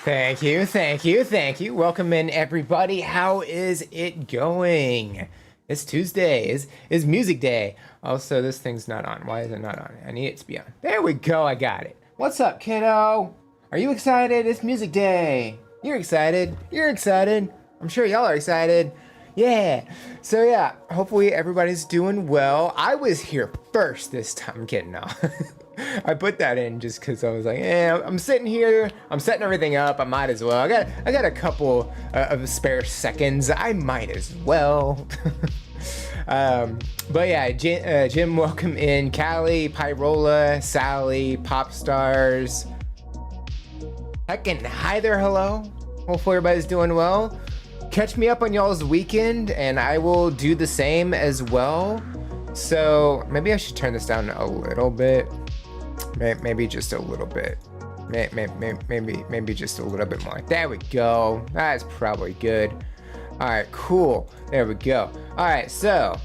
Thank you, thank you, thank you. Welcome in, everybody. How is it going? It's Tuesday. Is music day. Also, this thing's not on. Why is it not on? I need it to be on. There we go. I got it. What's up, kiddo? Are you excited? It's music day. You're excited. You're excited. I'm sure y'all are excited. Yeah. So yeah, hopefully everybody's doing well. I was here first this time. I'm kidding now. I put that in just because I was like, I'm sitting here, I'm setting everything up. I might as well. I got a couple of spare seconds. I might as well. But yeah, Jim, welcome in. Callie, Pyrola, Sally, Pop Stars. Heckin' hi there, hello. Hopefully everybody's doing well. Catch me up on y'all's weekend, and I will do the same as well. So maybe I should turn this down a little bit. Maybe just a little bit. Maybe just a little bit more. There we go. That's probably good. All right, cool. There we go. All right, so,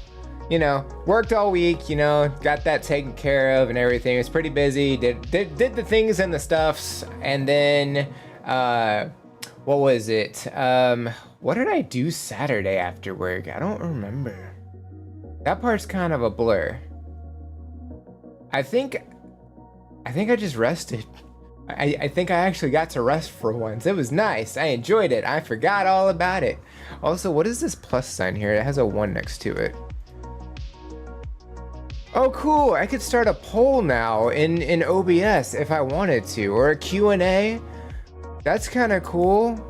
worked all week, got that taken care of and everything. It was pretty busy. Did the things and the stuffs. And then, what was it? What did I do Saturday after work? I don't remember. That part's kind of a blur. I think I just rested. I think I actually got to rest for once. It was nice. I enjoyed it. I forgot all about it. Also, what is this plus sign here? It has a 1 next to it. Oh, cool. I could start a poll now in OBS if I wanted to, or a Q&A. That's kind of cool.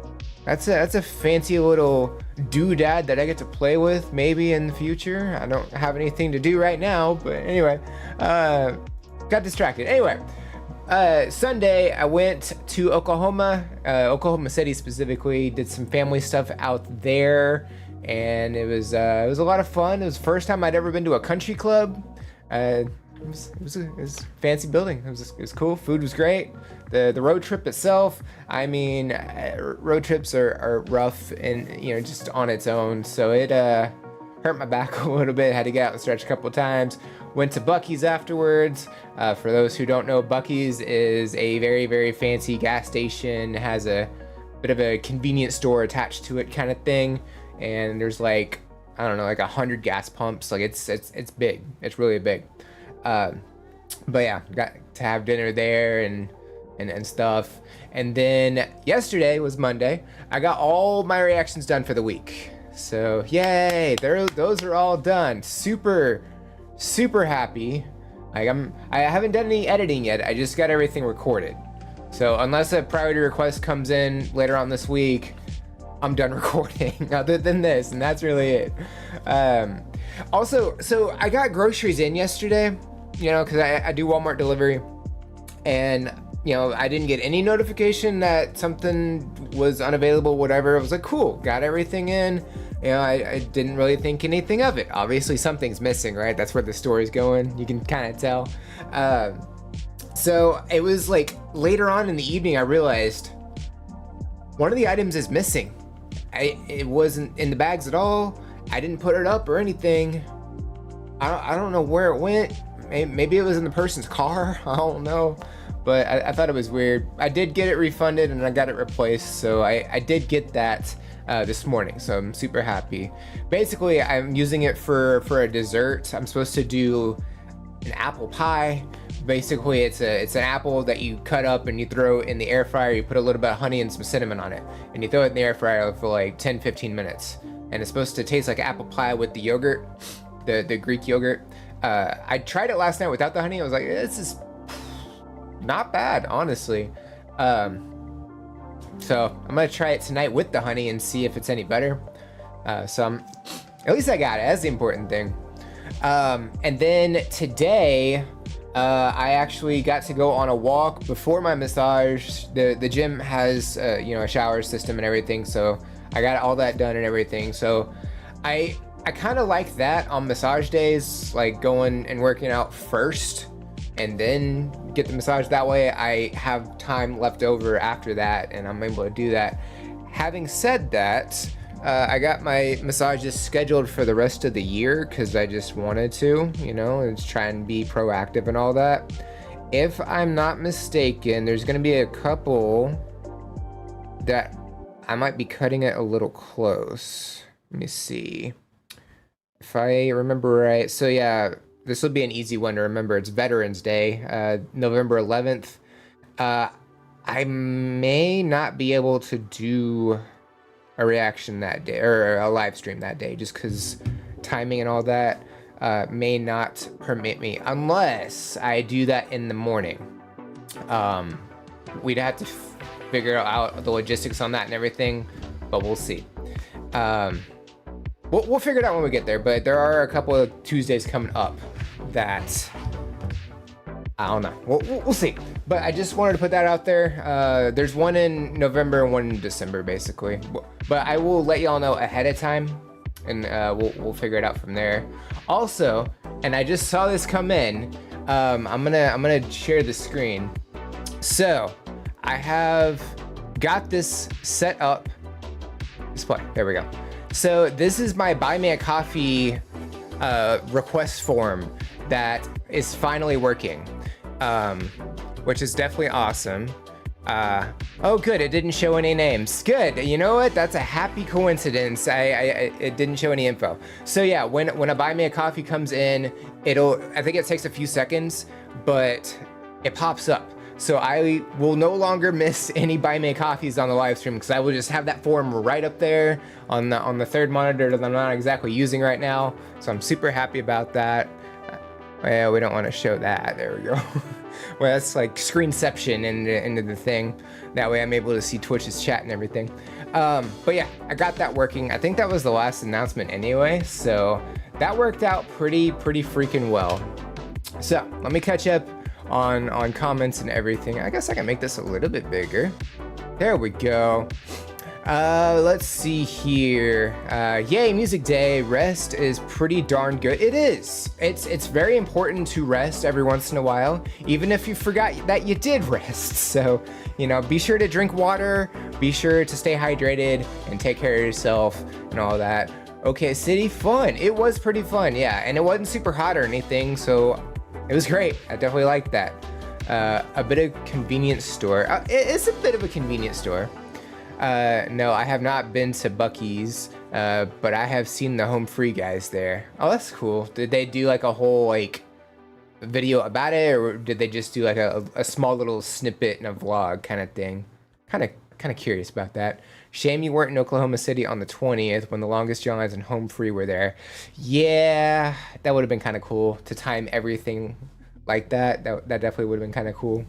That's a fancy little doodad that I get to play with maybe in the future. I don't have anything to do right now, but anyway, got distracted. Anyway, Sunday I went to Oklahoma City specifically, did some family stuff out there, and it was a lot of fun. It was the first time I'd ever been to a country club. It was a fancy building. It was cool. Food was great. The road trip itself, I mean, road trips are rough and just on its own. So it hurt my back a little bit. Had to get out and stretch a couple of times. Went to Buc-ee's afterwards. For those who don't know, Buc-ee's is a very, very fancy gas station. It has a bit of a convenience store attached to it, kind of thing. And there's like 100 gas pumps. Like it's big. It's really big. But yeah, got to have dinner there and stuff. And then yesterday was Monday. I got all my reactions done for the week. So yay, those are all done. Super happy. Like I haven't done any editing yet. I just got everything recorded. So unless a priority request comes in later on this week, I'm done recording other than this, and that's really it. Also, so I got groceries in yesterday, because I do Walmart delivery, and I didn't get any notification that something was unavailable, whatever. I was like, cool, got everything in. I didn't really think anything of it. Obviously something's missing, right? That's where the story's going. You can kind of tell. So it was like later on in the evening, I realized one of the items is missing. It wasn't in the bags at all. I didn't put it up or anything. I don't know where it went. Maybe it was in the person's car. I don't know. But I thought it was weird. I did get it refunded and I got it replaced. So I did get that this morning. So I'm super happy. Basically, I'm using it for a dessert. I'm supposed to do an apple pie. Basically, it's an apple that you cut up and you throw in the air fryer. You put a little bit of honey and some cinnamon on it. And you throw it in the air fryer for like 10-15 minutes. And it's supposed to taste like apple pie with the yogurt, the Greek yogurt. I tried it last night without the honey. I was like, this is not bad, honestly. So I'm gonna try it tonight with the honey and see if it's any better. At least I got it. That's the important thing. And then today, I actually got to go on a walk before my massage. The gym has a shower system and everything, so I got all that done and everything. So I kind of like that on massage days, like going and working out first and then get the massage. That way I have time left over after that and I'm able to do that. Having said that, I got my massages scheduled for the rest of the year because I just wanted to, and try and be proactive and all that. If I'm not mistaken, there's going to be a couple that I might be cutting it a little close. Let me see. If I remember right, so yeah, this will be an easy one to remember. It's Veterans Day, November 11th. I may not be able to do a reaction that day or a live stream that day just because timing and all that may not permit me unless I do that in the morning. We'd have to figure out the logistics on that and everything, but we'll see. We'll figure it out when we get there, but there are a couple of Tuesdays coming up that I don't know. We'll see. But I just wanted to put that out there. There's one in November and one in December, basically. But I will let y'all know ahead of time, and we'll figure it out from there. Also, and I just saw this come in. I'm gonna share the screen. So I have got this set up. Display. There we go. So this is my Buy Me a Coffee request form that is finally working, which is definitely awesome. Oh, good. It didn't show any names. Good. You know what? That's a happy coincidence. It didn't show any info. So yeah, when a Buy Me a Coffee comes in, I think it takes a few seconds, but it pops up. So I will no longer miss any Buy Me a Coffees on the live stream because I will just have that form right up there on the third monitor that I'm not exactly using right now. So I'm super happy about that. Well, we don't want to show that. There we go. Well, that's like screenception into the thing. That way I'm able to see Twitch's chat and everything. But yeah, I got that working. I think that was the last announcement anyway. So that worked out pretty freaking well. So let me catch up on comments and everything. I guess I can make this a little bit bigger. There we go. Let's see here. Yay, music day. Rest is pretty darn good. It is. It's very important to rest every once in a while, even if you forgot that you did rest. So, you know, be sure to drink water, be sure to stay hydrated and take care of yourself and all that. Okay, city fun. It was pretty fun, yeah. And it wasn't super hot or anything, so it was great. I definitely liked that. A bit of convenience store. It's a bit of a convenience store. No, I have not been to Buc-ee's, but I have seen the Home Free guys there. Oh, that's cool. Did they do like a whole like video about it, or did they just do like a small little snippet and a vlog kind of thing? Kind of curious about that. Shame you weren't in Oklahoma City on the 20th when the Longest Johns and Home Free were there. Yeah, that would have been kind of cool to time everything like that. That definitely would have been kind of cool.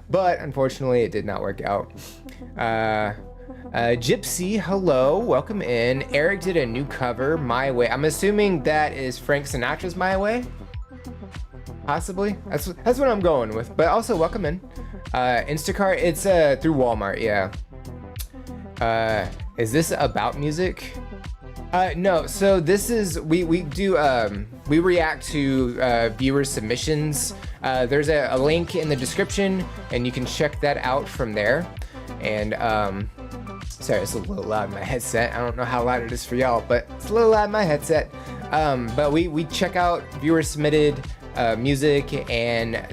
But unfortunately, it did not work out. Gypsy, hello, welcome in. Eric did a new cover, My Way. I'm assuming that is Frank Sinatra's My Way? Possibly. That's what I'm going with. But also, welcome in. Instacart, it's through Walmart, yeah. Is this about music? No, so this is, we react to viewer submissions. There's a link in the description and you can check that out from there. And sorry, it's a little loud in my headset. I don't know how loud it is for y'all, but it's a little loud in my headset. But we check out viewer submitted music and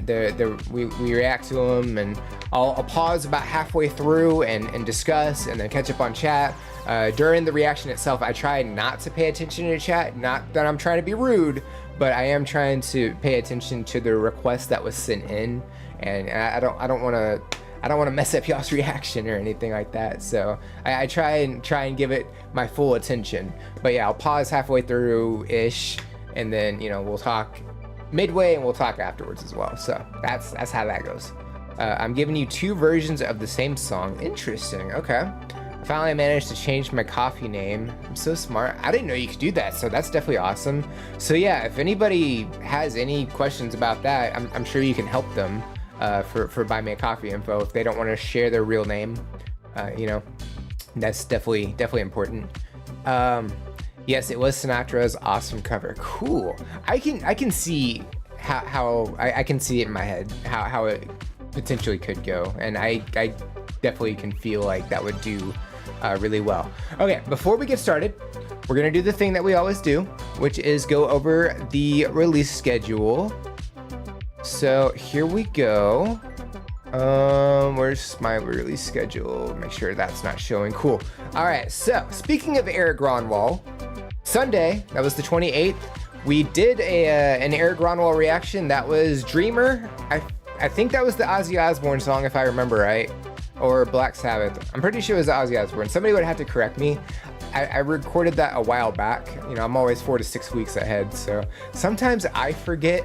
we react to them, and I'll pause about halfway through and discuss and then catch up on chat. During the reaction itself, I try not to pay attention to chat. Not that I'm trying to be rude, but I am trying to pay attention to the request that was sent in, and I don't want to mess up y'all's reaction or anything like that. So I try and give it my full attention. But yeah, I'll pause halfway through ish, and then we'll talk midway and we'll talk afterwards as well. So that's how that goes. I'm giving you 2 versions of the same song. Interesting. Okay. I finally managed to change my coffee name. I'm so smart. I didn't know you could do that, so that's definitely awesome. So yeah, if anybody has any questions about that, I'm sure you can help them for Buy Me a Coffee info if they don't want to share their real name. That's definitely important. Yes, it was Sinatra's awesome cover. Cool. I can see how I can see it in my head how it potentially could go, and I definitely can feel like that would do really well. Okay, before we get started, we're gonna do the thing that we always do, which is go over the release schedule. So here we go. Where's my release schedule? Make sure that's not showing. Cool. All right. So speaking of Eric Gronwall, Sunday, that was the 28th. We did an Eric Gronwall reaction. That was Dreamer. I think that was the Ozzy Osbourne song, if I remember right, or Black Sabbath. I'm pretty sure it was the Ozzy Osbourne. Somebody would have to correct me. I recorded that a while back. You know, I'm always 4 to 6 weeks ahead, so sometimes I forget,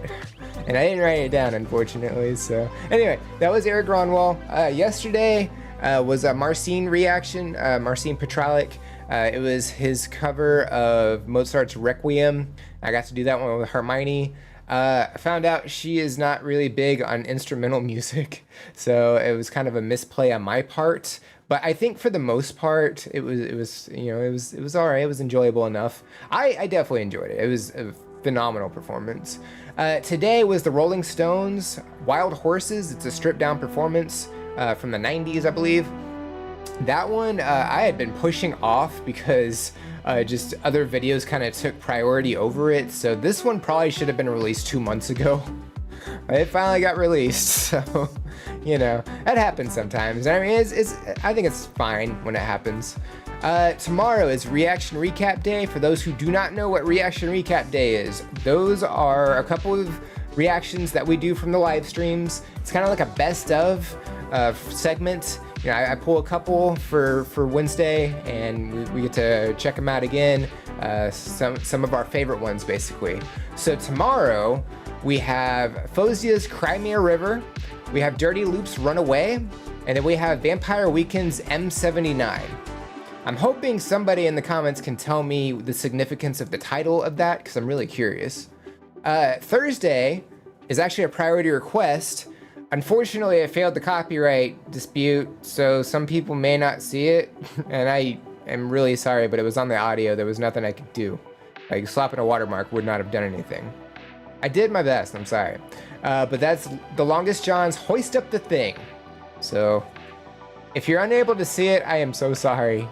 and I didn't write it down, unfortunately. So anyway, that was Eric Gronwall. Yesterday was a Marcin reaction, Marcin Petralik. It was his cover of Mozart's Requiem. I got to do that one with Hermione. I found out she is not really big on instrumental music, so it was kind of a misplay on my part. But I think for the most part, it was all right. It was enjoyable enough. I definitely enjoyed it. It was a phenomenal performance. Today was the Rolling Stones, Wild Horses. It's a stripped down performance from the 90s, I believe. That one I had been pushing off because just other videos kind of took priority over it. So this one probably should have been released 2 months ago. It finally got released, so you know that happens sometimes. I mean, I think it's fine when it happens. Tomorrow is Reaction Recap Day. For those who do not know what Reaction Recap Day is, those are a couple of reactions that we do from the live streams. It's kind of like a best of segment. You know, I pull a couple for Wednesday, and we get to check them out again. Some of our favorite ones, basically. So tomorrow we have Fozia's Cry Me a River, we have Dirty Loop's Runaway, and then we have Vampire Weekend's M79. I'm hoping somebody in the comments can tell me the significance of the title of that, because I'm really curious. Thursday is actually a priority request. Unfortunately, I failed the copyright dispute, so some people may not see it, and I am really sorry, but it was on the audio. There was nothing I could do. Like, slapping a watermark would not have done anything. I did my best, I'm sorry. But that's The Longest John's Hoist Up the Thing. So, if you're unable to see it, I am so sorry.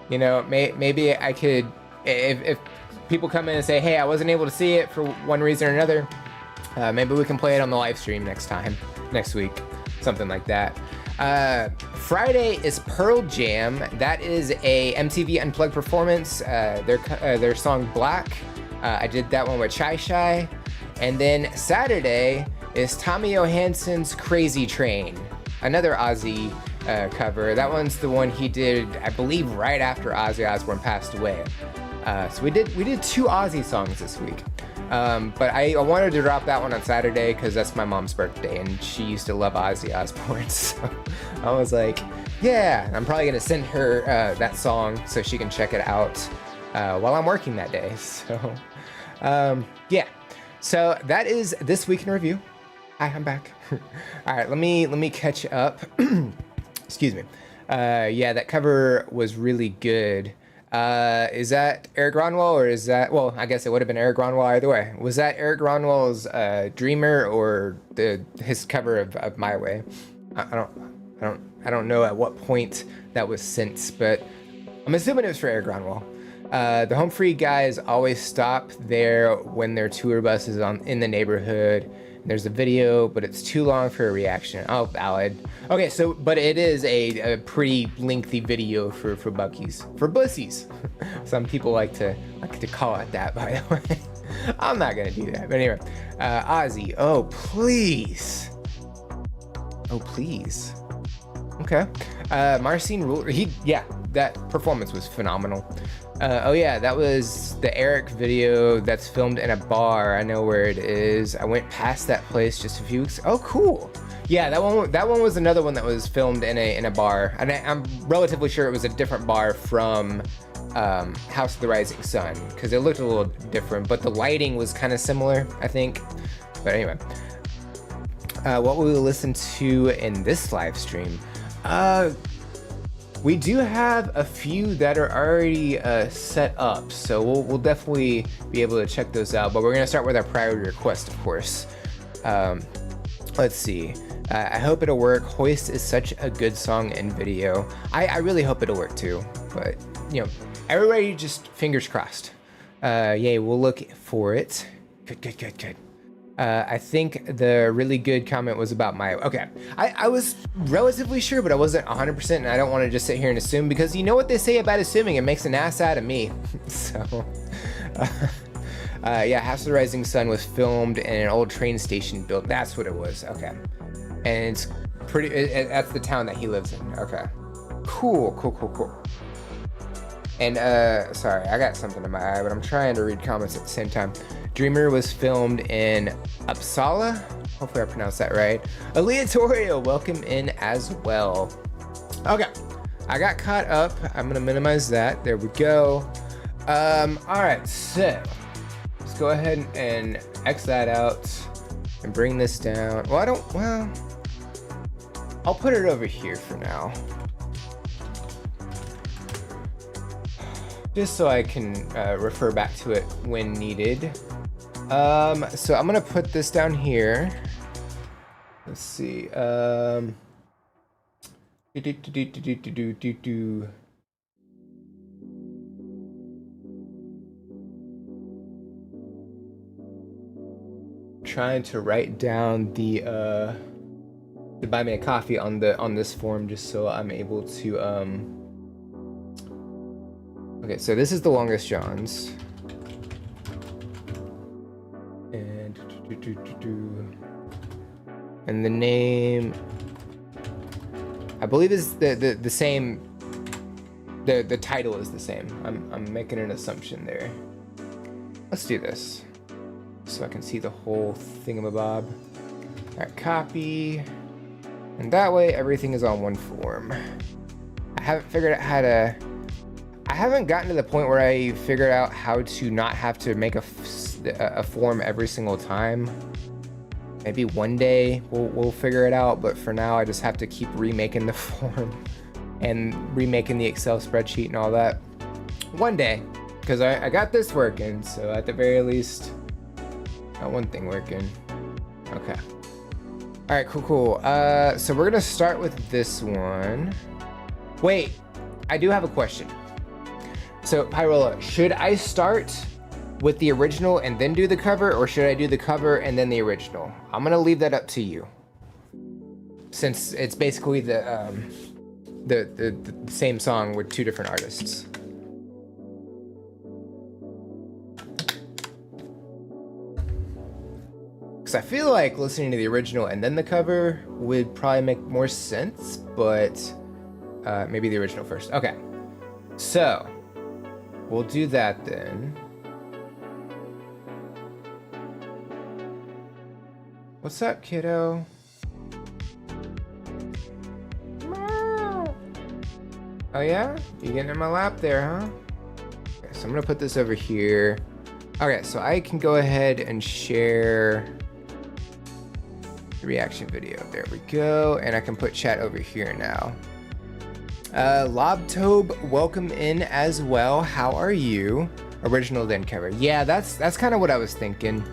You know, maybe I could, if people come in and say, hey, I wasn't able to see it for one reason or another, maybe we can play it on the live stream next week, something like that. Friday is Pearl Jam. That is a MTV Unplugged performance. Their song Black. I did that one with Chai Chai. And then Saturday is Tommy Johansson's Crazy Train, another Ozzy cover. That one's the one he did, I believe, right after Ozzy Osbourne passed away. So we did 2 Ozzy songs this week. But I wanted to drop that one on Saturday because that's my mom's birthday, and she used to love Ozzy Osbourne. So I was like, yeah, I'm probably gonna send her that song so she can check it out while I'm working that day. So yeah. So that is This Week in Review. Hi, I'm back. All right, let me catch up. Excuse me. Yeah, that cover was really good. Is that Eric Gronwall, or is that, well, I guess it would have been Eric Gronwall either way. Was that Eric Gronwall's Dreamer or his cover of My Way? I don't know at what point that was sent, but I'm assuming it was for Eric Gronwall. The Home Free guys always stop there when their tour bus is in the neighborhood. There's a video, but it's too long for a reaction. Oh, valid. Okay, so, but it is a pretty lengthy video for Bucky's, for Bussies. Some people like to call it that, by the way. I'm not gonna do that, but anyway. Ozzy, oh please. Oh please. Okay. Marcin Ruler, that performance was phenomenal. Oh yeah, that was the Eric video that's filmed in a bar. I know where it is. I went past that place just a few weeks. Oh, cool. Yeah, that one was another one that was filmed in a bar, and I'm relatively sure it was a different bar from House of the Rising Sun, because it looked a little different, but the lighting was kind of similar, I think. But anyway, what will we listen to in this live stream? We do have a few that are already set up, so we'll definitely be able to check those out, but we're gonna start with our priority request, of course. Let's see. I hope it'll work. Hoist is such a good song and video. I really hope it'll work too, but you know, everybody just fingers crossed. Yay, we'll look for it. Good. I think the really good comment was about my. Okay, I was relatively sure, but I wasn't 100%, and I don't want to just sit here and assume because you know what they say about assuming, it makes an ass out of me. So, yeah, House of the Rising Sun was filmed in an old train station built. That's what it was. Okay, and it's pretty. That's the town that he lives in. Okay, cool. And sorry, I got something in my eye, but I'm trying to read comments at the same time. Dreamer was filmed in Uppsala. Hopefully I pronounced that right. Aleatorio, welcome in as well. Okay, I got caught up. I'm gonna minimize that. There we go. All right, so let's go ahead and X that out and bring this down. Well, I'll put it over here for now. Just so I can refer back to it when needed. So I'm gonna put this down here. Let's see. Trying to write down the buy me a coffee on this form just so I'm able to Okay, so this is the Longest Johns. And the name I believe is the same. The title is the same. I'm making an assumption there. Let's do this so I can see the whole thingamabob. Alright, copy. And that way everything is on one form. I haven't figured out how to I haven't gotten to the point where I figured out how to not have to make a form every single time. Maybe one day we'll figure it out, but for now I just have to keep remaking the form and remaking the Excel spreadsheet and all that. One day, because I got this working, so at the very least, got one thing working. Okay. All right, cool. So we're gonna start with this one. Wait, I do have a question. So, Pyrola, should I start with the original and then do the cover, or should I do the cover and then the original? I'm gonna leave that up to you, since it's basically the same song with two different artists. Because I feel like listening to the original and then the cover would probably make more sense, but maybe the original first. Okay, so we'll do that then. What's up, kiddo? Oh yeah? You getting in my lap there, huh? Okay, so I'm gonna put this over here. Okay, so I can go ahead and share the reaction video. There we go. And I can put chat over here now. Lobtobe, welcome in as well. How are you? Original then cover. Yeah, that's kind of what I was thinking.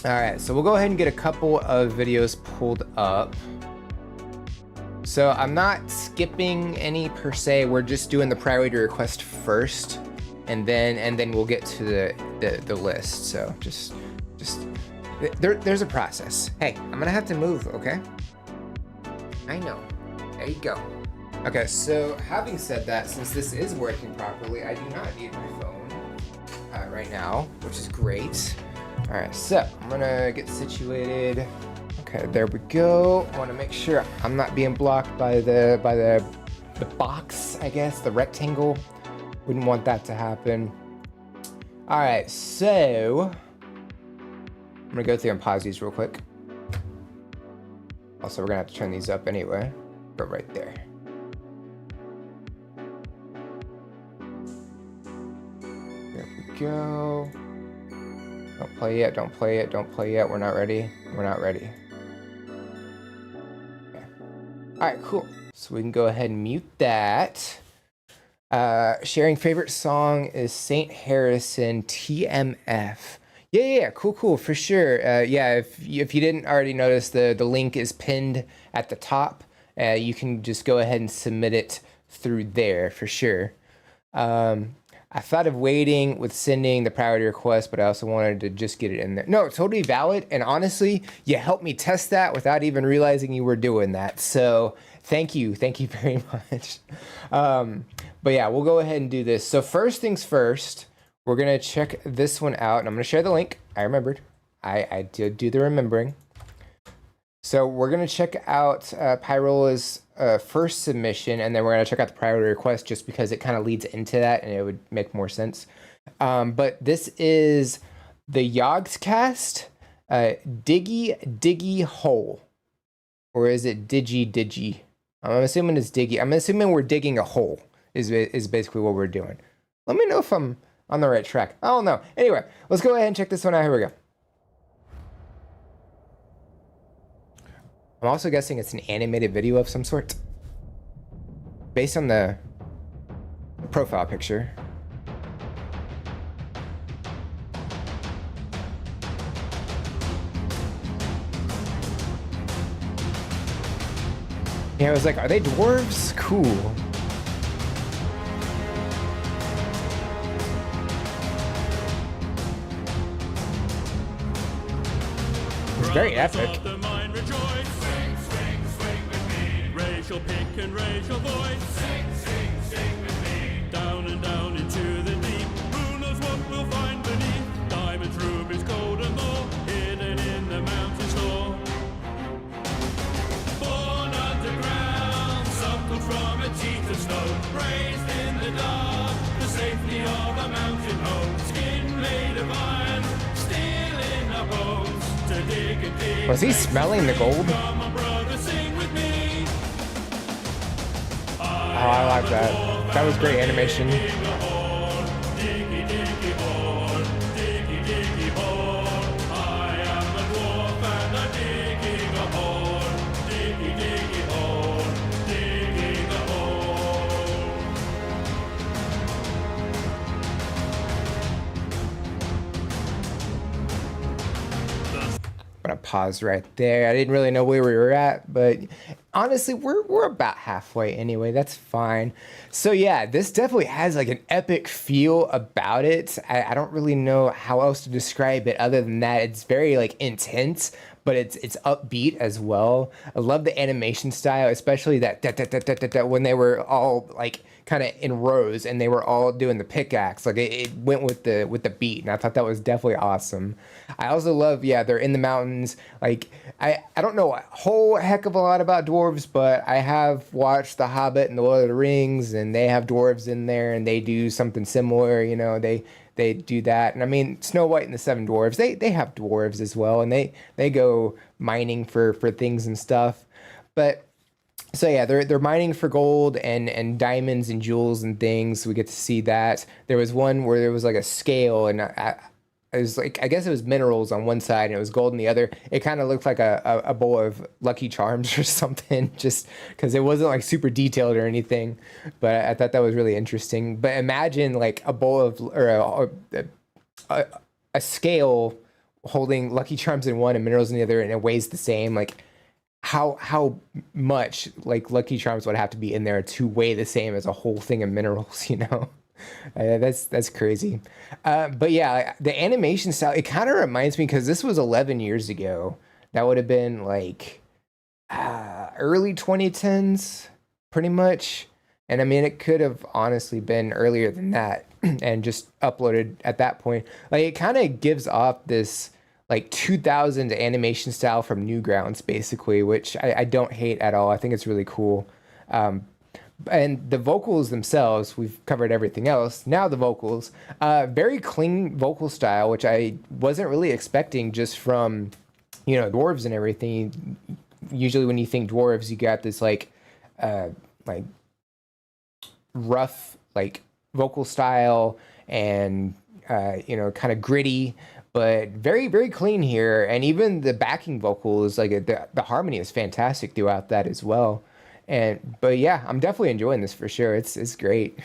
All right, so we'll go ahead and get a couple of videos pulled up. So I'm not skipping any per se. We're just doing the priority request first, and then we'll get to the list. So just there's a process. Hey, I'm gonna have to move, okay? I know. There you go. Okay, so having said that, since this is working properly, I do not need my phone right now, which is great. All right, so I'm gonna get situated. Okay, there we go. I want to make sure I'm not being blocked by the box, I guess, the rectangle. Wouldn't want that to happen. All right, so I'm gonna go through and pause these real quick. Also, we're gonna have to turn these up anyway. Go right there. There we go. Don't play yet, don't play yet, don't play yet. We're not ready. We're not ready. Okay. All right, cool. So we can go ahead and mute that. Sharing favorite song is St. Harrison TMF. Yeah, cool, for sure. Yeah, if you didn't already notice, the link is pinned at the top. You can just go ahead and submit it through there for sure. I thought of waiting with sending the priority request, but I also wanted to just get it in there. No, totally valid. And honestly, you helped me test that without even realizing you were doing that. So thank you. Thank you very much. But yeah, we'll go ahead and do this. So first things first, we're going to check this one out. And I'm going to share the link. I remembered. I did do the remembering. So we're going to check out Pyrola's first submission, and then we're going to check out the priority request just because it kind of leads into that and it would make more sense. But this is the Yogscast Diggy Diggy Hole. Or is it Digi? I'm assuming it's Diggy. I'm assuming we're digging a hole is basically what we're doing. Let me know if I'm on the right track. I don't know. Anyway, let's go ahead and check this one out. Here we go. I'm also guessing it's an animated video of some sort. Based on the profile picture. Yeah, I was like, are they dwarves? Cool. It's very epic. Pick and raise your voice. Sing with me. Down and down into the deep. Who knows what we'll find beneath? Diamonds, rubies, gold and more, hidden in the mountain's floor. Born underground, suckled from a teeth of snow, raised in the dark, the safety of a mountain home. Skin made of iron, steel in our bones. To dig and dig. Was he smelling the gold? Oh, I like that. That was great animation. I'm gonna pause right there. I didn't really know where we were at, but honestly, we're about halfway anyway. That's fine. So yeah, this definitely has like an epic feel about it. I don't really know how else to describe it other than that. It's very like intense, but it's upbeat as well. I love the animation style, especially that when they were all like kind of in rows and they were all doing the pickaxe. Like it went with the beat, and I thought that was definitely awesome. I also love, yeah, they're in the mountains. Like I don't know a whole heck of a lot about dwarves, but I have watched The Hobbit and The Lord of the Rings, and they have dwarves in there, and they do something similar. You know, they do that. And I mean, Snow White and the Seven Dwarves, they have dwarves as well, and they go mining for things and stuff. But so yeah, they're mining for gold and diamonds and jewels and things. We get to see that. There was one where there was like a scale, and it was like, I guess it was minerals on one side and it was gold on the other. It kind of looked like a bowl of Lucky Charms or something, just because it wasn't like super detailed or anything. But I thought that was really interesting. But imagine like a bowl of, or a scale holding Lucky Charms in one and minerals in the other, and it weighs the same. Like how much like Lucky Charms would have to be in there to weigh the same as a whole thing of minerals, you know? That's crazy. But yeah, the animation style, it kind of reminds me, because this was 11 years ago. That would have been like early 2010s, pretty much. And I mean, it could have honestly been earlier than that and just uploaded at that point. Like it kind of gives off this like 2000 animation style from Newgrounds, basically, which I don't hate at all. I think it's really cool. And the vocals themselves, we've covered everything else. Now the vocals, very clean vocal style, which I wasn't really expecting just from, you know, dwarves and everything. Usually when you think dwarves, you got this like rough, like vocal style and, you know, kind of gritty, but very, very clean here. And even the backing vocals, like the harmony is fantastic throughout that as well. But yeah, I'm definitely enjoying this for sure. It's great.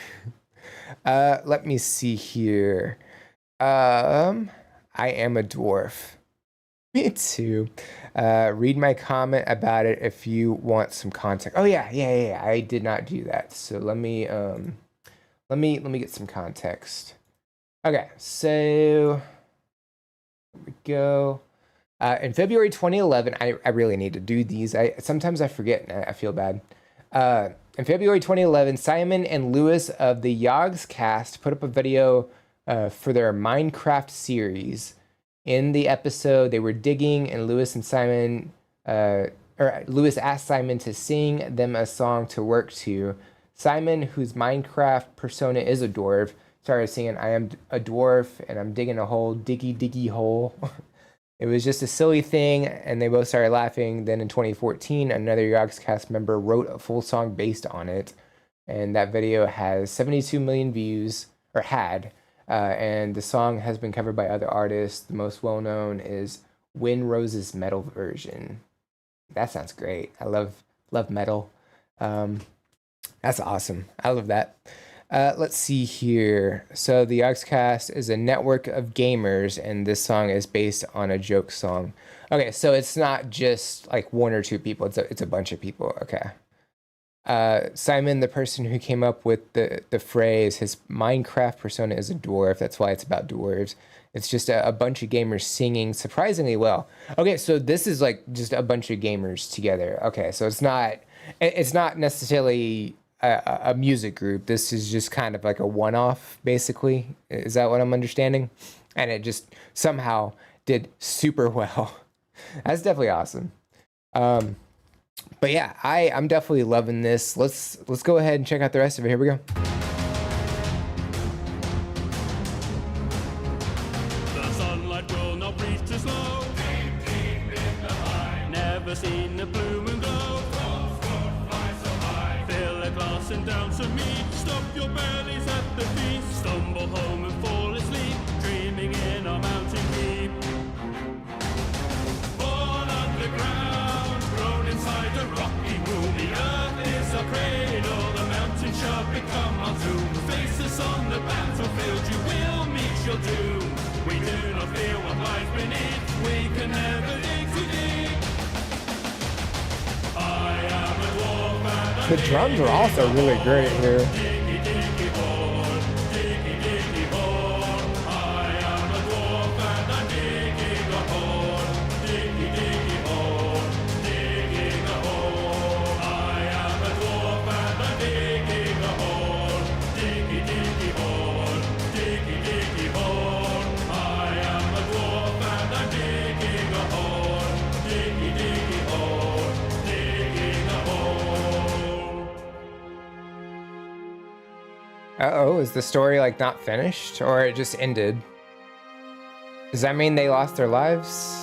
Let me see here. I am a dwarf. Me too. Read my comment about it if you want some context. Oh yeah. I did not do that. So let me Let me get some context. Okay, so here we go. In February 2011, I really need to do these. I sometimes I forget and I feel bad. In February 2011, Simon and Lewis of the Yogscast put up a video for their Minecraft series. In the episode, they were digging, and Lewis and Simon, or Lewis asked Simon to sing them a song to work to. Simon, whose Minecraft persona is a dwarf, started singing, "I am a dwarf and I'm digging a hole, diggy diggy hole." It was just a silly thing, and they both started laughing. Then in 2014, another Yogscast member wrote a full song based on it, and that video has 72 million views, or had, and the song has been covered by other artists. The most well-known is Wind Rose's metal version. That sounds great. I love metal. That's awesome. I love that. Let's see here. So the Yogscast is a network of gamers, and this song is based on a joke song. Okay, so it's not just like one or two people. It's a bunch of people. Okay. Simon, the person who came up with the phrase, his Minecraft persona is a dwarf. That's why it's about dwarves. It's just a bunch of gamers singing surprisingly well. Okay, so this is like just a bunch of gamers together. Okay, so it's not necessarily a music group. This is just kind of like a one-off, basically. Is that what I'm understanding? And it just somehow did super well. That's definitely awesome. But yeah, I'm definitely loving this. Let's go ahead and check out the rest of it. Here we go. The sunlight will not reach too slow. Deep, deep in the eye. Never seen a blue moon glow. Fly so high. Fill a glass and down some meat. Stop your bellies at the feet. Stumble home and fall asleep. Dreaming in our mountain deep. Born underground, grown inside a rocky womb. The earth is our cradle. The mountain shall become our tomb. Face us on the battlefield. You will meet your doom. We do not fear what lies beneath. We can never dig too deep. I am a dwarf and I The drums are also really great here. diggy diggy hole, diggy diggy hole. I am a dwarf and I'm digging a hole, diggy diggy hole, digging a hole. I am a dwarf and I'm digging a hole, diggy diggy hole, diggy diggy hole. I am a dwarf and I'm digging a hole, diggy diggy hole, digging a hole. Uh-oh, is the story like not finished, or it just ended? Does that mean they lost their lives?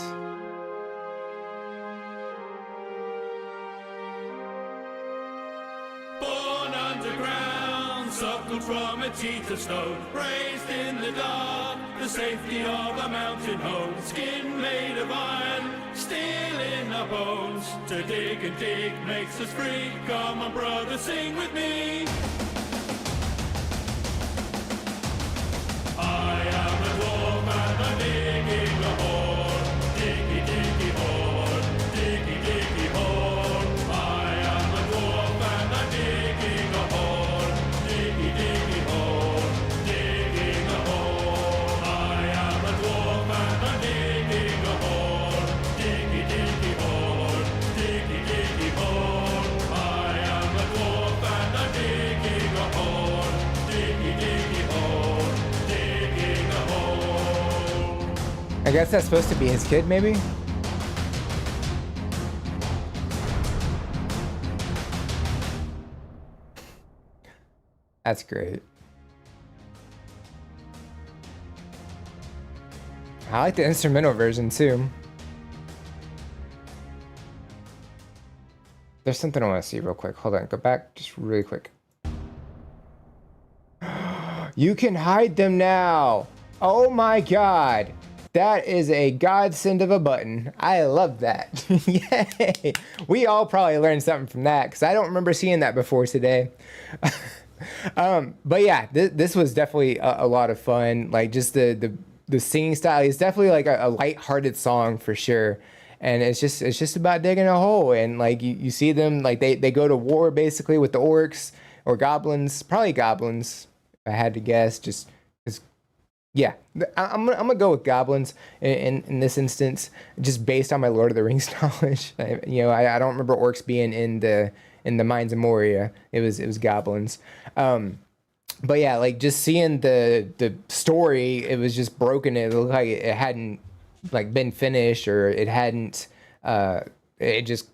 Born underground, suckled from a teeth of stone, raised in the dark, the safety of a mountain home, skin made of iron, steel in our bones. To dig and dig makes us free. Come on, brother, sing with me. I am a dwarf and I'm digging a hole, diggy diggy hole, diggy diggy hole. I am a dwarf and I'm digging a hole, diggy diggy hole, digging a hole. I am a dwarf and I'm digging a hole, diggy diggy hole, diggy diggy hole. I am a dwarf and I'm digging a hole, diggy diggy hole, digging a hole. I guess that's supposed to be his kid, maybe? That's great. I like the instrumental version too. There's something I want to see real quick. Hold on, go back just really quick. You can hide them now. Oh my god. That is a godsend of a button. I love that. Yay. We all probably learned something from that because I don't remember seeing that before today. But yeah, this was definitely a lot of fun. Like just the singing style is definitely like a light-hearted song for sure. And it's just about digging a hole, and like you see them like they go to war basically with the orcs or goblins, probably goblins. I had to guess, just because. Yeah, I'm gonna go with goblins in this instance, just based on my Lord of the Rings knowledge. I don't remember orcs being in the Mines of Moria. It was goblins. But yeah, like just seeing the story, it was just broken. It looked like it hadn't like been finished, or it hadn't. It just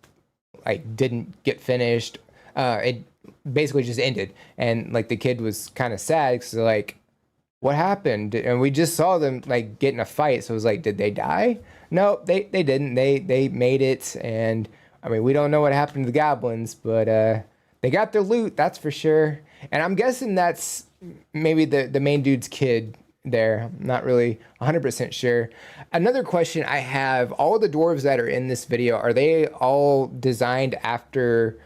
like didn't get finished. It basically just ended, and like the kid was kind of sad because like, what happened? And we just saw them like get in a fight. So it was like, did they die? No, they didn't. They made it, and I mean we don't know what happened to the goblins, but they got their loot, that's for sure. And I'm guessing that's maybe the main dude's kid there. I'm not really 100% sure. Another question I have, all the dwarves that are in this video, are they all designed after,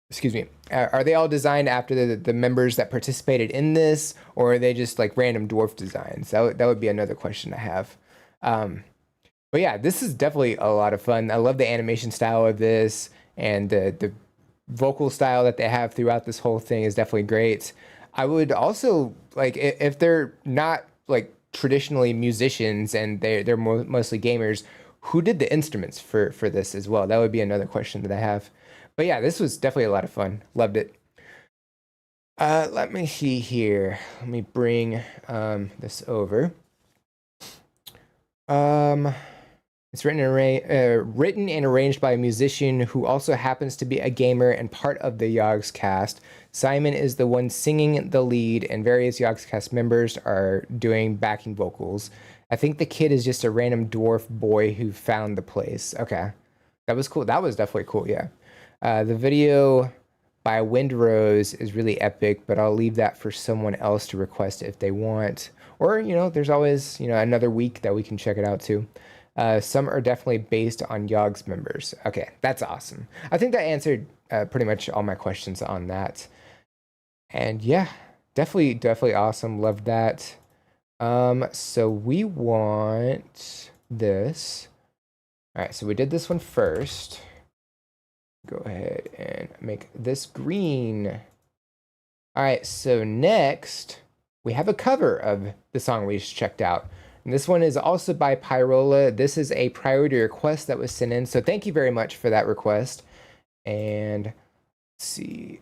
excuse me, are they all designed after the members that participated in this, or are they just like random dwarf designs? That would be another question I have. But yeah, this is definitely a lot of fun. I love the animation style of this, and the vocal style that they have throughout this whole thing is definitely great. I would also like, if they're not like traditionally musicians and they're mostly gamers, who did the instruments for this as well? That would be another question that I have. But yeah, this was definitely a lot of fun. Loved it. Let me see here. Let me bring this over. It's written and arranged by a musician who also happens to be a gamer and part of the Yogscast cast. Simon is the one singing the lead, and various Yogscast cast members are doing backing vocals. I think the kid is just a random dwarf boy who found the place. Okay, that was cool. That was definitely cool. Yeah. The video by Windrose is really epic, but I'll leave that for someone else to request if they want. Or, there's always, another week that we can check it out too. Some are definitely based on Yogs members. Okay, that's awesome. I think that answered pretty much all my questions on that. And yeah, definitely awesome. Loved that. So we want this. All right, so we did this one first. Go ahead and make this green. All right, so next we have a cover of the song we just checked out. And this one is also by Pyrola. This is a priority request that was sent in, so thank you very much for that request. And let's see,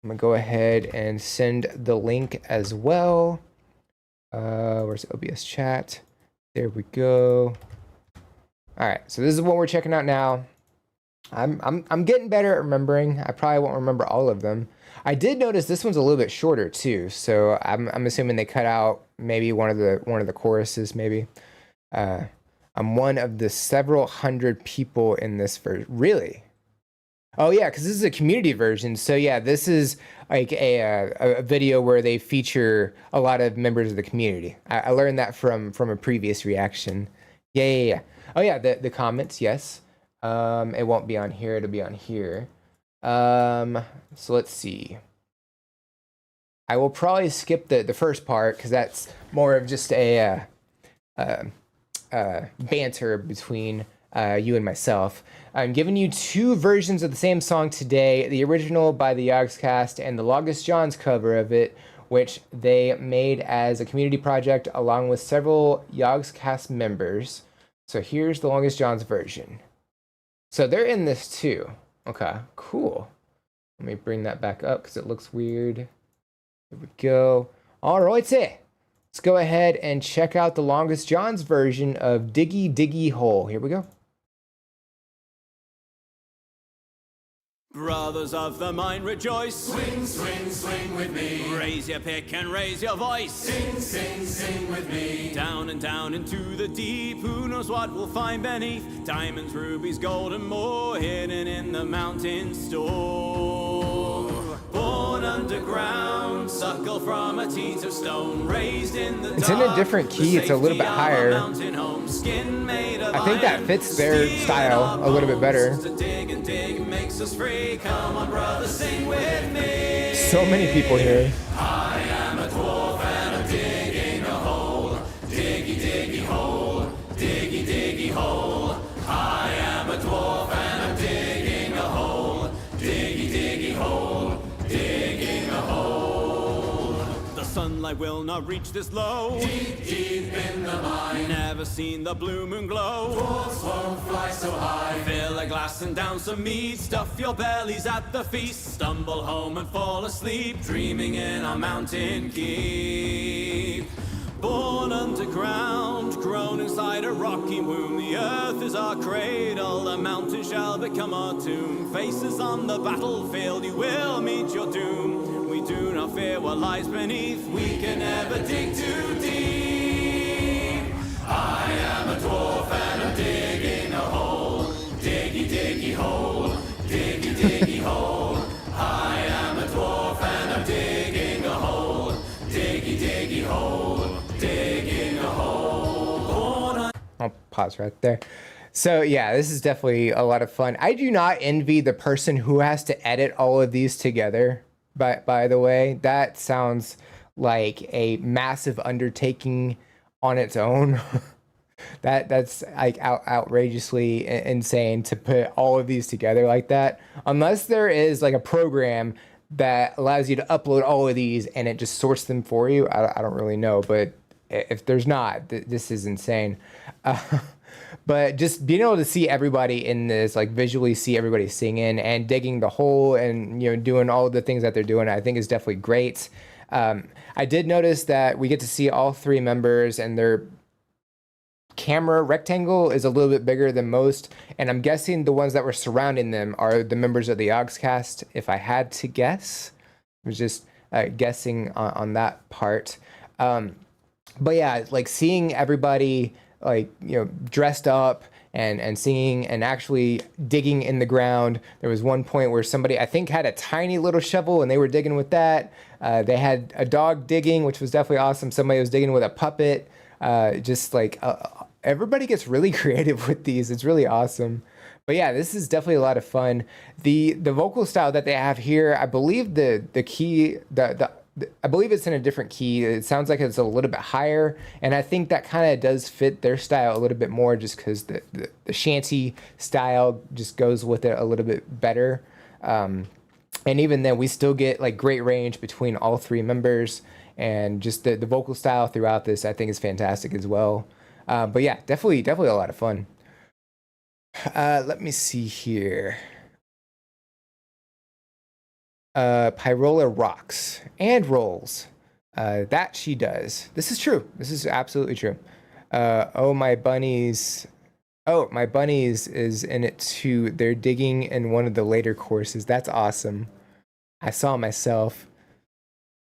I'm gonna go ahead and send the link as well. Where's OBS chat? There we go. All right, so this is what we're checking out now. I'm getting better at remembering. I probably won't remember all of them. I did notice this one's a little bit shorter too, so I'm assuming they cut out maybe one of the choruses. Maybe I'm one of the several hundred people in this version. Really? Oh yeah, because this is a community version. So yeah, this is like a video where they feature a lot of members of the community. I learned that from a previous reaction. Yeah. Oh yeah, the comments. Yes. It won't be on here. It'll be on here. So let's see. I will probably skip the first part because that's more of just a banter between you and myself. I'm giving you two versions of the same song today: the original by the Yogscast and the Longest John's cover of it, which they made as a community project along with several Yogscast members. So here's the Longest John's version. So they're in this too. Okay, cool. Let me bring that back up because it looks weird. Here we go. All right, let's go ahead and check out the Longest John's version of Diggy Diggy Hole. Here we go. Brothers of the mine, rejoice. Swing, swing, swing with me. Raise your pick and raise your voice. Sing, sing, sing with me. Down and down into the deep. Who knows what we'll find beneath? Diamonds, rubies, gold, and more hidden in the mountain store. Born underground, suckle from a teat of stone, raised in the dark. It's in a different key. It's a little bit higher. Home, skin made of I think that iron, fits their style a little bit better. To dig and dig makes us free. Come on, brother, sing with me. So many people here. I am a dwarf and I'm digging a hole. Diggy, diggy hole. Diggy, diggy hole. I am a dwarf and I'm digging a hole. Diggy, diggy hole. Digging a hole. I will not reach this low. Deep, deep in the mine, Never seen the blue moon glow. dwarfs won't fly so high. Fill a glass and down some mead. Stuff your bellies at the feast. Stumble home and fall asleep, dreaming in our mountain keep. Born underground, grown inside a rocky womb. The earth is our cradle, the mountain shall become our tomb. Faces on the battlefield, you will meet your doom. We do not fear what lies beneath, we can never dig too deep. I am a dwarf and I'm digging a hole. Diggy, diggy hole. Diggy, diggy hole. I am a dwarf and I'm digging a hole. Diggy, diggy hole. Digging a hole. I'll pause right there. So yeah, this is definitely a lot of fun. I do not envy the person who has to edit all of these together. By the way, that sounds like a massive undertaking on its own. That's like outrageously insane to put all of these together like that. Unless there is like a program that allows you to upload all of these and it just sorts them for you. I don't really know, but if there's not, this is insane. But just being able to see everybody in this, like visually see everybody singing and digging the hole and, you know, doing all the things that they're doing, I think is definitely great. I did notice that we get to see all three members and their camera rectangle is a little bit bigger than most. And I'm guessing the ones that were surrounding them are the members of the Yogscast, if I had to guess. I was just guessing on that part. But yeah, like seeing everybody like, you know, dressed up and singing and actually digging in the ground. There was one point where somebody, I think, had a tiny little shovel and they were digging with that. They had a dog digging, which was definitely awesome. Somebody was digging with a puppet. Just like everybody gets really creative with these. It's really awesome. But yeah, this is definitely a lot of fun. The vocal style that they have here, I believe the key, I believe it's in a different key. It sounds like it's a little bit higher, and I think that kind of does fit their style a little bit more, just because the shanty style just goes with it a little bit better. And even then, we still get like great range between all three members, and just the vocal style throughout this, I think, is fantastic as well. But yeah, definitely a lot of fun. Let me see here. Pyrola rocks and rolls. That she does. This is true. This is absolutely true. Oh, my bunnies. Oh, my bunnies is in it too. They're digging in one of the later courses. That's awesome. I saw myself.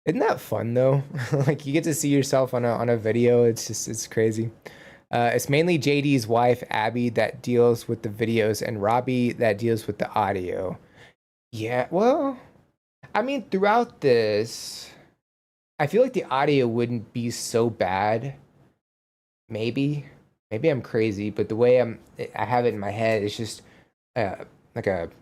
Isn't that fun though? Like you get to see yourself on a video. It's crazy. It's mainly JD's wife Abby that deals with the videos and Robbie that deals with the audio. Yeah, well, I mean, throughout this, I feel like the audio wouldn't be so bad. Maybe I'm crazy, but the way I have it in my head, it's just like an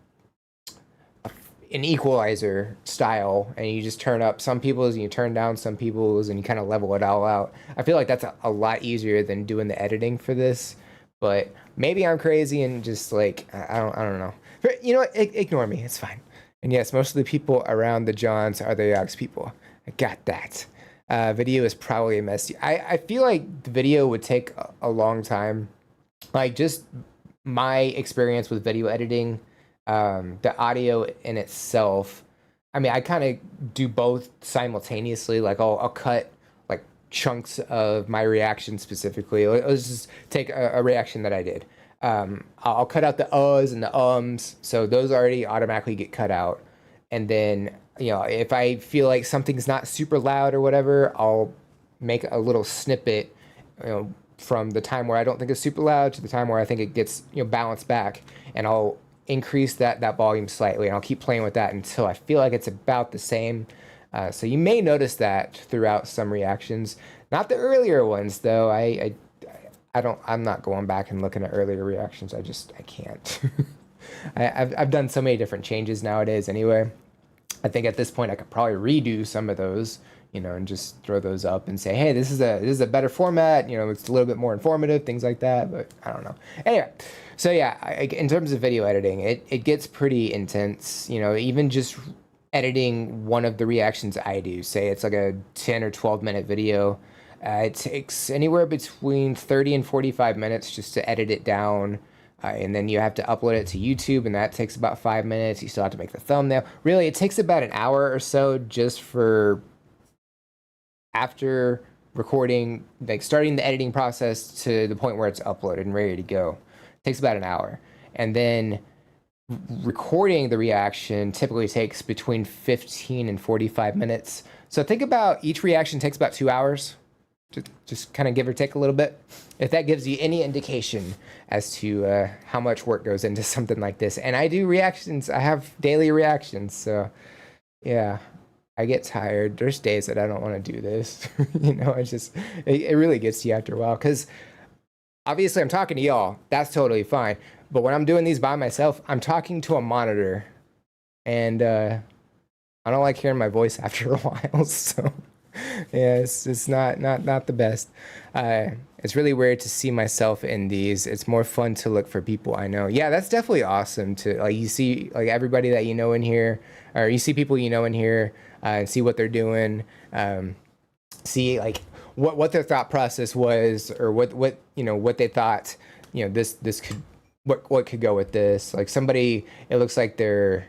equalizer style, and you just turn up some people's and you turn down some people's, and you kind of level it all out. I feel like that's a lot easier than doing the editing for this, but maybe I'm crazy and just like I don't know. But you know what? Ignore me. It's fine. And yes, most of the people around the Johns are the Yogs people. I got that. Video is probably messy. I feel like the video would take a long time. Like just my experience with video editing, the audio in itself. I mean, I kind of do both simultaneously. Like I'll cut like chunks of my reaction specifically. Let's just take a reaction that I did. I'll cut out the uhs and the ums, so those already automatically get cut out. And then, you know, if I feel like something's not super loud or whatever, I'll make a little snippet, you know, from the time where I don't think it's super loud to the time where I think it gets, you know, balanced back, and I'll increase that volume slightly, and I'll keep playing with that until I feel like it's about the same. So you may notice that throughout some reactions, not the earlier ones though. I'm not going back and looking at earlier reactions. I can't. I've done so many different changes nowadays anyway. I think at this point I could probably redo some of those, you know, and just throw those up and say, hey, this is a better format. You know, it's a little bit more informative, things like that. But I don't know. Anyway, so yeah, in terms of video editing, it gets pretty intense. You know, even just editing one of the reactions I do. Say it's like a 10 or 12-minute video. It takes anywhere between 30 and 45 minutes just to edit it down. And then you have to upload it to YouTube, and that takes about 5 minutes. You still have to make the thumbnail. Really, it takes about an hour or so just for after recording, like starting the editing process to the point where it's uploaded and ready to go. It takes about an hour. And then recording the reaction typically takes between 15 and 45 minutes. So think about each reaction takes about 2 hours, just kind of give or take a little bit. If that gives you any indication as to how much work goes into something like this. And I do reactions, I have daily reactions, so yeah. I get tired. There's days that I don't want to do this. You know, it's just, it really gets to you after a while. Because obviously I'm talking to y'all. That's totally fine. But when I'm doing these by myself, I'm talking to a monitor. And I don't like hearing my voice after a while. So yeah, it's not the best. It's really weird to see myself in these. It's more fun to look for people I know. Yeah, that's definitely awesome to, like, you see like everybody that you know in here, or you see people you know in here, and see what they're doing, see like what their thought process was, or what you know, what they thought, you know, this could, what could go with this. Like somebody, it looks like they're,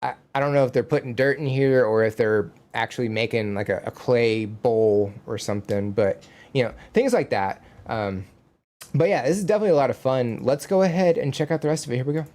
I don't know if they're putting dirt in here or if they're actually making like a clay bowl or something, but you know, things like that. But yeah, this is definitely a lot of fun. Let's go ahead and check out the rest of it. Here we go.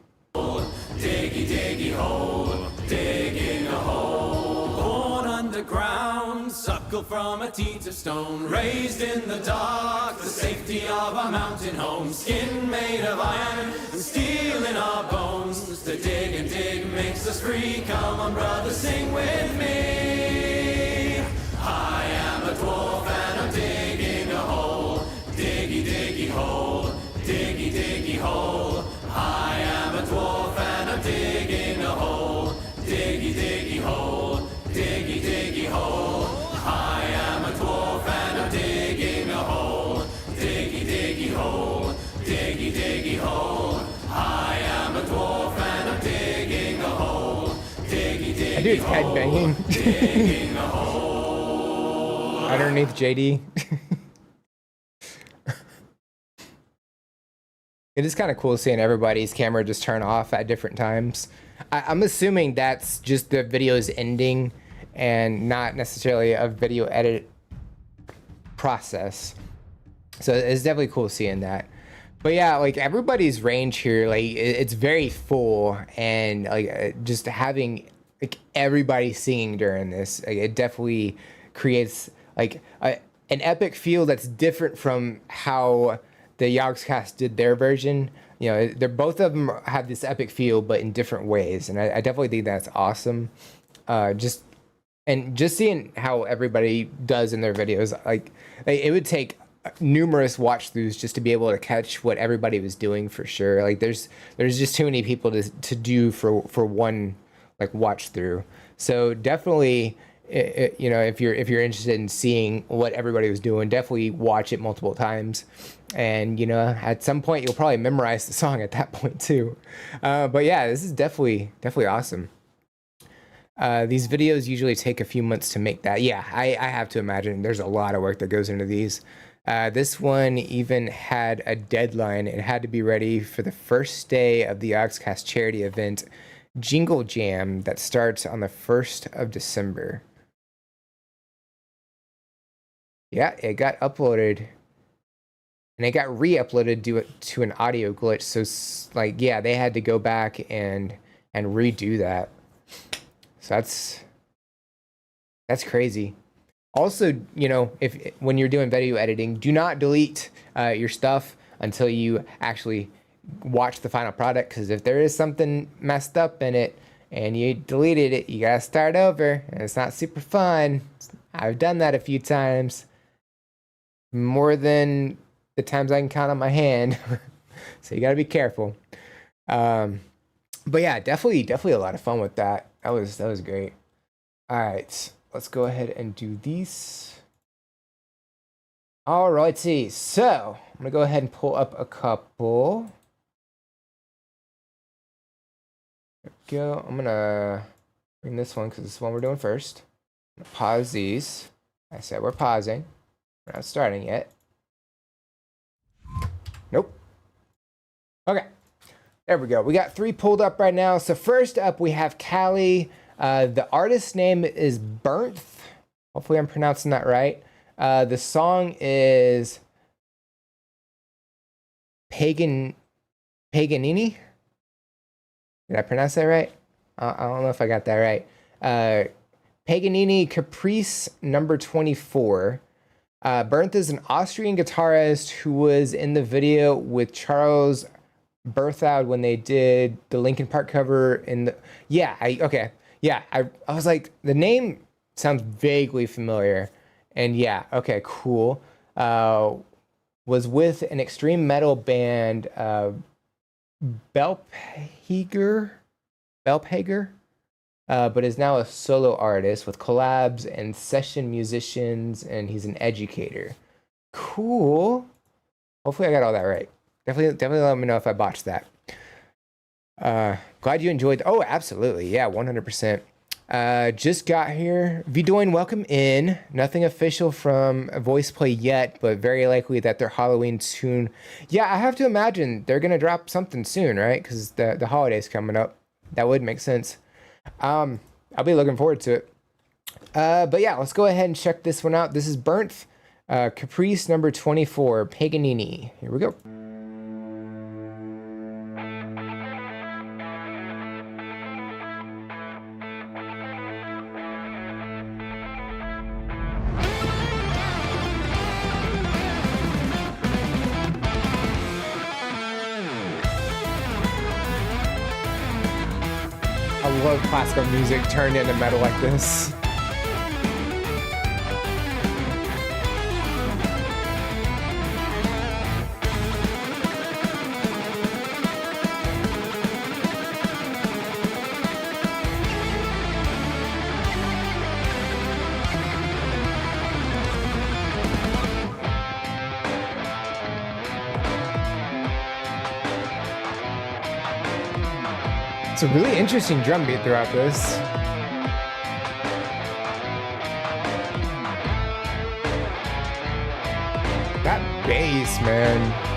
Diggy, diggy, hole, digging a hole. Born underground, suckle from a teat of stone. Raised in the dark, the safety of our mountain home. Skin made of iron, and steel in our bones. To dig and dig makes us free. Come on, brother, sing with me. I am a dwarf and I'm digging a hole. Diggy, diggy hole, diggy, diggy hole. I am a dwarf and I'm digging a hole. Diggy, diggy hole, diggy, diggy hole. I am a dwarf and I'm digging a hole. Diggy, diggy hole, diggy, diggy hole. I am a dwarf and I'm digging a hole. Diggy, diggy I do head banging digging a hole. underneath JD. It is kind of cool seeing everybody's camera just turn off at different times. I'm assuming that's just the video's ending and not necessarily a video edit process. So it's definitely cool seeing that. But yeah, like everybody's range here, like it's very full, and like just having like everybody singing during this, like, it definitely creates like an epic feel that's different from how the Yogscast did their version. You know, they're both of them have this epic feel, but in different ways, and I definitely think that's awesome. Just seeing how everybody does in their videos, like it would take numerous watch throughs just to be able to catch what everybody was doing for sure. Like there's just too many people to do for one like watch through. So definitely, you know, if you're interested in seeing what everybody was doing, definitely watch it multiple times. And you know, at some point you'll probably memorize the song at that point too. But yeah, this is definitely awesome. These videos usually take a few months to make that. Yeah, I have to imagine there's a lot of work that goes into these. This one even had a deadline. It had to be ready for the first day of the Yogscast charity event, Jingle Jam, that starts on the 1st of December. Yeah, it got uploaded. And it got re-uploaded due to an audio glitch. So, like, yeah, they had to go back and redo that. So that's crazy. Also, you know, when you're doing video editing, do not delete your stuff until you actually watch the final product. Because if there is something messed up in it and you deleted it, you gotta start over, and it's not super fun. I've done that a few times, more than the times I can count on my hand. So you gotta be careful. But yeah, definitely a lot of fun with that. That was great. All right, let's go ahead and do these. All righty, so I'm gonna go ahead and pull up a couple. There we go. I'm gonna bring this one because this is the one we're doing first. Pause these. I said we're pausing. We're not starting yet. Nope. Okay. There we go. We got 3 pulled up right now. So first up, we have Callie. The artist's name is Burnt. Hopefully I'm pronouncing that right. The song is Paganini. Did I pronounce that right? I don't know if I got that right. Paganini Caprice number 24. Bernth is an Austrian guitarist who was in the video with Charles Berthoud when they did the Linkin Park cover in the... I was like, the name sounds vaguely familiar. And yeah, okay, cool. Was with an extreme metal band, Belphager, but is now a solo artist with collabs and session musicians, and he's an educator. Cool. Hopefully I got all that right. Definitely let me know if I botched that. Glad you enjoyed. Oh, absolutely. Yeah, 100%. Just got here. Vidoin, welcome in. Nothing official from Voice Play yet, but very likely that they're Halloween soon. Yeah, I have to imagine they're gonna drop something soon, right? Because the holiday's coming up. That would make sense. I'll be looking forward to it. But yeah, let's go ahead and check this one out. This is Burnt, Caprice number 24, Paganini. Here we go. I love classical music turned into metal like this. It's a really interesting drum beat throughout this. That bass, man.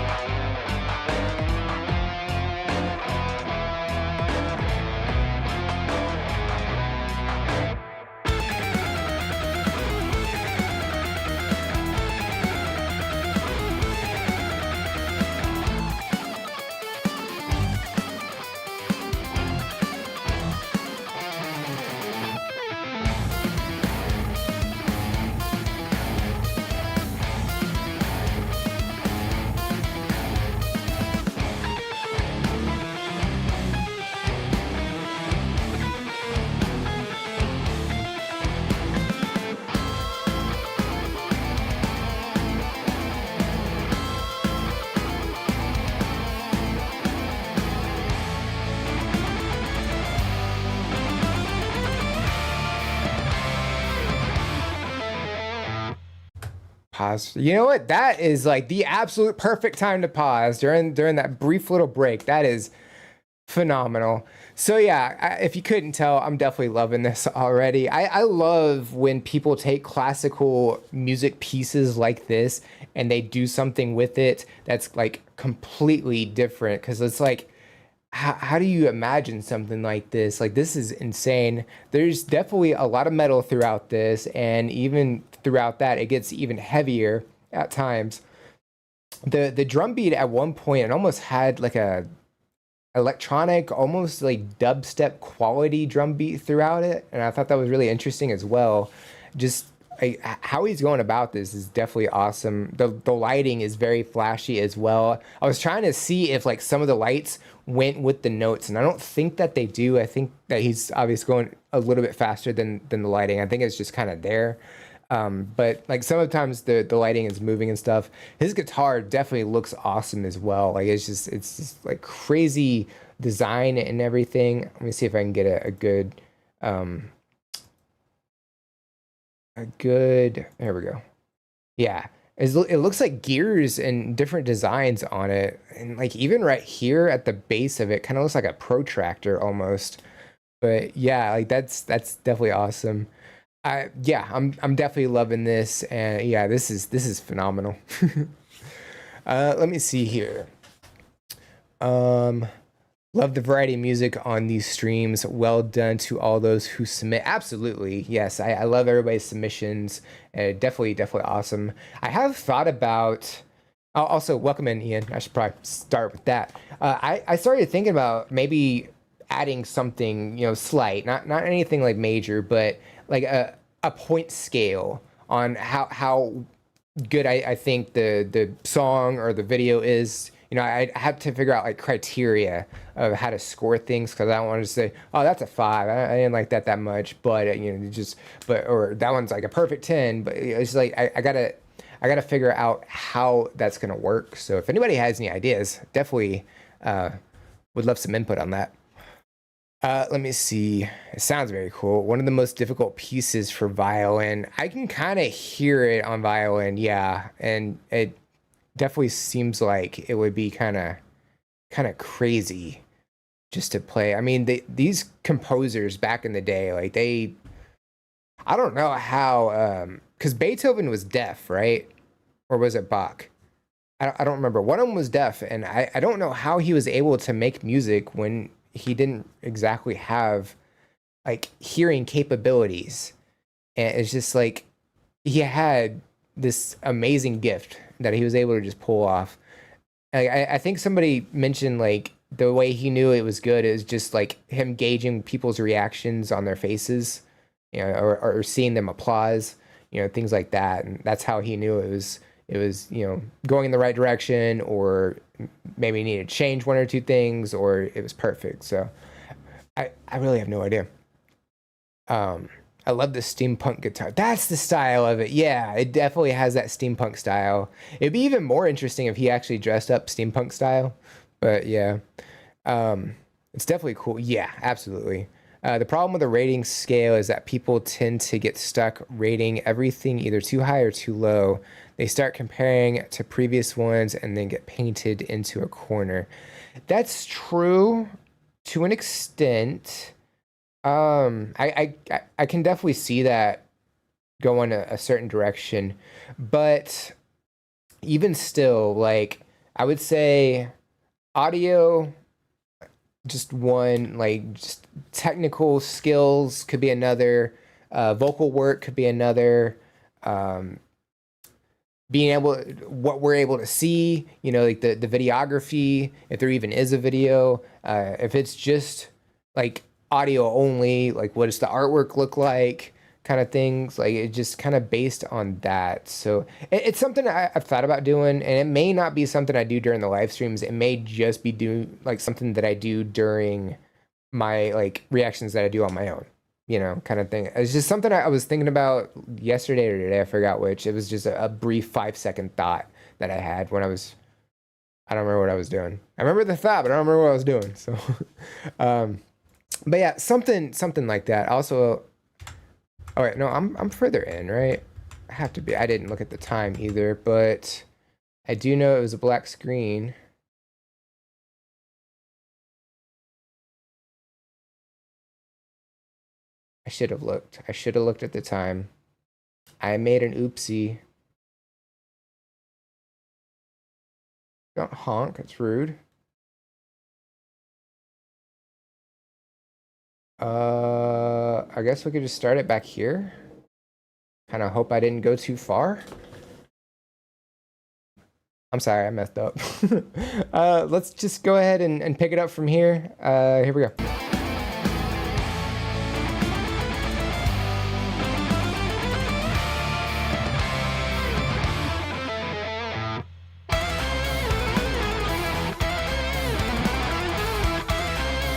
Pause. You know what? That is like the absolute perfect time to pause during that brief little break. That is phenomenal. So yeah, if you couldn't tell, I'm definitely loving this already. I love when people take classical music pieces like this and they do something with it that's like completely different, because it's like, how do you imagine something like this? Like, this is insane. There's definitely a lot of metal throughout this, and even throughout that, it gets even heavier at times. The drum beat at one point, it almost had like a electronic, almost like dubstep quality drum beat throughout it, and I thought that was really interesting as well. Just how he's going about this is definitely awesome. The lighting is very flashy as well. I was trying to see if like some of the lights went with the notes, and I don't think that they do. I think that he's obviously going a little bit faster than the lighting. I think it's just kind of there. But like sometimes the lighting is moving and stuff. His guitar definitely looks awesome as well. Like it's just like crazy design and everything. Let me see if I can get a good there we go. Yeah, it looks like gears and different designs on it, and like even right here at the base of it kind of looks like a protractor almost. But yeah, like that's definitely awesome. Yeah, I'm definitely loving this, and yeah, this is phenomenal. Let me see here. Um, Love the variety of music on these streams. Well done to all those who submit. Absolutely, yes. I love everybody's submissions. Definitely awesome. I have thought about. Also, welcome in, Ian. I should probably start with that. I started thinking about maybe adding something, slight, not anything like major, but like a point scale on how good I think the song or the video is. I had to figure out like criteria of how to score things because I don't want to say, oh, that's a 5. I didn't like that much, but or that one's like a perfect 10. But it's like I gotta figure out how that's gonna work. So if anybody has any ideas, definitely would love some input on that. Let me see. It sounds very cool. One of the most difficult pieces for violin. I can kind of hear it on violin, yeah, and it definitely seems like it would be kind of crazy just to play. I mean, these composers back in the day, like I don't know how, because Beethoven was deaf, right? Or was it Bach? I don't remember. One of them was deaf, and I don't know how he was able to make music when he didn't exactly have like hearing capabilities. And it's just like he had this amazing gift that he was able to just pull off. I think somebody mentioned like the way he knew it was good is just like him gauging people's reactions on their faces, or seeing them applause, things like that. And that's how he knew it was, going in the right direction, or maybe needed to change one or two things, or it was perfect. So I really have no idea. I love the steampunk guitar. That's the style of it. Yeah, it definitely has that steampunk style. It'd be even more interesting if he actually dressed up steampunk style. But yeah, it's definitely cool. Yeah, absolutely. The problem with the rating scale is that people tend to get stuck rating everything either too high or too low. They start comparing to previous ones and then get painted into a corner. That's true to an extent. I can definitely see that going a certain direction, but even still, like I would say audio, just one, like just technical skills could be another, vocal work could be another, being able, what we're able to see, like the videography, if there even is a video, if it's just like audio only, like what does the artwork look like, kind of things. Like it just kind of based on that. So it's something I've thought about doing, and it may not be something I do during the live streams. It may just be like something that I do during my like reactions that I do on my own, kind of thing. It's just something I was thinking about yesterday or today. I forgot which. It was just a brief 5-second thought that I had when I don't remember what I was doing. I remember the thought, but I don't remember what I was doing. So, but yeah, something like that. Also, oh wait, no, I'm further in, right? I have to be. I didn't look at the time either, but I do know it was a black screen. I should have looked. I should have looked at the time. I made an oopsie. Don't honk. It's rude. I guess we could just start it back here. Kind of hope I didn't go too far. I'm sorry, I messed up. Let's just go ahead and pick it up from here. Here we go.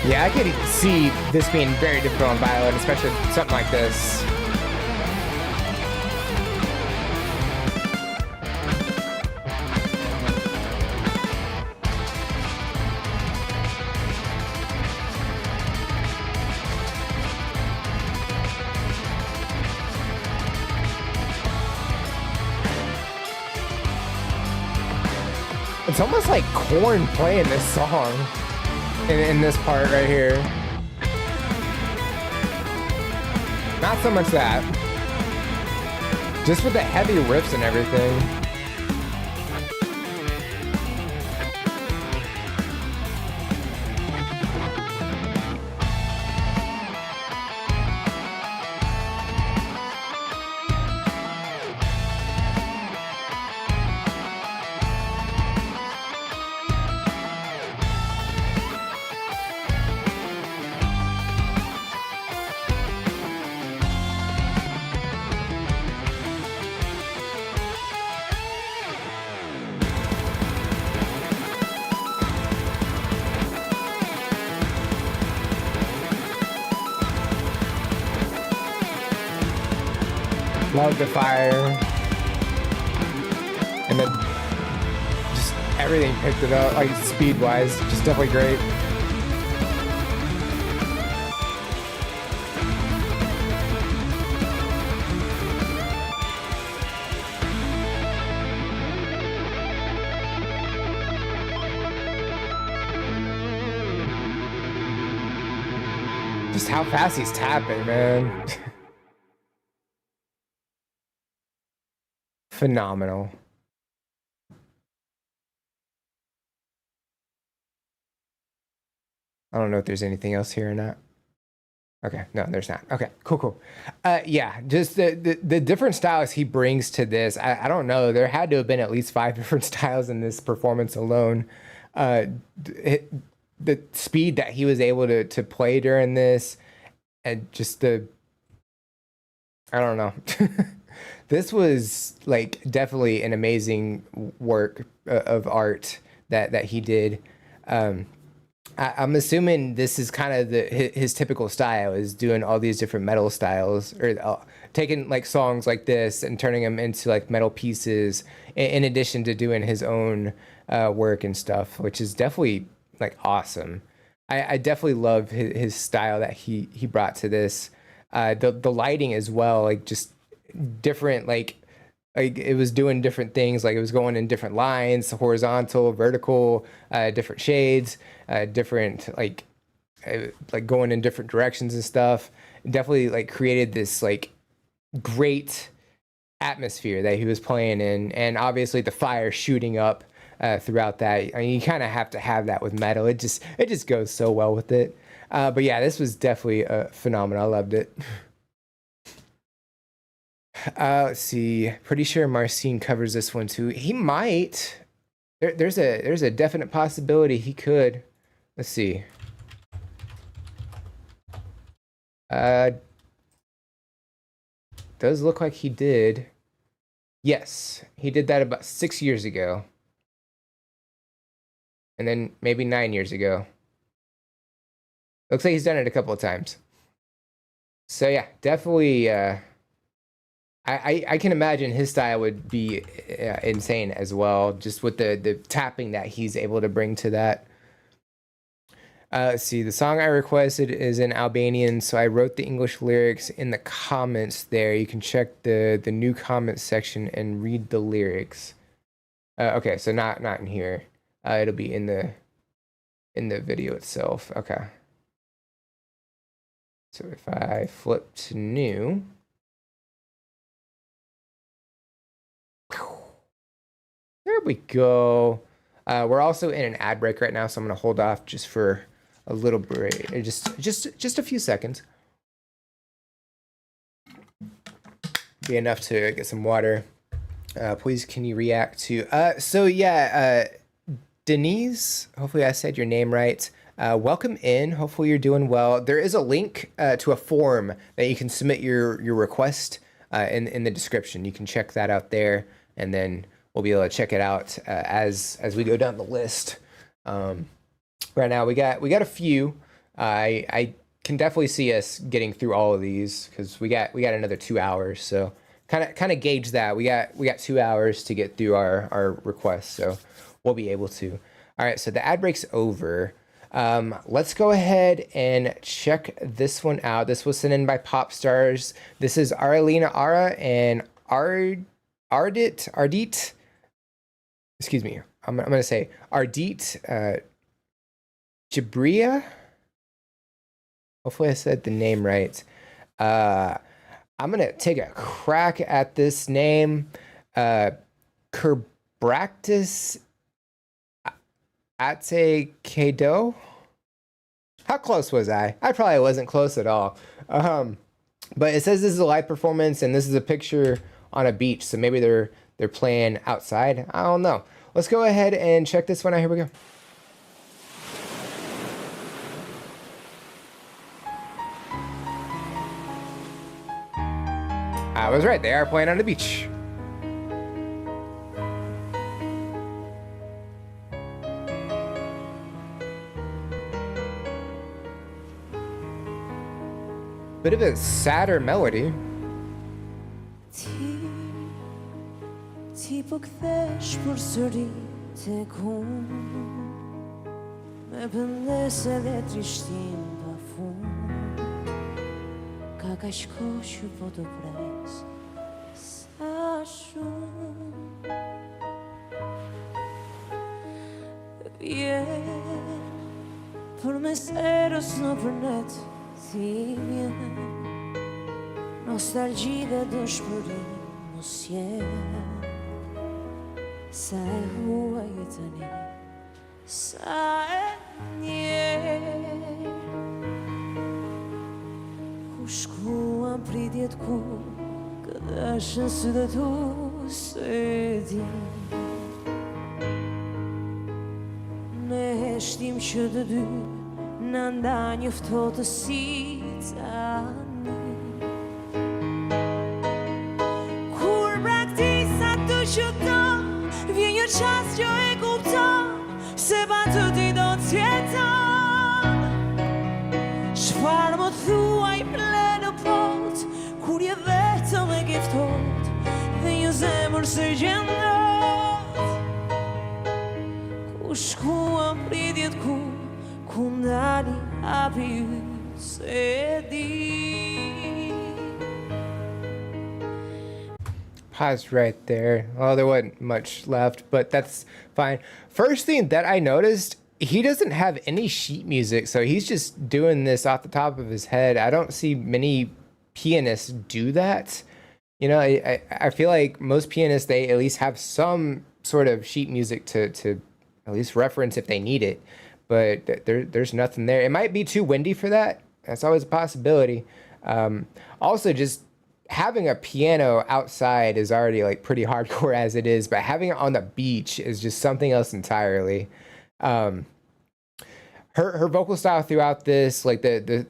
Yeah, I could see this being very difficult on violin, especially something like this. It's almost like Korn playing this song in this part right here. Not so much that. Just with the heavy riffs and everything. Love the fire. And then just everything picked it up, like speed wise, just definitely great. Just how fast he's tapping, man. Phenomenal. I don't know if there's anything else here or not. Okay, no, there's not. Okay, cool. Yeah, just the different styles he brings to this. I don't know. There had to have been at least 5 different styles in this performance alone. The speed that he was able to play during this, and just I don't know. This was like definitely an amazing work of art that he did. I'm assuming this is kind of his typical style, is doing all these different metal styles, or taking like songs like this and turning them into like metal pieces, in addition to doing his own work and stuff, which is definitely like awesome. I definitely love his style that he brought to this. The lighting as well, like just different, like it was doing different things, like it was going in different lines, horizontal, vertical, different shades, different like going in different directions and stuff. It definitely like created this like great atmosphere that he was playing in, and obviously the fire shooting up throughout that. I mean, you kind of have to have that with metal. It just goes so well with it. But yeah, this was definitely phenomenal. I loved it. Let's see. Pretty sure Marcin covers this one too. He might. There's a definite possibility he could. Let's see. Does look like he did. Yes, he did that about 6 years ago. And then maybe 9 years ago. Looks like he's done it a couple of times. So yeah, definitely. I can imagine his style would be insane as well, just with the tapping that he's able to bring to that. Let's see, the song I requested is in Albanian, so I wrote the English lyrics in the comments there. You can check the new comments section and read the lyrics. Okay, so not in here. It'll be in the video itself. Okay. So if I flip to new. There we go. We're also in an ad break right now, so I'm gonna hold off just for a little break, just a few seconds. Be enough to get some water. Please, can you react to? So yeah, Denise. Hopefully, I said your name right. Welcome in. Hopefully, you're doing well. There is a link to a form that you can submit your request in the description. You can check that out there, and then we'll be able to check it out as we go down the list. Right now, we got a few. I can definitely see us getting through all of these because we got another 2 hours. So kind of gauge that. We got 2 hours to get through our requests, so we'll be able to. All right, so the ad break's over. Let's go ahead and check this one out. This was sent in by Popstars. This is Aralina Ara and Ardit. Excuse me. I'm gonna say Ardit Jabria. Hopefully I said the name right. I'm gonna take a crack at this name. Kerbractis Ate Kado. How close was I? I probably wasn't close at all. But it says this is a live performance, and this is a picture on a beach. So maybe they're playing outside. I don't know. Let's go ahead and check this one out. Here we go. I was right. They are playing on the beach. Bit of a sadder melody. Ti po kthesh përsëri tek unë me pëndese dhe trishtim pafund. Ka kaq kohë që po të pres sa shumë. Vjen përmes erës nëpër net ti vjen nostalgji dhe dëshpëri mos jenë. Sa e huaj e tani, sa e njerë. Ku shkuan pritjet ku, këdashën sy dhe tu se di. Ne heshtim që të dy, në nda një ftohtësi tani. Kur praktisa të qëton, vjen një qas që e kupton se pa të ti do t'jeton. Çfarë më thuaj ple në pot kur je vetëm e ke ftohtë dhe një zemër se gjendot. Ku shkuan pritjet ku ndali hapi yt se di. Pause right there. Oh, there wasn't much left, but that's fine. First thing that I noticed, he doesn't have any sheet music, so he's just doing this off the top of his head. I don't see many pianists do that. You know, I feel like most pianists, they at least have some sort of sheet music to at least reference if they need it, but there's nothing there. It might be too windy for that. That's always a possibility. Also, just having a piano outside is already like pretty hardcore as it is, but having it on the beach is just something else entirely. Her vocal style throughout this, like the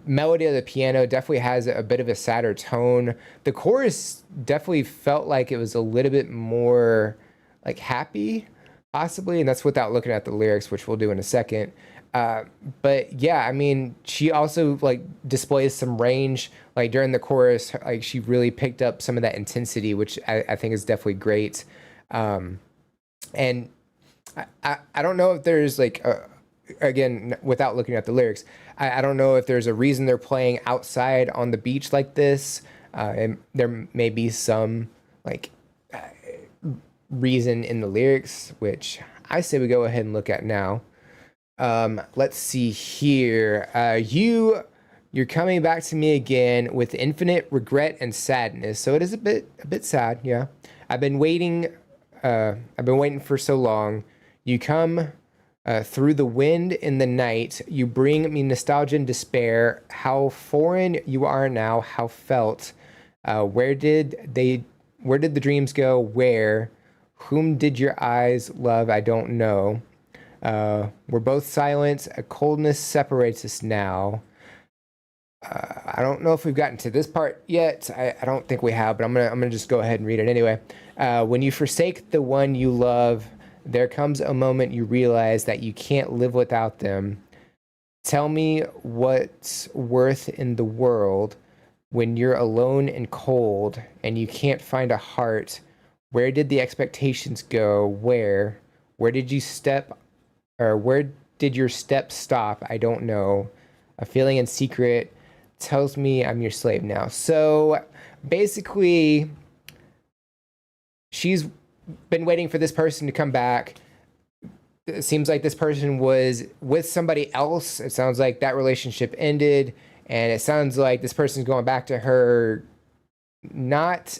melody of the piano definitely has a bit of a sadder tone. The chorus definitely felt like it was a little bit more like happy, possibly, and that's without looking at the lyrics, which we'll do in a second. But yeah, I mean, she also like displays some range, like during the chorus, like she really picked up some of that intensity, which I think is definitely great. And I don't know if there's like, again, without looking at the lyrics, I don't know if there's a reason they're playing outside on the beach like this. And there may be some like reason in the lyrics, which I say we go ahead and look at now. Let's see here. You're coming back to me again with infinite regret and sadness. So it is a bit sad. Yeah. I've been waiting for so long. You come, through the wind in the night. You bring me nostalgia and despair. How foreign you are now. How felt. Where did the dreams go? Where? Whom did your eyes love? I don't know. We're both silent. A coldness separates us now. I don't know if we've gotten to this part yet. I don't think we have, but I'm gonna just go ahead and read it anyway. When you forsake the one you love, there comes a moment you realize that you can't live without them. Tell me what's worth in the world when you're alone and cold and you can't find a heart. Where did the expectations go? Where did you step? Or where did your steps stop? I don't know. A feeling in secret tells me I'm your slave now. So basically, she's been waiting for this person to come back. It seems like this person was with somebody else. It sounds like that relationship ended. And it sounds like this person's going back to her not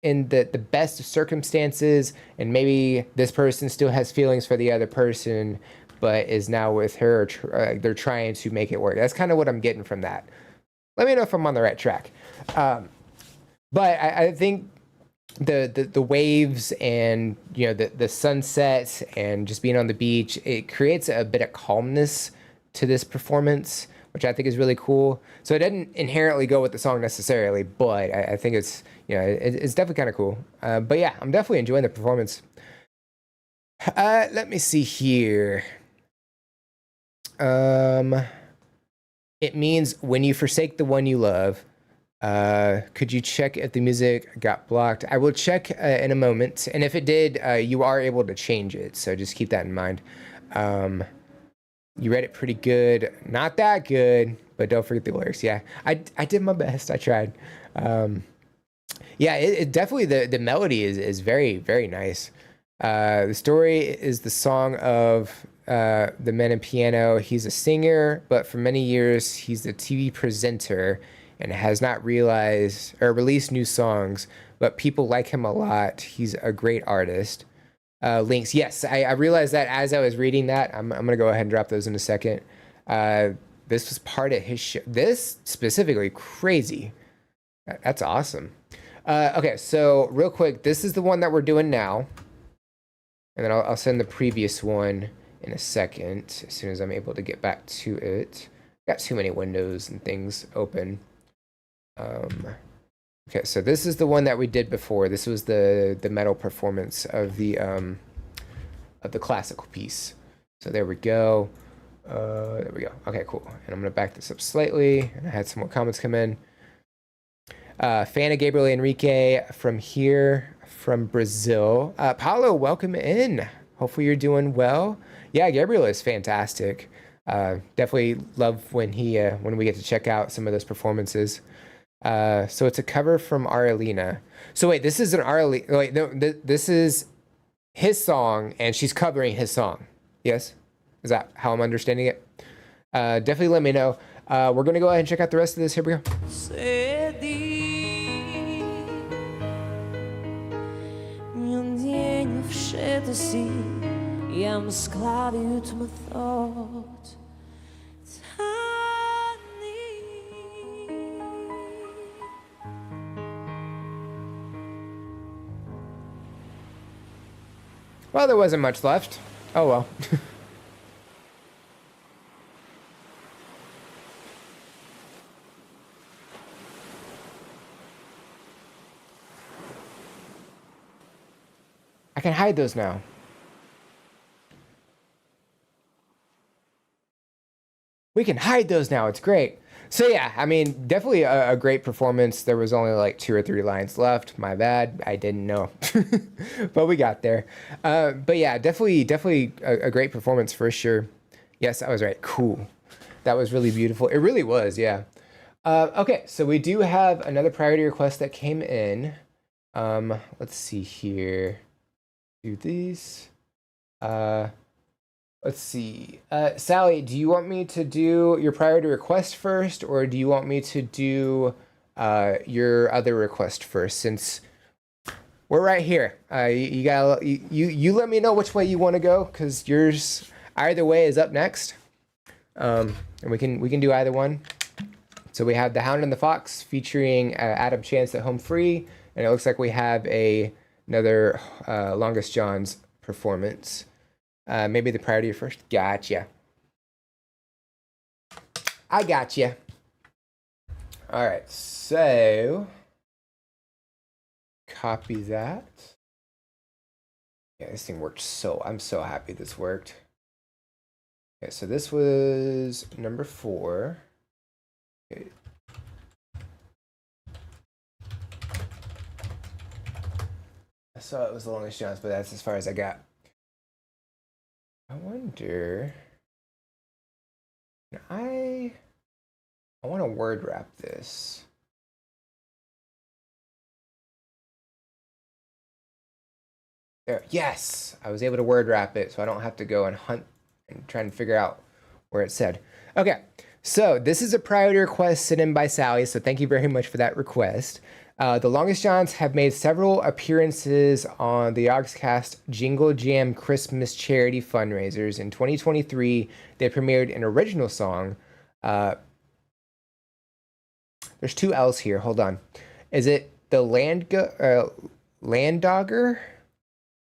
in the best of circumstances, and maybe this person still has feelings for the other person, but is now with her. They're trying to make it work. That's kind of what I'm getting from that. Let me know if I'm on the right track. But I think the waves and the sunset and just being on the beach, it creates a bit of calmness to this performance, which I think is really cool. So it doesn't inherently go with the song necessarily, but I think it's it's definitely kind of cool. But yeah, I'm definitely enjoying the performance. Let me see here. It means when you forsake the one you love. Could you check if the music got blocked? I will check in a moment, and if it did, you are able to change it, so just keep that in mind. You read it pretty good. Not that good, but don't forget the lyrics. Yeah, I did my best. I tried. Yeah, it definitely, the melody is very, very nice. The story is the song of the man in piano. He's a singer, but for many years, he's the TV presenter and has not realized or released new songs, but people like him a lot. He's a great artist. Links, yes, I realized that as I was reading that. I'm gonna go ahead and drop those in a second. This was part of his show. This specifically, crazy. That's awesome. Okay, so real quick, this is the one that we're doing now. And then I'll send the previous one in a second, as soon as I'm able to get back to it. Got too many windows and things open. Okay, so this is the one that we did before. This was the metal performance of the classical piece. So there we go. There we go. Okay, cool. And I'm gonna back this up slightly. And I had some more comments come in. Fan of Gabriel Enrique from here, from Brazil. Paulo, welcome in. Hopefully you're doing well. Yeah, Gabriel is fantastic. Definitely love when we get to check out some of those performances. So it's a cover from Aralina. So wait, this is an Aralina. Wait, no, this is his song, and she's covering his song. Yes, is that how I'm understanding it? Definitely let me know. We're gonna go ahead and check out the rest of this. Here we go. Well, there wasn't much left. Oh well. I can hide those now. We can hide those now. It's great. So yeah, I mean, definitely a great performance. There was only like 2 or 3 lines left. My bad. I didn't know, but we got there. But yeah, definitely a great performance for sure. Yes, I was right. Cool. That was really beautiful. It really was. Yeah. Okay, so we do have another priority request that came in. Let's see here. Do these. Let's see. Sally, do you want me to do your priority request first, or do you want me to do your other request first? Since we're right here, you let me know which way you want to go, because yours either way is up next, and we can do either one. So we have The Hound and the Fox featuring Adam Chance at Home Free, and it looks like we have another Longest John's performance. Maybe the priority first. Gotcha. I gotcha. All right, so copy that. Yeah, this thing worked I'm so happy this worked. Okay, so this was number 4. Okay. I saw it was the Longest John's, but that's as far as I got. I wonder, I want to word wrap this. There, yes, I was able to word wrap it, so I don't have to go and hunt and try and figure out where it said. Okay, so this is a priority request sent in by Sally, so thank you very much for that request. The Longest Johns have made several appearances on the Yogscast Jingle Jam Christmas charity fundraisers. In 2023, they premiered an original song. There's two L's here. Hold on. Is it the Landogger?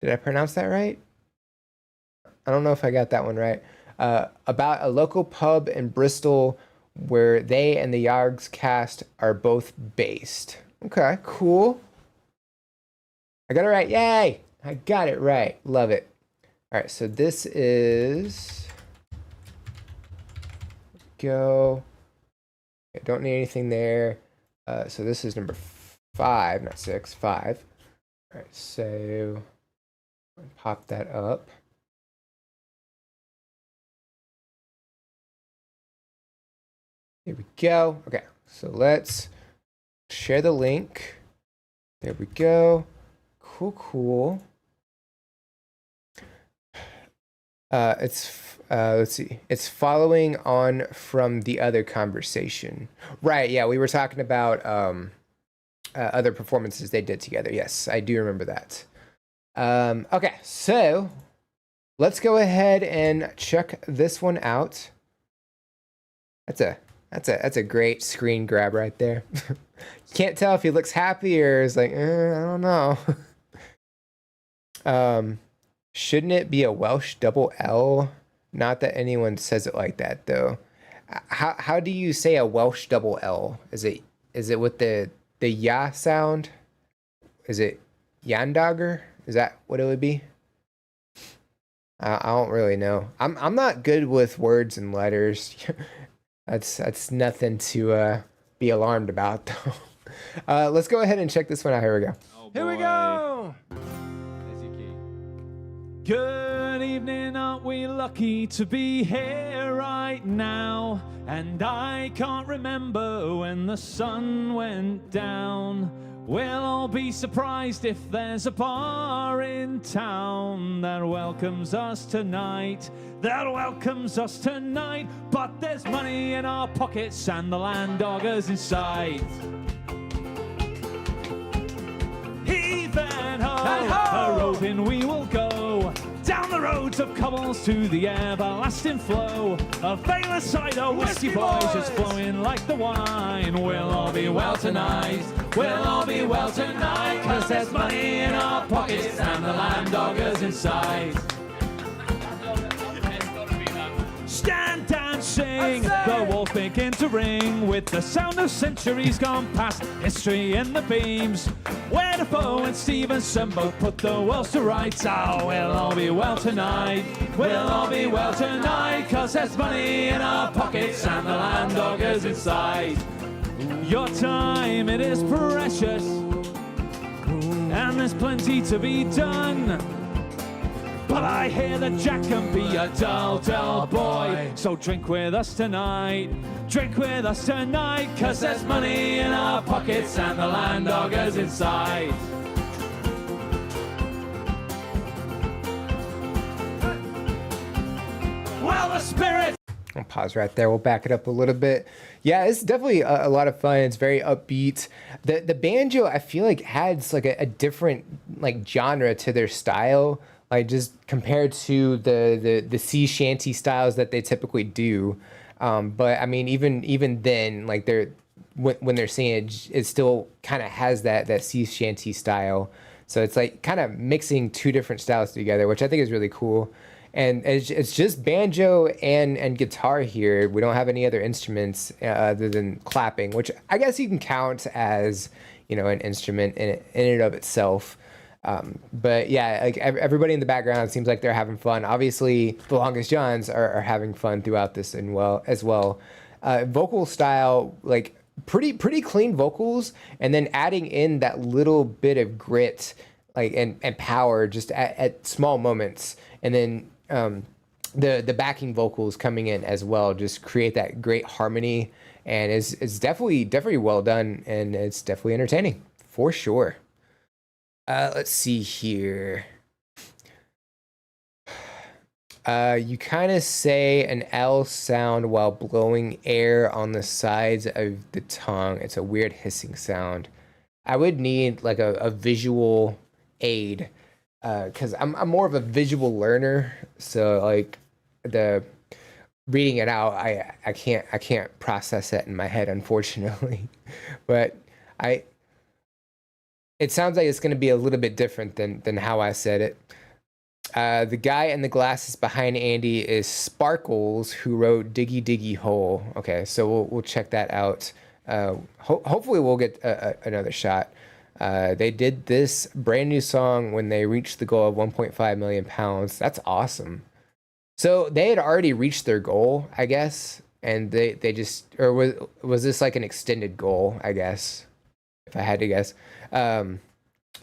Did I pronounce that right? I don't know if I got that one right. About a local pub in Bristol where they and the Yogscast are both based. Okay, cool. I got it right. Yay! I got it right. Love it. All right, so this is... Go. I don't need anything there. So this is number 5, not 6, 5. All right, so pop that up. Here we go. Okay, so let's share the link. There we go. Cool, cool. Let's see. It's following on from the other conversation. Right, yeah, we were talking about other performances they did together. Yes, I do remember that. Okay, so let's go ahead and check this one out. That's a great screen grab right there. Can't tell if he looks happy or is like, I don't know. Shouldn't it be a Welsh double L? Not that anyone says it like that though. How do you say a Welsh double L? Is it with the ya sound? Is it Yandogger? Is that what it would be? I don't really know. I'm not good with words and letters. That's nothing to be alarmed about though. Let's go ahead and check this one out. Here we go. Oh, Here we go. There's your key. Good evening, aren't we lucky to be here right now? And I can't remember when the sun went down. We'll all be surprised if there's a bar in town that welcomes us tonight. That welcomes us tonight. But there's money in our pockets and the Landoggers in sight. Heave and ho, a-roving we will go down the roads of cobbles to the everlasting flow. A veil of cider, whiskey boys, just flowing like the wine. We'll all be well tonight. We'll all be well tonight, 'cause there's money in our pockets and the Landoggers in sight. Stand and sing, the walls begin to ring with the sound of centuries gone past, history in the beams. Where Defoe and Stevenson both put the world to rights. Oh, we'll all be well tonight. We'll all be well tonight, 'cause there's money in our pockets and the Landoggers in sight. Your time, it is precious, and there's plenty to be done. But I hear that Jack can be a dull, dull boy. So drink with us tonight. Drink with us tonight, 'cause there's money in our pockets and the Landoggers in sight. Well, the spirit. I'll pause right there. We'll back it up a little bit. Yeah, it's definitely a lot of fun. It's very upbeat. The banjo, I feel like, adds like a different like genre to their style. Like just compared to the sea shanty styles that they typically do. But I mean, even then, like when they're singing, it still kind of has that sea shanty style. So it's like kind of mixing two different styles together, which I think is really cool. And it's just banjo and guitar here. We don't have any other instruments other than clapping, which I guess you can count as, you know, an instrument in and of itself. But yeah, like everybody in the background seems like they're having fun. Obviously, the Longest Johns are having fun throughout this as well. Vocal style, like pretty clean vocals, and then adding in that little bit of grit, like and power just at small moments, and then the backing vocals coming in as well just create that great harmony, and it's definitely well done, and it's definitely entertaining for sure. Let's see here. You kind of say an L sound while blowing air on the sides of the tongue. It's a weird hissing sound. I would need like a visual aid, because I'm more of a visual learner. So like the reading it out, I can't process it in my head, unfortunately. But I it sounds like it's going to be a little bit different than how I said it. The guy in the glasses behind Andy is Sparkles, who wrote Diggy Diggy Hole. Okay, so we'll check that out. Hopefully we'll get another shot. They did this brand new song when they reached the goal of 1.5 million pounds. That's awesome. So they had already reached their goal, I guess, and they just, or was this like an extended goal, I guess, if I had to guess.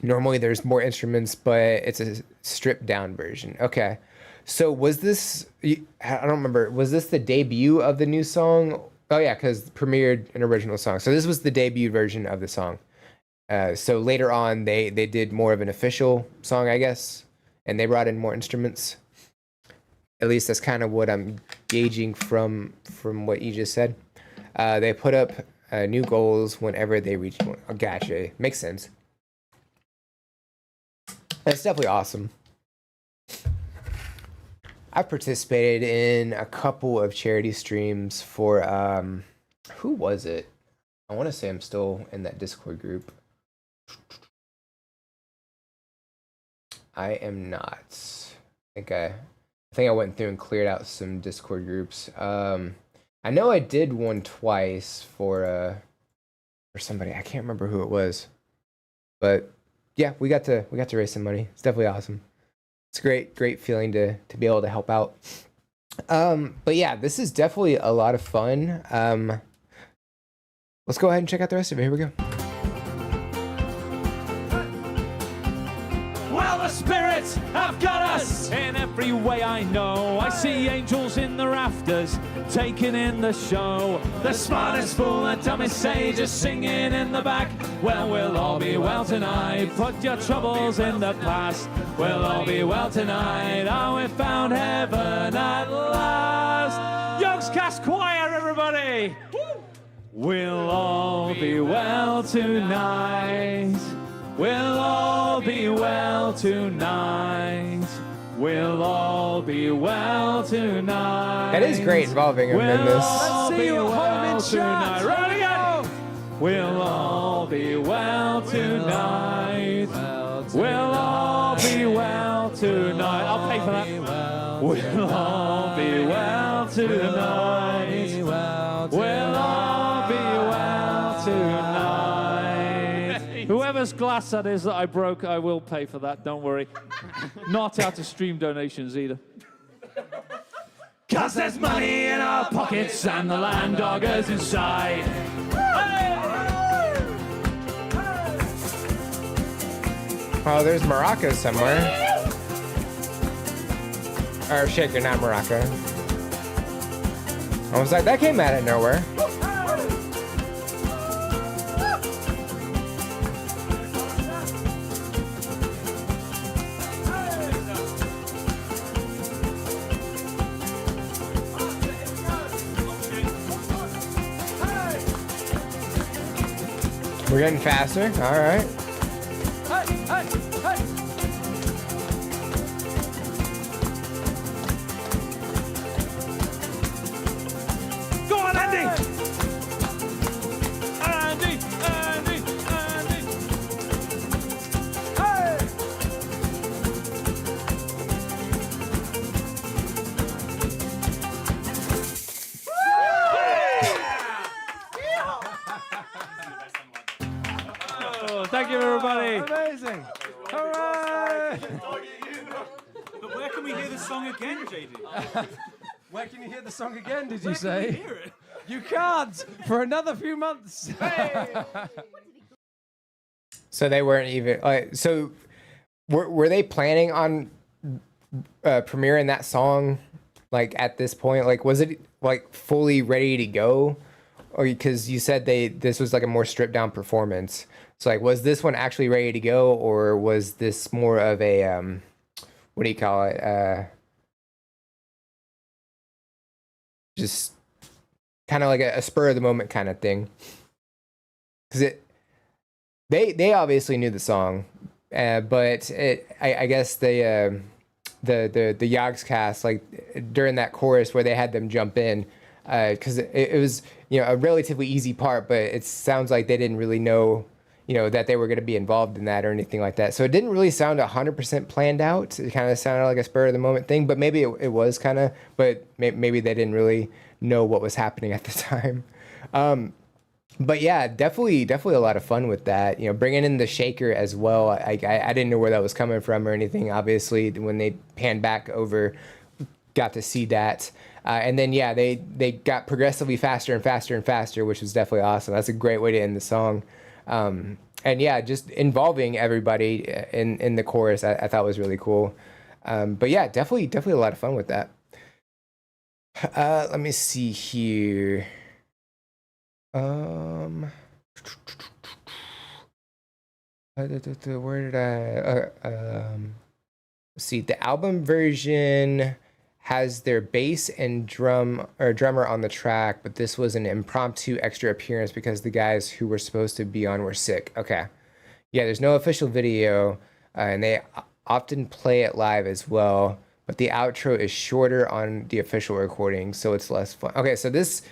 Normally there's more instruments, but it's a stripped down version. Okay. So was this, I don't remember, was this the debut of the new song? Oh yeah, because premiered an original song. So this was the debut version of the song. So later on, they did more of an official song, I guess, and they brought in more instruments. At least that's kind of what I'm gauging from what you just said. They put up new goals whenever they reach one. Oh, gotcha. Makes sense. That's definitely awesome. I've participated in a couple of charity streams for who was it? I want to say I'm still in that Discord group. I am not. I think I went through and cleared out some Discord groups. I know I did one twice for somebody. I can't remember who it was. But yeah, we got to raise some money. It's definitely awesome. It's a great feeling to be able to help out. But yeah, this is definitely a lot of fun. Let's go ahead and check out the rest of it. Here we go. Well, the spirits have got us in every way I know. I see angels in the rafters, taking in the show. The smartest fool and dumbest sage is singing in the back. Well, we'll all be well tonight. Put your troubles in the past. We'll all be well tonight. Oh, we found heaven at last. Yogscast Choir, everybody. We'll all be well tonight. We'll all be well tonight. We'll all be well tonight. That is great involving him in this. All be well tonight. Right again. We'll all be well tonight. We'll all be well tonight. I'll pay for that. We'll all be well tonight. We'll all be well tonight. Whoever's glass that is that I broke, I will pay for that. Don't worry. Not out of stream donations either. 'Cause there's money in our pockets and the land doggers inside. Oh, there's maracas somewhere. Or shaker, not maraca. I was like, that came out of nowhere. We're getting faster. All right. Go on, Andy! Andy! Andy! Andy! Hey! Oh, thank you, everybody. Amazing. Hooray! But where can we hear the song again, JD? Where can you hear the song again, did you say? You can't for another few months. So they weren't even like. So were they planning on premiering that song like at this point? Like, was it like fully ready to go? Or because you said this was like a more stripped down performance. So like, was this one actually ready to go, or was this more of a what do you call it? Just kind of like a spur of the moment kind of thing. Because they obviously knew the song, but I guess the Yogs cast, like during that chorus where they had them jump in, because it was, you know, a relatively easy part, but it sounds like they didn't really know, you know, that they were going to be involved in that or anything like that. So it didn't really sound 100% planned out. It kind of sounded like a spur of the moment thing, but maybe it was kind of, but maybe they didn't really know what was happening at the time. But yeah, definitely a lot of fun with that. You know, bringing in the shaker as well. I didn't know where that was coming from or anything. Obviously, when they panned back over, got to see that. And then, yeah, they got progressively faster and faster and faster, which was definitely awesome. That's a great way to end the song. And yeah, just involving everybody in the chorus, I thought was really cool. But yeah, definitely a lot of fun with that. Let me see here. Where did let's see, the album version has their bass and drummer on the track, but this was an impromptu extra appearance because the guys who were supposed to be on were sick. Okay. Yeah, there's no official video, and they often play it live as well, but the outro is shorter on the official recording, so it's less fun. Okay, so this,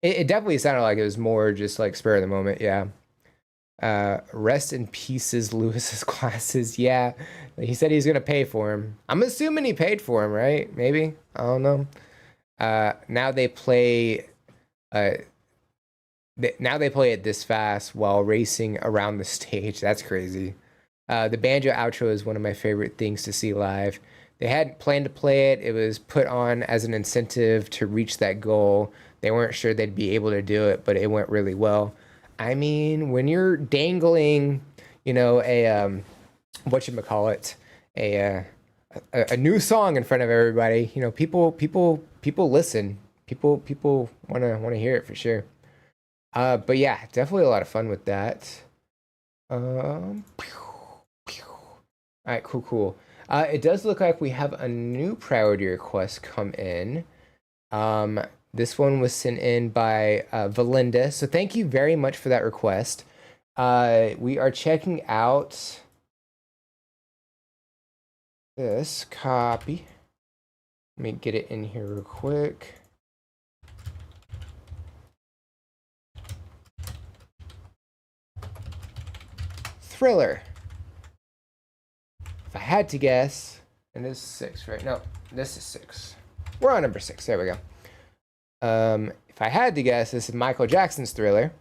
it definitely sounded like it was more just like spur of the moment, yeah. Rest in pieces, Lewis's glasses. Yeah, he said he's gonna pay for him. I'm assuming he paid for him, right? Maybe, I don't know. Now they play it this fast while racing around the stage. That's crazy. The banjo outro is one of my favorite things to see live. They hadn't planned to play it. It was put on as an incentive to reach that goal. They weren't sure they'd be able to do it, but it went really well. I mean, when you're dangling, you know, a whatchamacallit, a new song in front of everybody, you know, people listen. People want to hear it for sure. But yeah, definitely a lot of fun with that. All right, cool. It does look like we have a new priority request come in. This one was sent in by Valinda. So thank you very much for that request. We are checking out this copy. Let me get it in here real quick. Thriller. If I had to guess, and this is 6, right? No, this is 6. We're on number 6. There we go. If I had to guess, this is Michael Jackson's Thriller.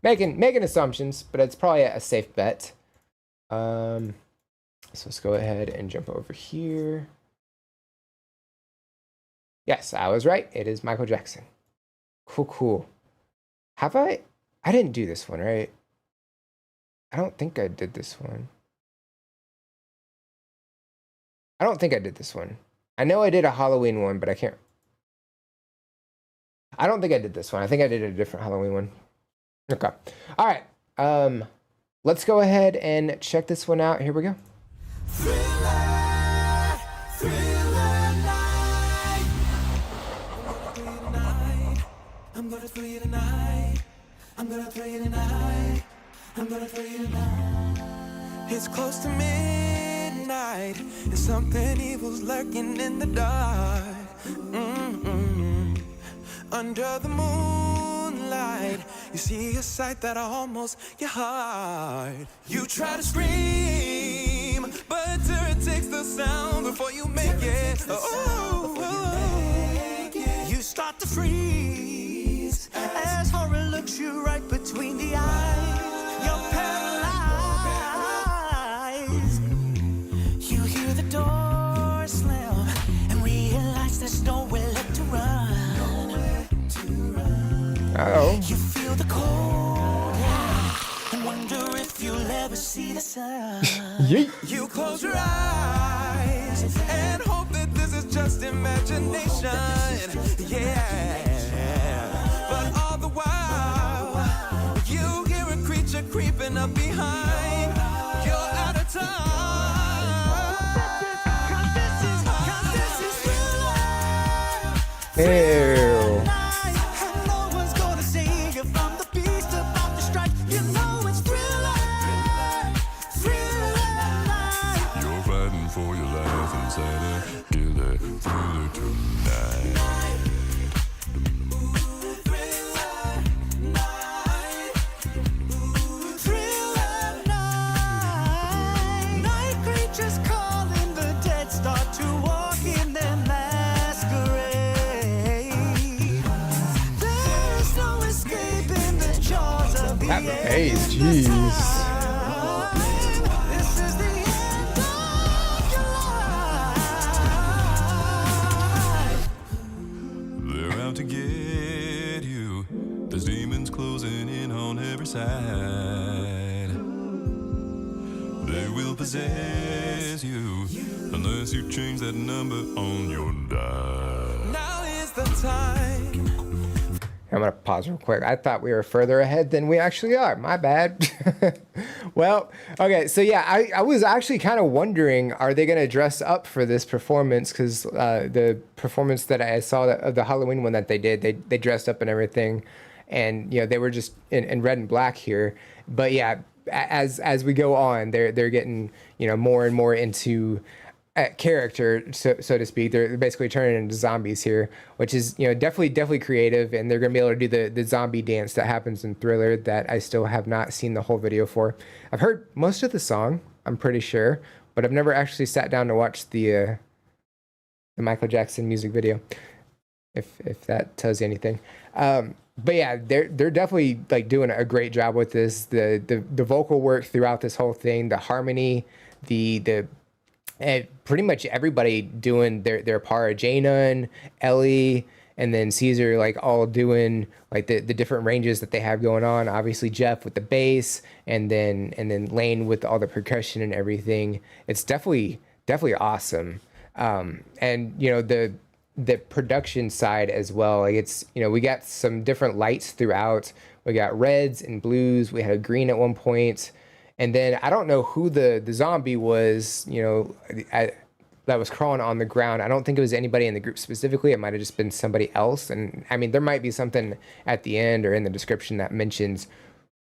Making assumptions, but it's probably a safe bet. So let's go ahead and jump over here. Yes, I was right. It is Michael Jackson. Cool. Have I didn't do this one, right? I don't think I did this one. I don't think I did this one. I know I did a Halloween one, but I don't think I did this one. I think I did a different Halloween one. Okay. All right. Let's go ahead and check this one out. Here we go. Thriller, thriller night. I'm gonna thrill you tonight. I'm gonna thrill you tonight. I'm gonna thrill you tonight. It's close to midnight, and something evil's lurking in the dark. Under the moonlight, you see a sight that almost your heart. You try to scream, but terror takes the sound before you make it. You start to freeze as horror looks you right between the eyes. You're paralyzed. You hear the door slam and realize there's nowhere left to run. Uh-oh. You feel the cold and wonder if you'll ever see the sun. Yeet. You close your eyes and hope that this is just imagination. Yeah. But all the while, you hear a creature creeping up behind. You're out of time. 'Cause this is real life. Ew. That bass, jeez. They're out to get you. There's demons closing in on every side. They will possess you unless you change that number on your dial. Now is the time. I'm gonna pause real quick. I thought we were further ahead than we actually are. My bad. Well, okay. So yeah, I was actually kind of wondering, are they gonna dress up for this performance? Because the performance that I saw of the Halloween one that they did, they dressed up and everything, and you know they were just in red and black here. But yeah, as we go on, they're getting more and more into character, so to speak. They're basically turning into zombies here, which is definitely creative, and they're gonna be able to do the zombie dance that happens in Thriller that I still have not seen the whole video for. I've heard most of the song, I'm pretty sure, but I've never actually sat down to watch the Michael Jackson music video, if that tells you anything. But yeah, they're definitely like doing a great job with this. The vocal work throughout this whole thing, the harmony, and pretty much everybody doing their part. J-Nun, Ellie, and then Caesar, like all doing like the different ranges that they have going on. Obviously Jeff with the bass, and then Lane with all the percussion and everything. It's definitely awesome. And the production side as well. Like it's we got some different lights throughout. We got reds and blues. We had a green at one point. And then I don't know who the zombie was, that was crawling on the ground. I don't think it was anybody in the group specifically. It might have just been somebody else. And I mean, there might be something at the end or in the description that mentions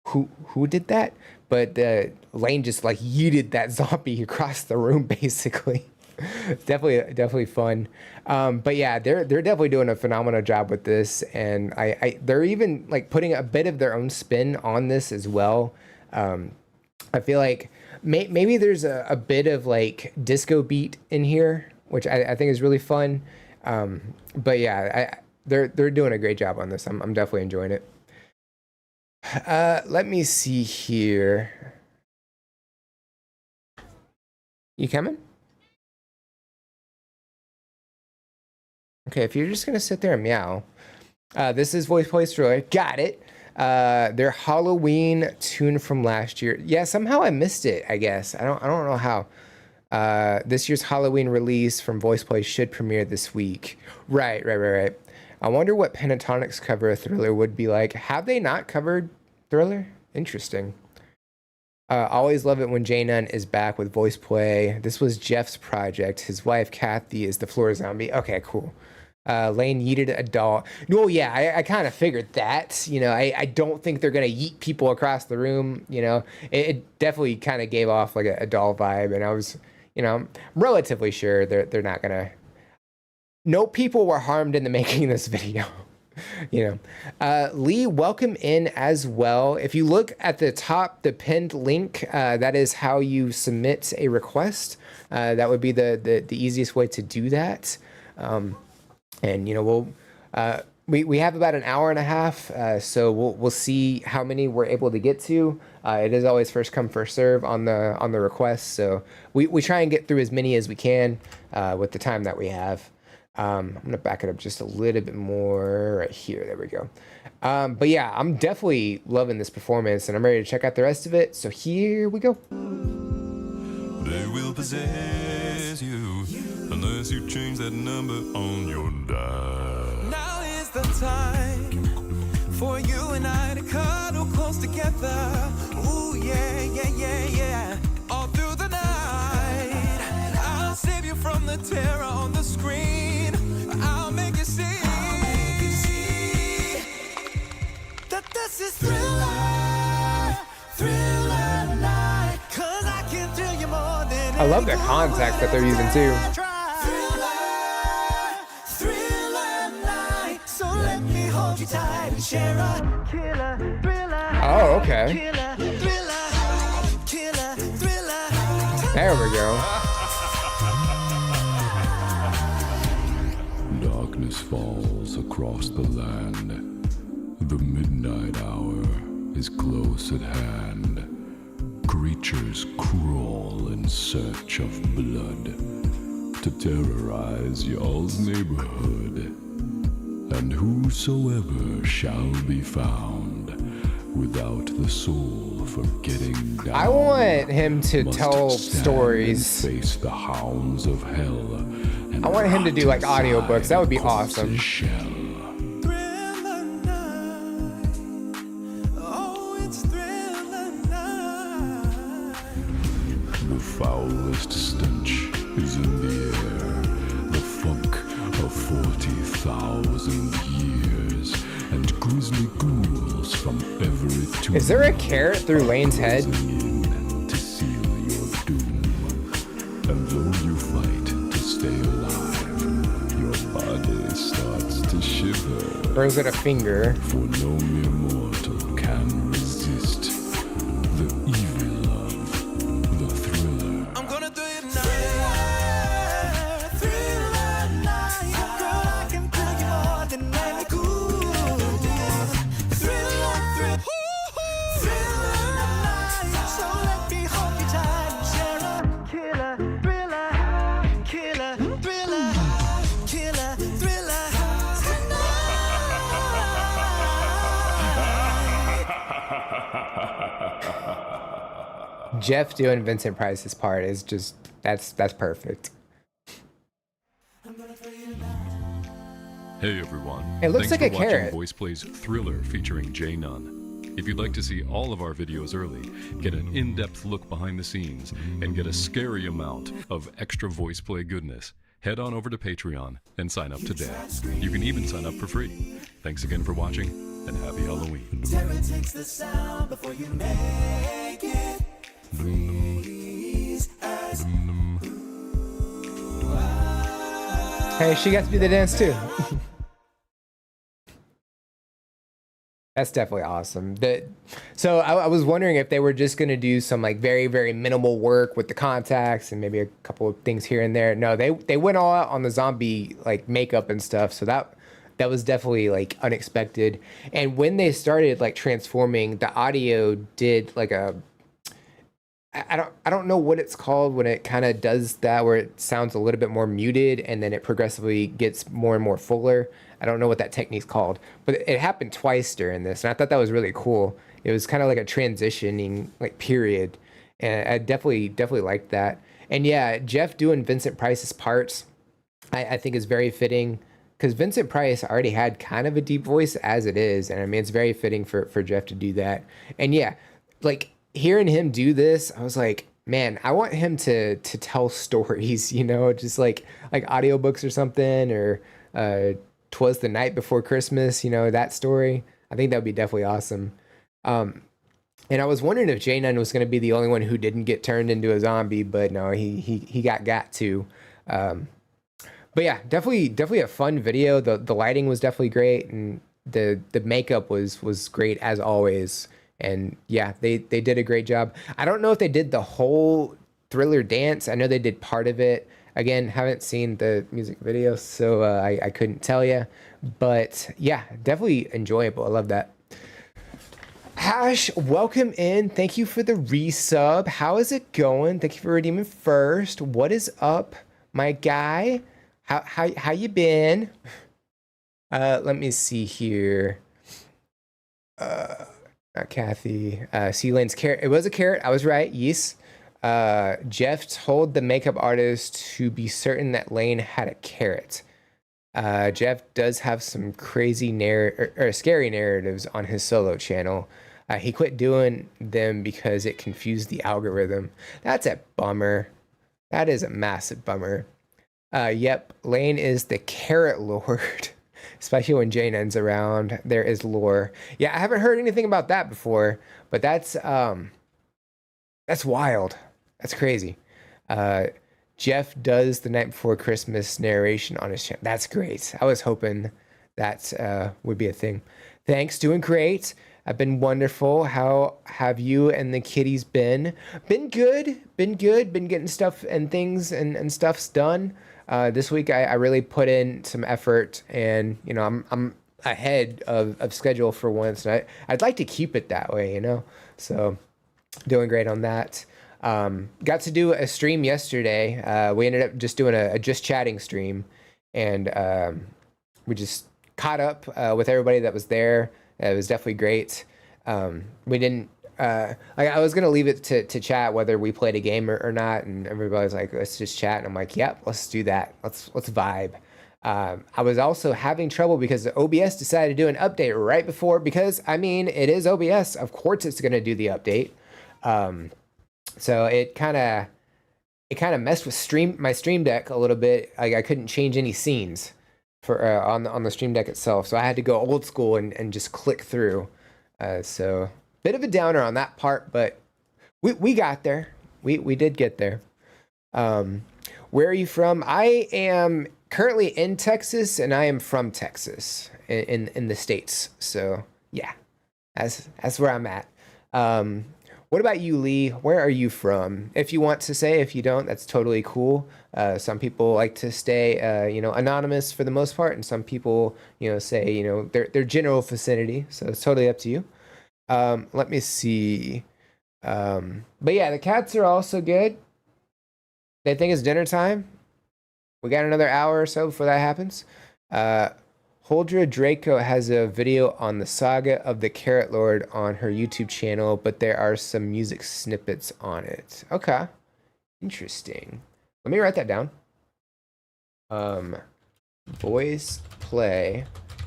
who did that. But Lane just like yeeted that zombie across the room, basically. definitely fun. But yeah, they're definitely doing a phenomenal job with this. And they're even like putting a bit of their own spin on this as well. I feel like maybe there's a bit of like disco beat in here, which I think is really fun. But yeah, they're doing a great job on this. I'm definitely enjoying it. Let me see here. You coming? Okay, if you're just gonna sit there and meow. This is Voice Plays Thriller. Got it. Their Halloween tune from last year. Yeah, somehow I missed it, I guess. I don't know how. This year's Halloween release from Voice Play should premiere this week. Right. I wonder what Pentatonic's cover of Thriller would be like. Have they not covered Thriller? Interesting. Always love it when J-Nun is back with Voice Play. This was Jeff's project. His wife, Kathy, is the floor zombie. Okay, cool. Lane yeeted a doll. No, yeah, I kind of figured that. I don't think they're going to yeet people across the room. It definitely kind of gave off like a doll vibe. And I was, I'm relatively sure they're not going to. No people were harmed in the making of this video. Lee, welcome in as well. If you look at the top, the pinned link, that is how you submit a request. That would be the easiest way to do that. And we have about an hour and a half, so we'll see how many we're able to get to. It is always first come first serve on the request, so we try and get through as many as we can with the time that we have. I'm gonna back it up just a little bit more right here. There we go. But yeah, I'm definitely loving this performance, and I'm ready to check out the rest of it. So here we go. They will possess you unless you change that number on your dial. Now is the time for you and I to cuddle close together. Ooh, yeah. All through the night, I'll save you from the terror on the screen. I'll make you see that this is Thriller night. 'Cause I can thrill you more than I love the context that they're using too. Thriller night. So let me hold you tight and share a killer thriller. Oh, okay. Killer thriller. There we go. Darkness falls across the land. The midnight hour is close at hand. Creatures crawl in search of blood to terrorize y'all's neighborhood. And whosoever shall be found without the soul for getting down, I want him to must tell stand stories. and face the hounds of hell. And I want him to do like rot audiobooks. That would be inside corpse's awesome. shell. Thriller night. Oh, it's thriller night. The foulest stench is in the air, the funk of 40,000 years, and grisly ghouls from every tomb. Is there a carrot through Lane's head? closing in to seal your doom. And though you fight to stay alive, your body starts to shiver. Or is it a finger? For no mere mortal can resist the evil of the thriller. I'm gonna do it now. Thriller night. Girl, I can tell you more than any cool. Thriller night. So let me hold you tight and share a killer, thriller, killer, thriller, killer, thriller tonight. Jeff doing Vincent Price's part is just that's perfect. Hey everyone. It looks Thanks like for a watching carrot. Voice Plays Thriller featuring Jay Nunn. If you'd like to see all of our videos early, get an in-depth look behind the scenes, and get a scary amount of extra voice play goodness, head on over to Patreon and sign up today. You can even sign up for free. Thanks again for watching, and happy Halloween. Terror takes the sound before you make it. Freeze as Hey, she got to do the dance too. That's definitely awesome. So I was wondering if they were just gonna do some like very, very minimal work with the contacts and maybe a couple of things here and there. No, they went all out on the zombie like makeup and stuff. So that was definitely like unexpected. And when they started like transforming, the audio did like a I don't know what it's called when it kind of does that, where it sounds a little bit more muted and then it progressively gets more and more fuller. I don't know what that technique's called, but it happened twice during this, and I thought that was really cool. It was kind of like a transitioning like period, and I definitely liked that. And yeah, Jeff doing Vincent Price's parts, I think is very fitting, because Vincent Price already had kind of a deep voice as it is, and I mean it's very fitting for Jeff to do that. And yeah, like hearing him do this, I was like, man, I want him to tell stories, you know, just like audiobooks or something, or 'Twas the Night Before Christmas, you know, that story. I think that would be definitely awesome. And I was wondering if Jay Nunn was going to be the only one who didn't get turned into a zombie, but no, he got to. But yeah, definitely a fun video. The lighting was definitely great, and the makeup was great as always. And yeah, they did a great job. I don't know if they did the whole Thriller dance. I know they did part of it. Again, haven't seen the music video, so I couldn't tell you. But yeah, definitely enjoyable. I love that. Hash, welcome in. Thank you for the resub. How is it going? Thank you for redeeming first. What is up, my guy? How you been? Let me see here. Not Kathy. C-Lane's carrot. It was a carrot. I was right. Yes. Jeff told the makeup artist to be certain that Lane had a carrot. Jeff does have some crazy scary narratives on his solo channel. He quit doing them because it confused the algorithm. That's a bummer. That is a massive bummer. Yep, Lane is the carrot lord. Especially when Jay Nunn's around, there is lore. Yeah, I haven't heard anything about that before, but that's wild. That's crazy. Jeff does the Night Before Christmas narration on his channel. That's great. I was hoping that would be a thing. Thanks, doing great. I've been wonderful. How have you and the kitties been? Been good. Been getting stuff and things and stuff's done. This week I really put in some effort, and you know I'm ahead of schedule for once, and I'd like to keep it that way, you know. So doing great on that. Got to do a stream yesterday. We ended up just doing a just chatting stream, and we just caught up with everybody that was there. It was definitely great. We didn't like, I was gonna leave it to chat whether we played a game or not, and everybody was like, let's just chat, and I'm like, yep, let's do that. Let's vibe. I was also having trouble because the OBS decided to do an update right before, because I mean, it is OBS, of course it's gonna do the update. So it kind of messed with my Stream Deck a little bit. Like, I couldn't change any scenes for on the Stream Deck itself, so I had to go old school and just click through. So bit of a downer on that part, but we got there. We did get there. Where are you from? I am currently in Texas, and I am from Texas in the States. So yeah, that's where I'm at. What about you, Lee? Where are you from? If you want to say, if you don't, that's totally cool. Some people like to stay, anonymous for the most part, and some people, say, their general vicinity. So it's totally up to you. Let me see. But yeah, the cats are also good. They think it's dinner time. We got another hour or so before that happens. Holdra Draco has a video on the saga of the Carrot Lord on her YouTube channel, but there are some music snippets on it. Okay. Interesting. Let me write that down. Voice play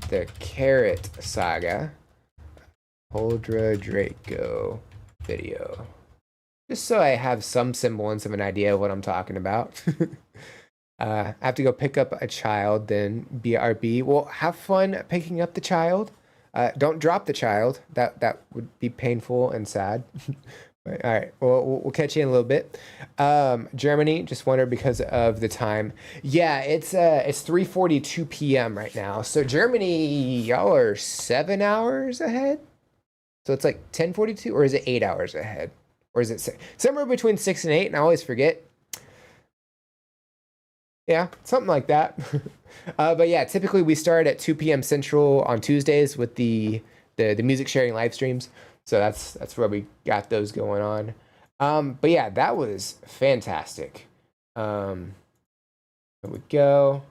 the Carrot Saga Holdra Draco video. Just so I have some semblance of an idea of what I'm talking about. I have to go pick up a child, then BRB. Well, have fun picking up the child. Don't drop the child. That would be painful and sad. All right, we'll catch you in a little bit. Germany, just wonder because of the time. Yeah, it's 3:42 p.m. right now. So Germany, y'all are 7 hours ahead. So it's like 10:42, or is it 8 hours ahead? Or is it somewhere between 6 and 8? And I always forget. Yeah, something like that. But yeah, typically we start at 2 p.m. Central on Tuesdays with the music sharing live streams. So that's where we got those going on. But yeah, that was fantastic. There we go.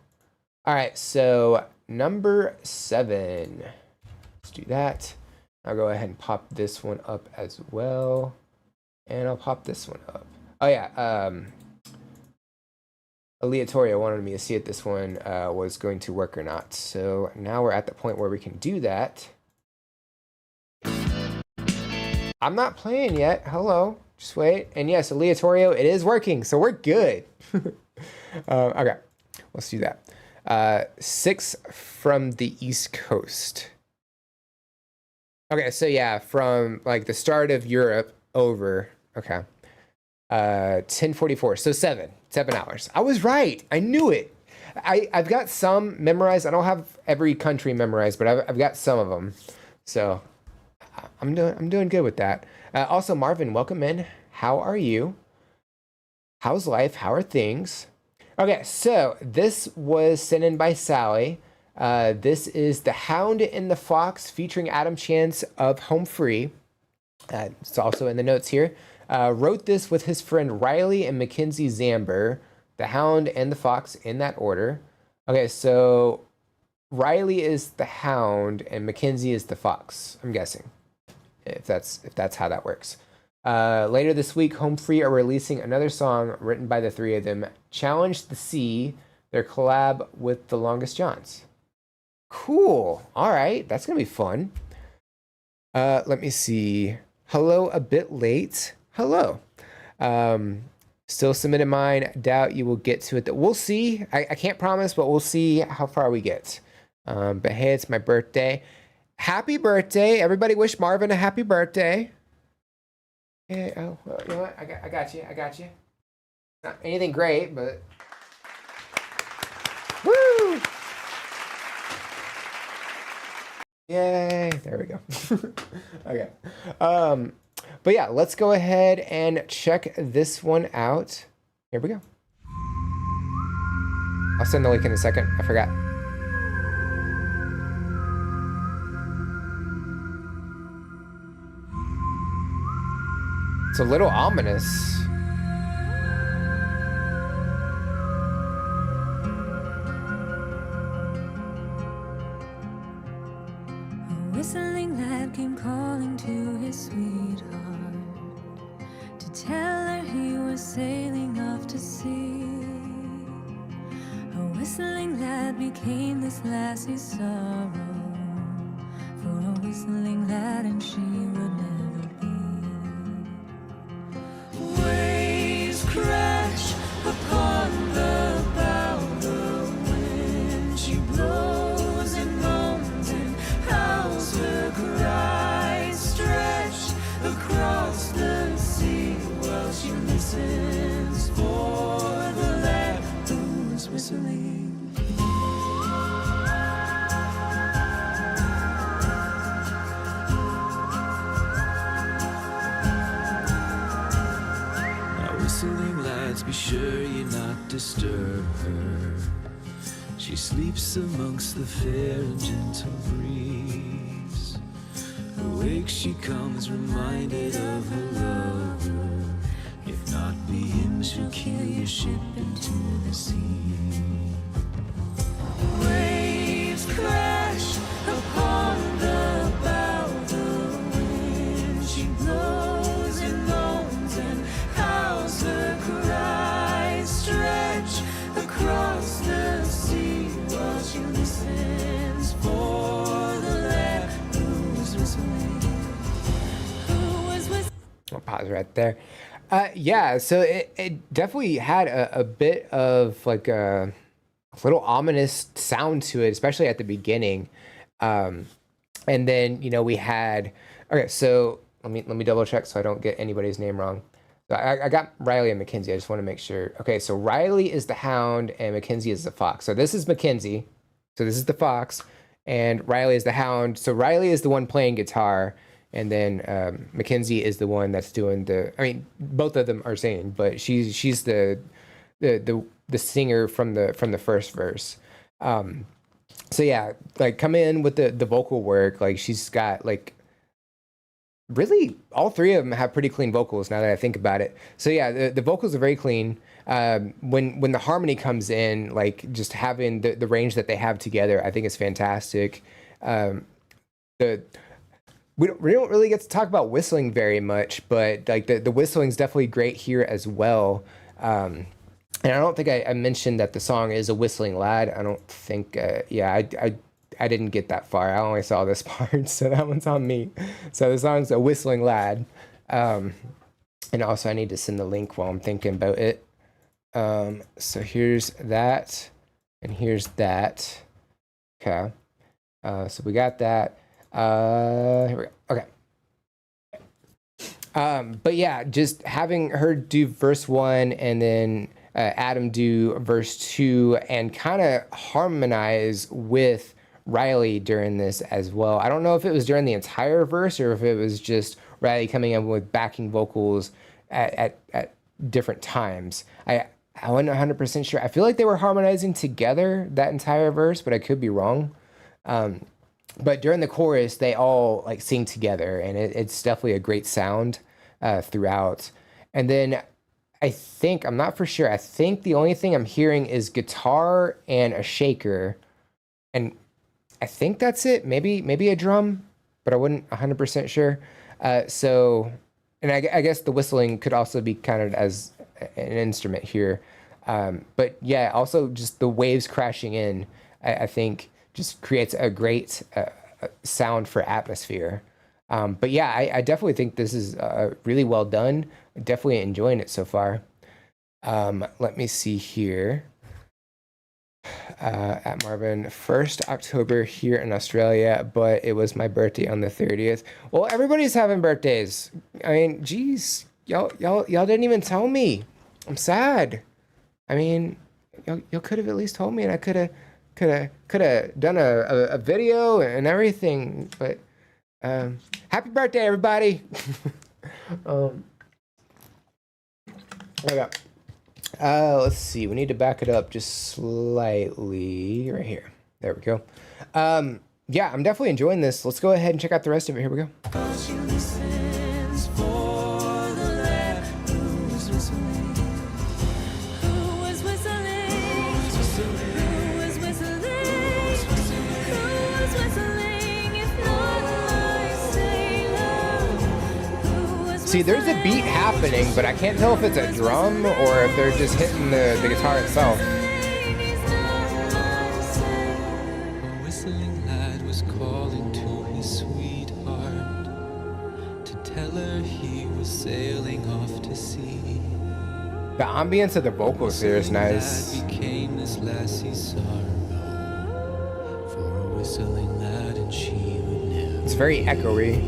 All right, so number 7. Let's do that. I'll go ahead and pop this one up as well. And I'll pop this one up. Oh yeah, Aleatoria wanted me to see if this one was going to work or not. So now we're at the point where we can do that. I'm not playing yet. Hello. Just wait. And yes, Aleatorio, it is working. So we're good. Okay. Let's do that. 6 from the East Coast. Okay. So yeah, from like the start of Europe over. Okay. 10:44. So 7 hours. I was right. I knew it. I've got some memorized. I don't have every country memorized, but I've got some of them. So I'm doing good with that. Also, Marvin, welcome in. How are you? How's life? How are things? Okay, so this was sent in by Sally. This is The Hound and the Fox featuring Adam Chance of Home Free. It's also in the notes here. Wrote this with his friend Riley and Mackenzie Zamber. The Hound and the Fox in that order. Okay, so Riley is the Hound and Mackenzie is the Fox, I'm guessing. If that's how that works. Later this week, Home Free are releasing another song written by the three of them, Challenge the Sea, their collab with the Longest Johns. Cool. All right, that's gonna be fun. Let me see. Hello, a bit late. Hello. Still submitted mine. Doubt you will get to it. We'll see. I can't promise, but we'll see how far we get. But hey, it's my birthday. Happy birthday. Everybody wish Marvin a happy birthday. Yeah, oh, well, you know what? I got you. Not anything great, but woo! Yay! There we go. Okay. But yeah, let's go ahead and check this one out. Here we go. I'll send the link in a second. I forgot. It's a little ominous. A whistling lad came calling to his sweetheart to tell her he was sailing off to sea. A whistling lad became this lassie's sorrow, for a whistling lad and she would never be. Waves crash upon the bow, the wind she blows and moans and howls, her cries stretch across the sea, while she listens for the lad who is whistling. Now whistling lads, be sure you not disturb her. She sleeps amongst the fair and gentle breeze. Awake she comes reminded of her lover. If not be him, she'll kill your ship into the sea. Waves crash upon the bow, the wind she blows and moans and howls, her cries stretch across the sea, while she listens for the lad who is whistling. Who is whistling? I'll pause right there. Yeah, so it definitely had a bit of like a little ominous sound to it, especially at the beginning. And then, you know, we had, okay, so let me double check so I don't get anybody's name wrong. So I got Riley and Mackenzie. I just want to make sure. Okay, so Riley is the hound and Mackenzie is the fox. So this is Mackenzie. So this is the fox and Riley is the hound. So Riley is the one playing guitar. And then Mackenzie is the one that's doing the. I mean, both of them are singing, but she's the singer from the first verse. So yeah, like come in with the vocal work. Like she's got like really all three of them have pretty clean vocals now that I think about it. So yeah, the vocals are very clean. When the harmony comes in, like just having the range that they have together, I think is fantastic. We don't really get to talk about whistling very much, but like the whistling is definitely great here as well. And I don't think I mentioned that the song is a whistling lad. I don't think, I didn't get that far. I only saw this part, so that one's on me. So the song's a whistling lad. And also I need to send the link while I'm thinking about it. So here's that, and here's that. Okay. So we got that. Here we go. Okay. But yeah, just having her do verse 1 and then Adam do verse 2 and kind of harmonize with Riley during this as well. I don't know if it was during the entire verse or if it was just Riley coming in with backing vocals at different times. I wasn't 100% sure. I feel like they were harmonizing together that entire verse, but I could be wrong. But during the chorus, they all like sing together, and it's definitely a great sound throughout. And then I'm not for sure. I think the only thing I'm hearing is guitar and a shaker, and I think that's it. Maybe a drum, but I wasn't 100% sure. And I guess the whistling could also be counted as an instrument here. But yeah, also just the waves crashing in, I think just creates a great sound for atmosphere. But yeah, I definitely think this is really well done. Definitely enjoying it so far. Let me see here. At Marvin, 1st October here in Australia, but it was my birthday on the 30th. Well, everybody's having birthdays. I mean, geez, y'all didn't even tell me. I'm sad. I mean, y'all could have at least told me, and I could have done a video and everything. But happy birthday, everybody. Okay. Let's see. We need to back it up just slightly right here. There we go. Yeah, I'm definitely enjoying this. Let's go ahead and check out the rest of it. Here we go. She listens for the See, there's a beat happening, but I can't tell if it's a drum or if they're just hitting the guitar itself. A whistling lad was calling to his sweetheart to tell her he was sailing off to sea. The ambience of the vocals here is nice. That became this lassie's sorrow. For a whistling lad and she would never. It's very echoey.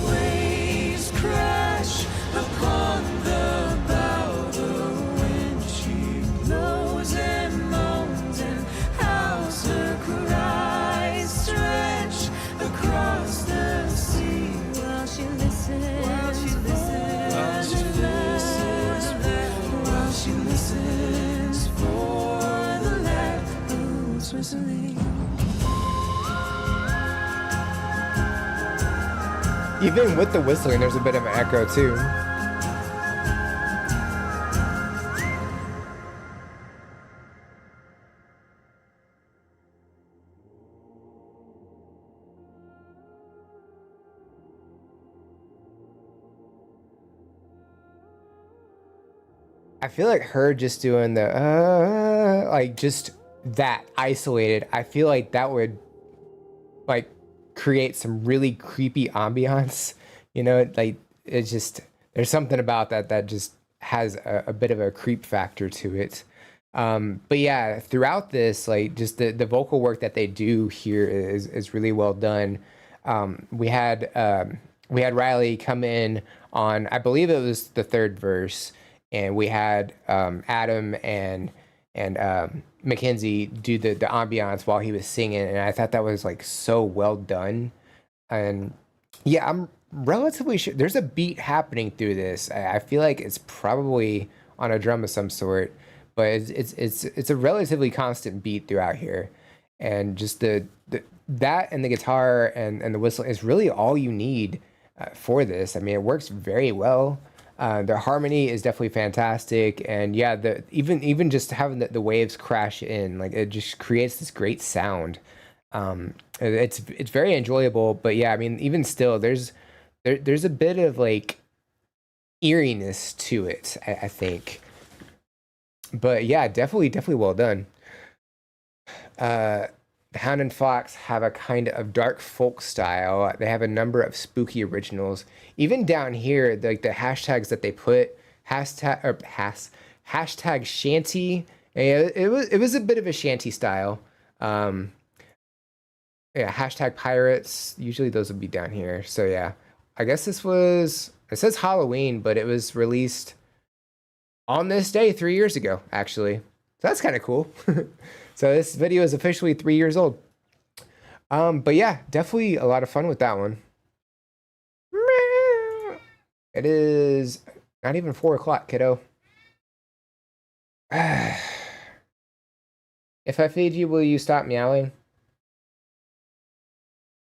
Waves crash upon the bow, the wind she blows and moans and howls her cries stretch across the sea while she listens, while she listens for the lad who's whistling. Even with the whistling, there's a bit of an echo too. I feel like her just doing the like just that isolated. I feel like that would like create some really creepy ambiance. You know, like it's just there's something about that just has a bit of a creep factor to it. But yeah, throughout this, like just the vocal work that they do here is really well done. We had Riley come in on, I believe it was the third verse, and we had Adam and Mackenzie do the ambiance while he was singing, and I thought that was like so well done. And yeah, I'm relatively sure there's a beat happening through this. I feel like it's probably on a drum of some sort, but it's a relatively constant beat throughout here, and just the that and the guitar and the whistle is really all you need for this. I mean, it works very well. The harmony is definitely fantastic, and yeah, even just having the waves crash in, like it just creates this great sound. It's very enjoyable, but yeah, I mean, even still, there's a bit of like eeriness to it, I think. But yeah, definitely well done. The Hound and Fox have a kind of dark folk style. They have a number of spooky originals. Even down here, like the hashtags that they put, hashtag shanty. Yeah, it was a bit of a shanty style. Yeah, hashtag pirates. Usually those would be down here. So yeah, I guess it says Halloween, but it was released on this day 3 years ago, actually. So that's kind of cool. So this video is officially 3 years old. But yeah, definitely a lot of fun with that one. It is not even 4 o'clock, kiddo. If I feed you, will you stop meowing?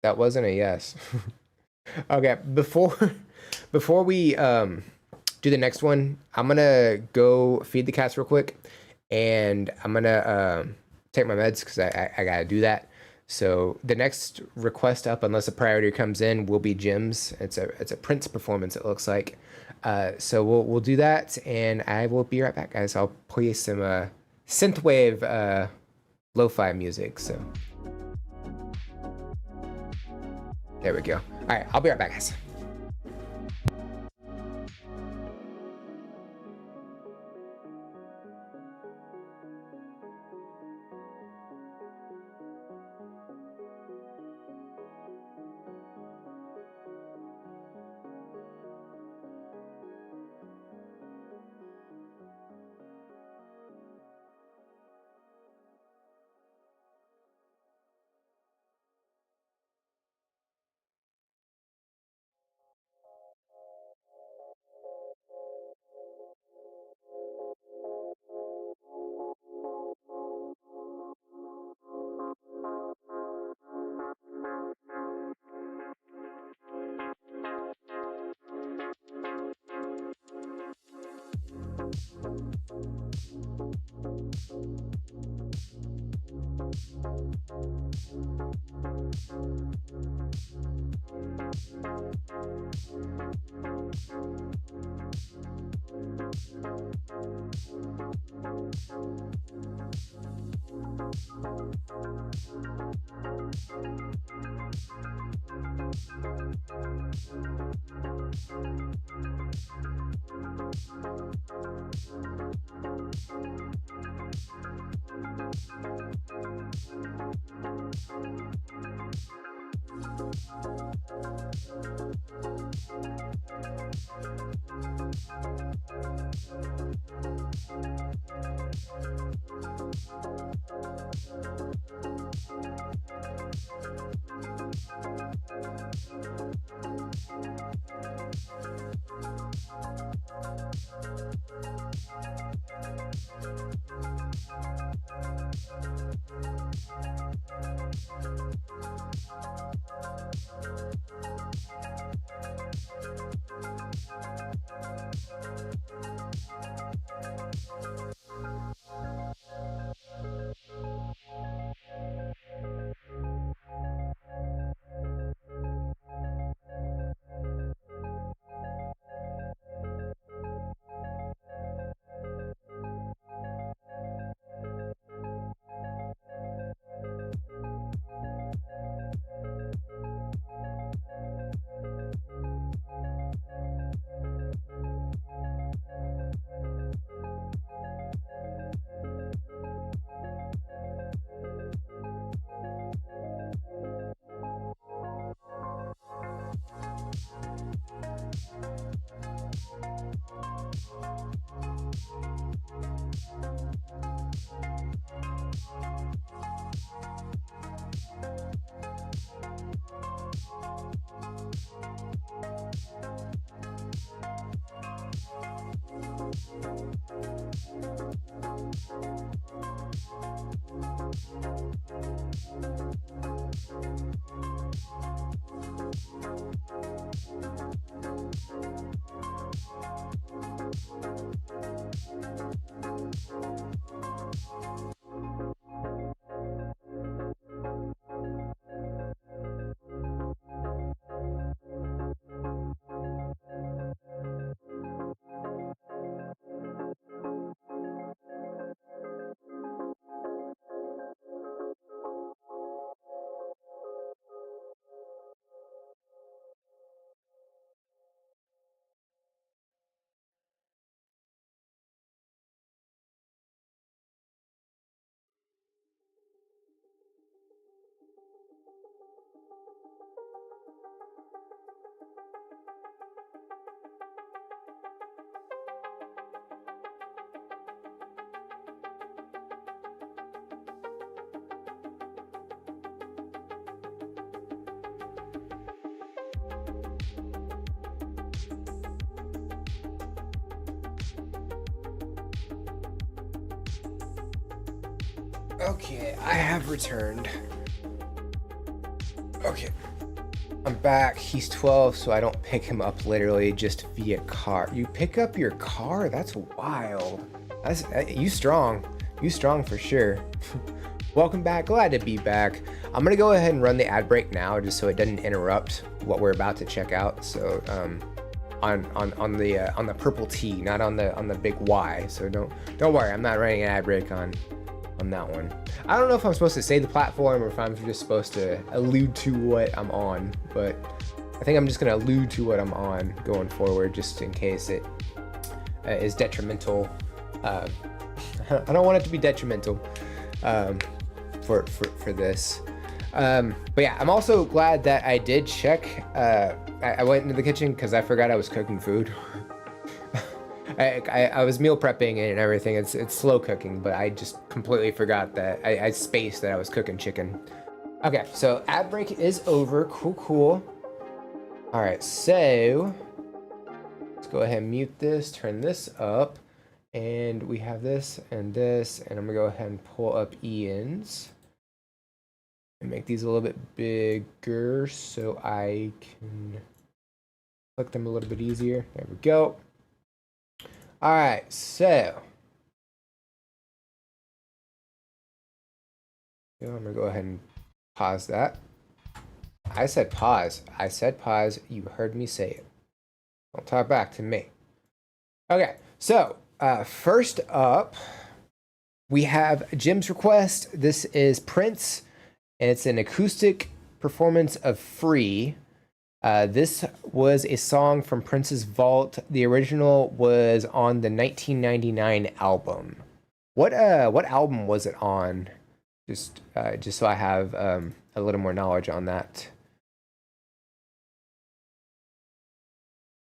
That wasn't a yes. Okay, before we do the next one, I'm gonna go feed the cats real quick, and I'm gonna take my meds because I gotta do that. So the next request up, unless a priority comes in, will be Jim's. It's a Prince performance, it looks like. So we'll do that, and I will be right back, guys. I'll play some synthwave lo-fi music. So there we go. All right, I'll be right back, guys. Okay, I have returned. Okay, I'm back. He's 12, so I don't pick him up literally just via car. You pick up your car? That's wild. That's you strong. You strong for sure. Welcome back. Glad to be back. I'm gonna go ahead and run the ad break now, just so it doesn't interrupt what we're about to check out. So on the purple T, not on the big Y. So don't worry. I'm not running an ad break on that one. I don't know if I'm supposed to say the platform or if I'm just supposed to allude to what I'm on, but I think I'm just gonna allude to what I'm on going forward, just in case it is detrimental. I don't want it to be detrimental for this. But yeah, I'm also glad that I did check. I went into the kitchen because I forgot I was cooking food. I was meal prepping and everything. It's slow cooking, but I just completely forgot that I spaced that I was cooking chicken. Okay, so ad break is over. Cool. All right, so let's go ahead and mute this, turn this up, and we have this and this, and I'm gonna go ahead and pull up Ian's and make these a little bit bigger so I can click them a little bit easier. There we go. All right, so I'm gonna go ahead and pause that. I said pause. You heard me say it. Don't talk back to me. Okay, so first up, we have Jim's request. This is Prince, and it's an acoustic performance of Free. This was a song from Prince's Vault. The original was on the 1999 album. What album was it on? Just so I have a little more knowledge on that.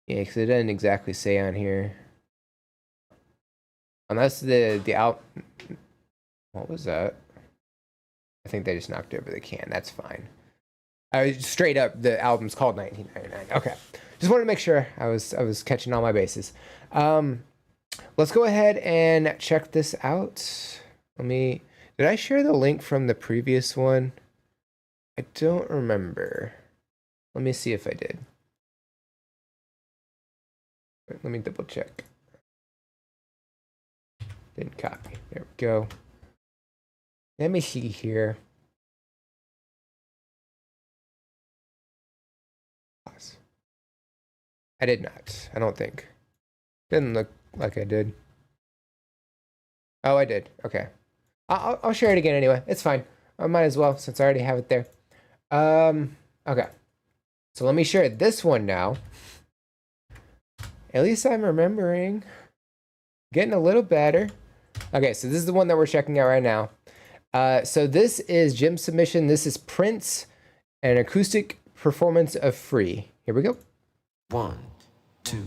Yeah, because it doesn't exactly say on here. Unless the album. What was that? I think they just knocked over the can. That's fine. Straight up, the album's called 1999. Okay, just wanted to make sure I was catching all my bases. Let's go ahead and check this out. Did I share the link from the previous one? I don't remember. Let me see if I did. Let me double check. Didn't copy. There we go. Let me see here. I did not. I don't think. Didn't look like I did. Oh, I did. Okay. I'll share it again anyway. It's fine. I might as well since I already have it there. Okay. So let me share this one now. At least I'm remembering. Getting a little better. Okay, so this is the one that we're checking out right now. So this is Jim's submission. This is Prince, an acoustic performance of Free. Here we go. 1, 2.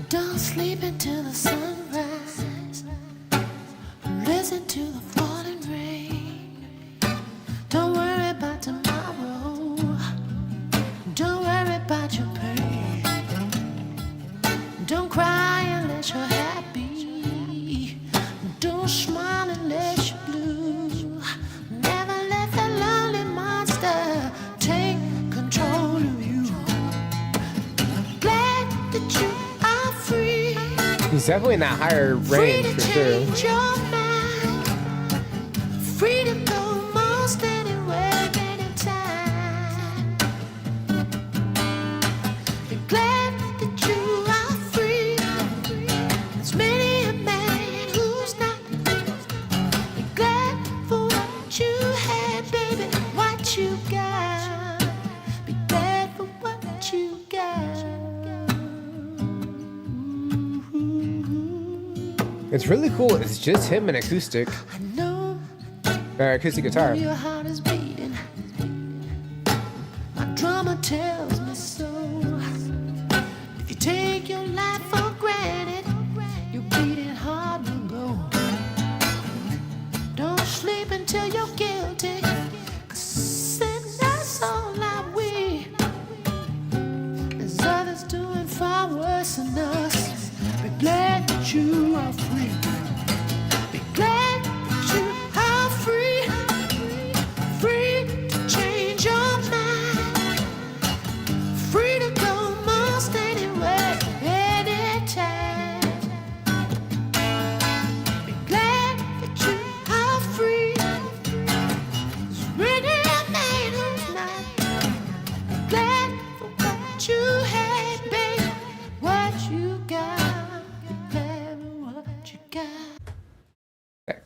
Don't sleep until the sunrise. Listen to the falling rain. Don't worry about tomorrow. Don't worry about your pain. Don't cry unless you're happy. Don't smile unless you're blue. Never let the lonely monster take control of you. Glad that you are free. He's definitely in that higher range for sure. Change your mind. Free to go most anywhere, anytime. You're glad that you are free. There's many a man who's not. You're glad for what you had, baby, what you got. Be glad for what you got. It's really cool. It's just him and acoustic. I know Acoustic guitar. your heart is beating. My drummer tells me so. If you take your life for granted, your beating heart will go.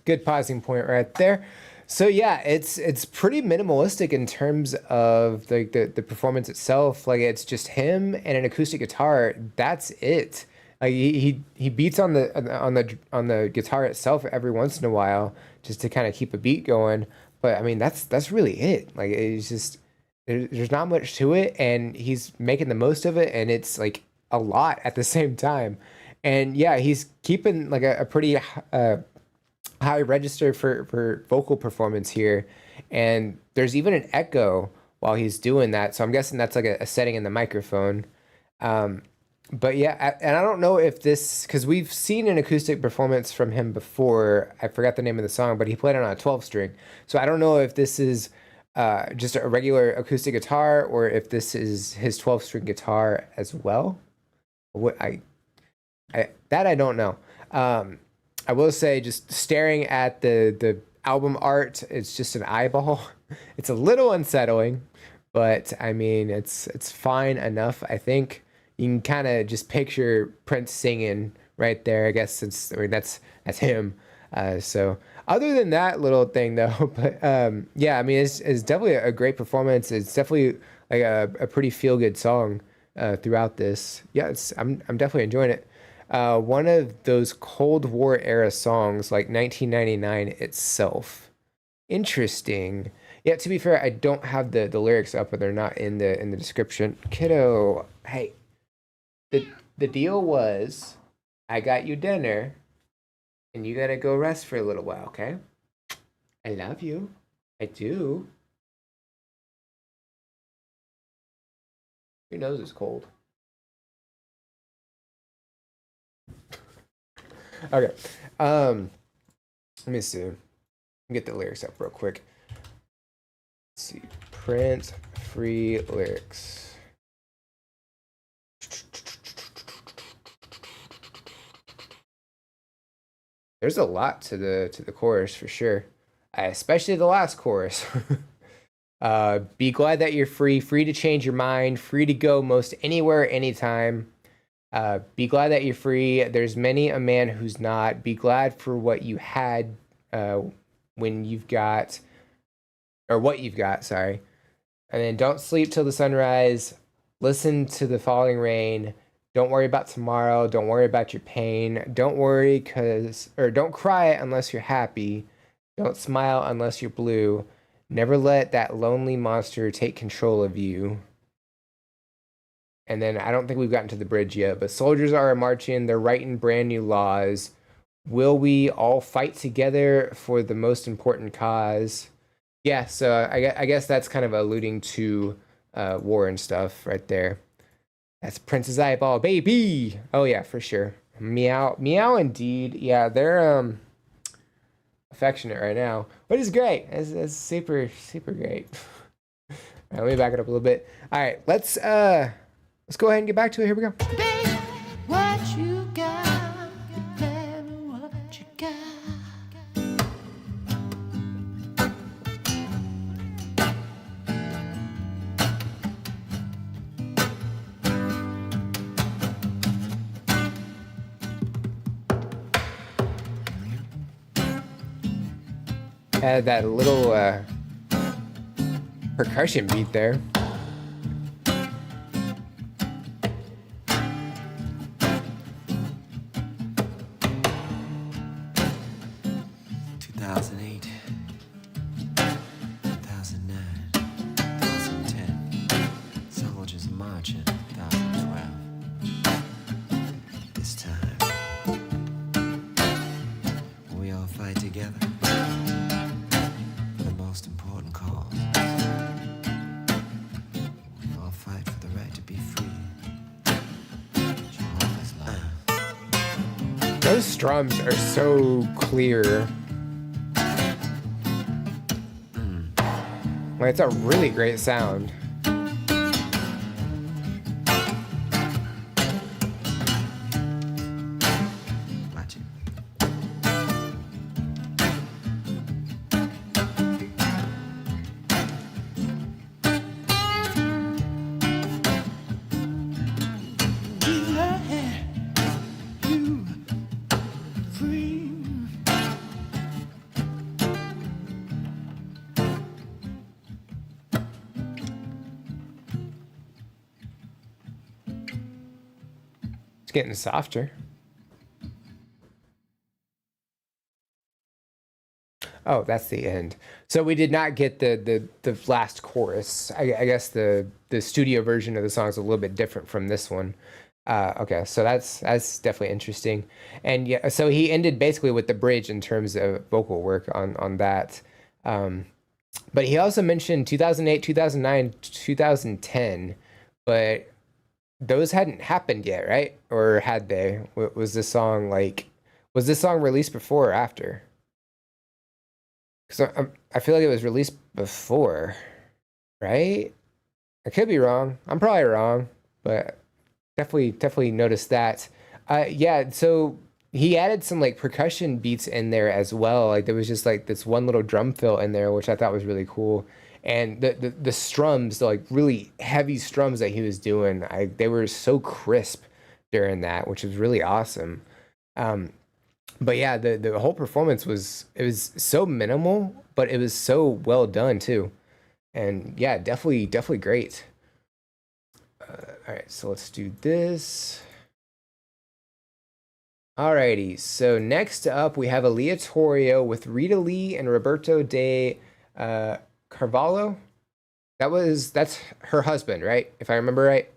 good pausing point right there. So yeah, it's pretty minimalistic in terms of the performance itself. Like it's just him and an acoustic guitar. That's it. Like he beats on the guitar itself every once in a while just to kind of keep a beat going. But I mean that's really it. Like it's just there's not much to it, and he's making the most of it, and it's like a lot at the same time. And yeah, he's keeping like a pretty high register for vocal performance here, and there's even an echo while he's doing that, so I'm guessing that's like a setting in the microphone. But yeah, and I don't know if this, because we've seen an acoustic performance from him before. I forgot the name of the song, but he played it on a 12 string, so I don't know if this is just a regular acoustic guitar or if this is his 12 string guitar as well. What I don't know. I will say, just staring at the album art, it's just an eyeball. It's a little unsettling, but I mean, it's fine enough. I think you can kind of just picture Prince singing right there. I guess that's him. So other than that little thing though, but yeah, I mean, it's definitely a great performance. It's definitely like a pretty feel good song throughout this. Yeah, I'm definitely enjoying it. One of those Cold War era songs, like 1999 itself. Interesting. Yeah, to be fair, I don't have the lyrics up, or they're not in the description. Kiddo, hey, the deal was, I got you dinner, and you gotta go rest for a little while, okay? I love you. I do. Your nose is cold. Okay. Let me see. Get the lyrics up real quick. Let's see. Prince free lyrics. There's a lot to the chorus for sure. Especially the last chorus. Be glad that you're free to change your mind, free to go most anywhere, anytime. Be glad that you're free. There's many a man who's not. Be glad for what you had when you've got, or what you've got, sorry. And then don't sleep till the sunrise. Listen to the falling rain. Don't worry about tomorrow. Don't worry about your pain. Don't cry unless you're happy. Don't smile unless you're blue. Never let that lonely monster take control of you. And then I don't think we've gotten to the bridge yet, but soldiers are marching, they're writing brand new laws. Will we all fight together for the most important cause? Yeah, so I guess that's kind of alluding to war and stuff right there. That's Prince's eyeball, baby! Oh yeah, for sure. Meow indeed. Yeah, they're affectionate right now, which is great. It's super, super great. All right, let me back it up a little bit. All right, let's go ahead and get back to it. Here we go. Baby, what you got? Tell me what you got. Had that little percussion beat there. Those drums are so clear. Like, it's a really great sound. getting softer. Oh, that's the end. So we did not get the last chorus. I guess the studio version of the song is a little bit different from this one. Okay, so that's definitely interesting. And yeah, so he ended basically with the bridge in terms of vocal work on that. But he also mentioned 2008, 2009, 2010, but those hadn't happened yet, right? Or had they? Was this song released before or after? Because I feel like it was released before, right? I could be wrong. I'm probably wrong, but definitely noticed that. Yeah, so he added some like percussion beats in there as well. Like there was just like this one little drum fill in there, which I thought was really cool. And the strums, the like really heavy strums that he was doing, they were so crisp during that, which was really awesome. But yeah, the whole performance was so minimal, but it was so well done too. And yeah, definitely great. All right, so let's do this. Alrighty, so next up we have Aleatorio with Rita Lee and Roberto de Carvalho. That's her husband, right? If I remember right.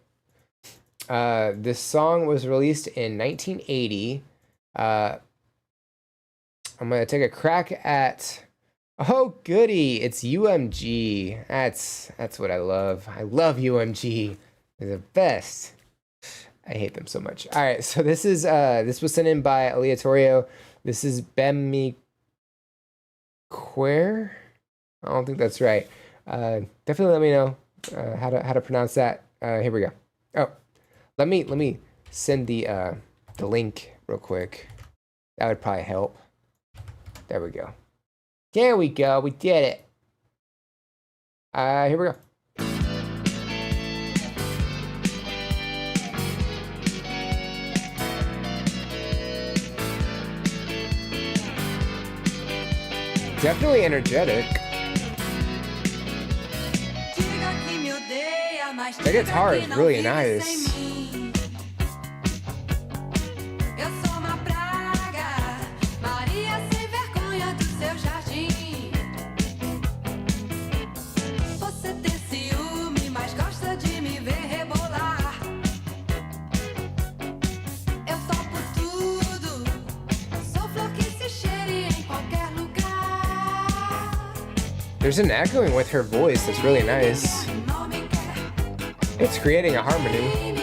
This song was released in 1980. I'm gonna take a crack at. Oh goody, it's UMG. That's what I love. I love UMG. They're the best. I hate them so much. All right, so this was sent in by Aleatorio. This is Bemi Quer. I don't think that's right. Definitely let me know how to pronounce that. Here we go. Oh, let me send the link real quick. That would probably help. There we go. There we go. We did it. Here we go. Definitely energetic. The guitar is really nice. There's an echoing with her voice that's really nice. It's creating a harmony.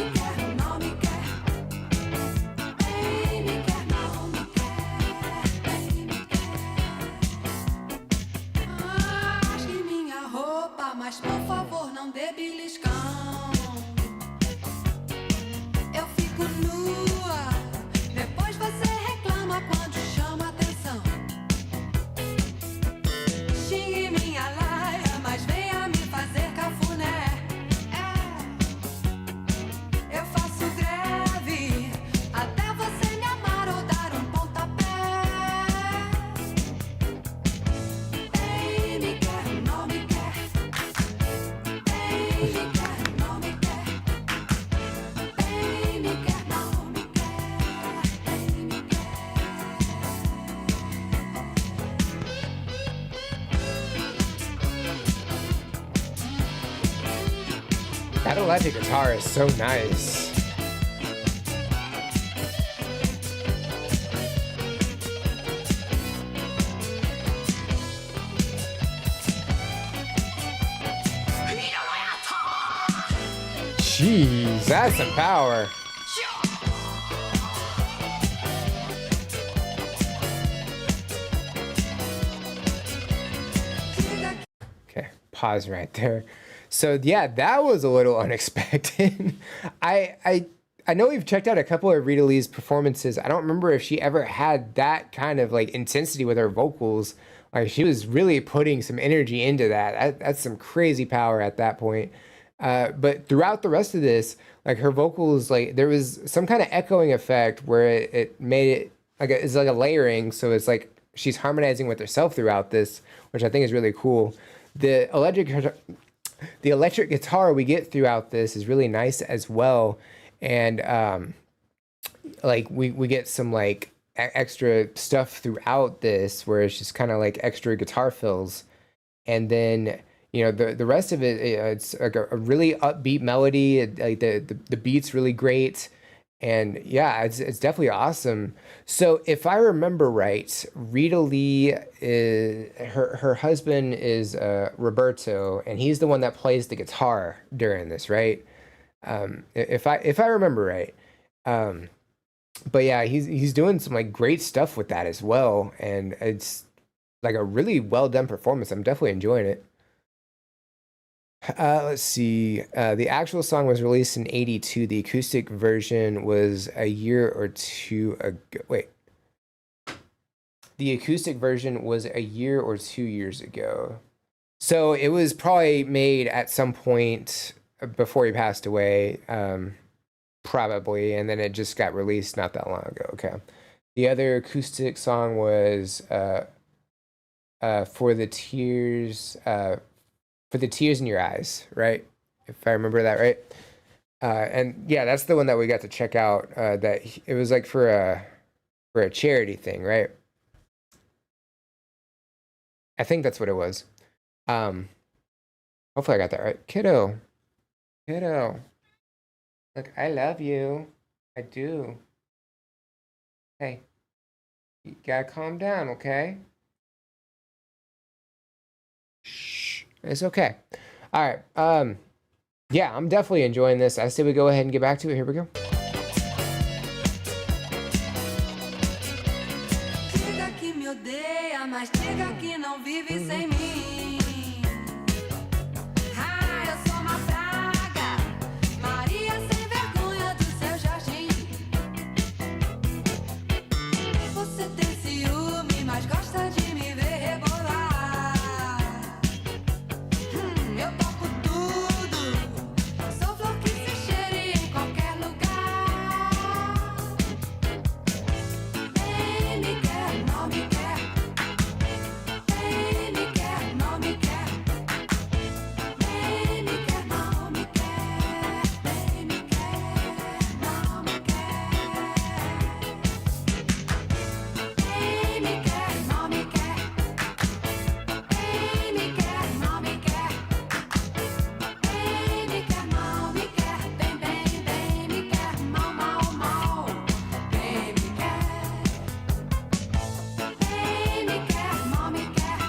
That electric guitar is so nice. Jeez, that's some power. Okay, pause right there. So yeah, that was a little unexpected. I know we've checked out a couple of Rita Lee's performances. I don't remember if she ever had that kind of like intensity with her vocals. Like she was really putting some energy into that. That's some crazy power at that point. But throughout the rest of this, like her vocals, like there was some kind of echoing effect where it made it like it's like a layering. So it's like she's harmonizing with herself throughout this, which I think is really cool. The electric guitar we get throughout this is really nice as well. And like we get some like extra stuff throughout this where it's just kind of like extra guitar fills, and then the rest of it, it's like a really upbeat melody. Like the beat's really great, and yeah, it's definitely awesome. So if I remember right, Rita Lee is her husband is Roberto, and he's the one that plays the guitar during this, right? If I remember right. But yeah, he's doing some like great stuff with that as well, and it's like a really well done performance. I'm definitely enjoying it. Let's see. The actual song was released in '82. The acoustic version was a year or two ago. Wait. The acoustic version was a year or 2 years ago. So it was probably made at some point before he passed away, probably, and then it just got released not that long ago. Okay. The other acoustic song was For the Tears in Your Eyes, right? If I remember that right. And yeah, that's the one that we got to check out. It was like for a charity thing, right? I think that's what it was. Hopefully I got that right. Kiddo. Look, I love you. I do. Hey, you gotta calm down, okay? Shh. It's okay. All right. Yeah, I'm definitely enjoying this. I say we go ahead and get back to it. Here we go. Diga que me odeia, mas diga que não vive sem mim. Ah, eu sou uma praga, Maria sem vergonha do seu jardim. Você tem ciúme, mas gosta de me ver rebolar. Eu toco tudo, sou flor que se cheire em qualquer lugar. Nem me quer, não me quer. Nem me quer, não me quer. Nem me quer, não me quer. Nem me quer, não me quer. Nem me quer, não me quer. Nem me quer, não me quer. Nem me quer, não me quer. Bem, bem, bem me quer. Mal, mal, mal. Bem me quer. Nem me quer, não me quer.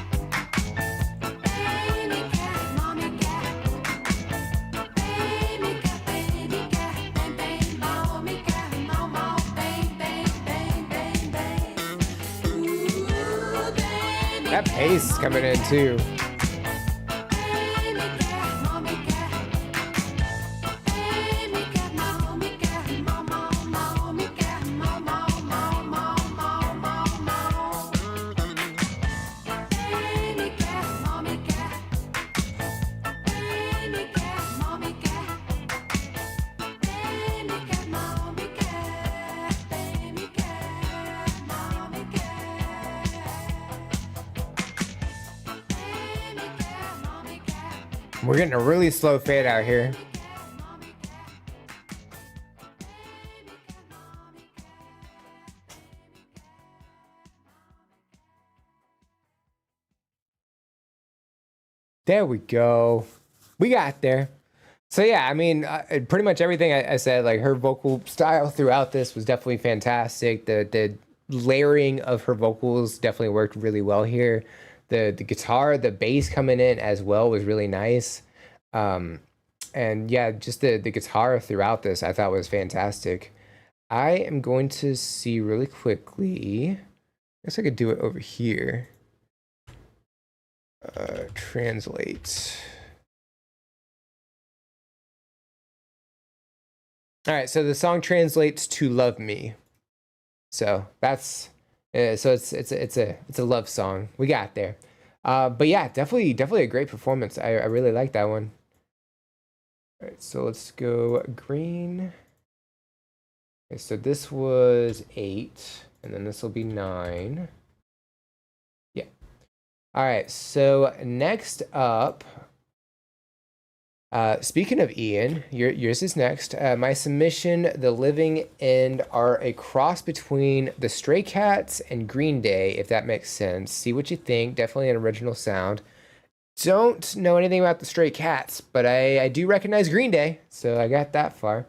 Nem me quer, não me quer. Bem me quer, bem me quer. Bem, bem, mal me quer. Mal, mal, bem, bem, bem, bem, bem. Bem me That bass is coming in too. Bem me quer, não me quer. Bem me quer, não me quer. Mal, mal, mal me quer. Mal, mal, mal, mal, mal, mal, mal. Bem me quer, não me quer. Bem me quer, não me quer. Bem me quer, não me quer. Bem me quer, não me quer. We're getting a really slow fade out here. There we go. We got there. So yeah, I mean, pretty much everything I said, like her vocal style throughout this was definitely fantastic. The layering of her vocals definitely worked really well here. The guitar, the bass coming in as well was really nice. And yeah, just the guitar throughout this I thought was fantastic. I am going to see really quickly. I guess I could do it over here. Translate. All right, so the song translates to "Love Me," so that's so it's a love song. We got there, but yeah, definitely a great performance. I really like that one. All right, so let's go green. Okay, so this was 8, and then this will be 9. Yeah. All right, so next up, Speaking of Ian, yours is next. My submission, The Living End, are a cross between the Stray Cats and Green Day, if that makes sense. See what you think. Definitely an original sound. Don't know anything about the Stray Cats, but I do recognize Green Day, so I got that far.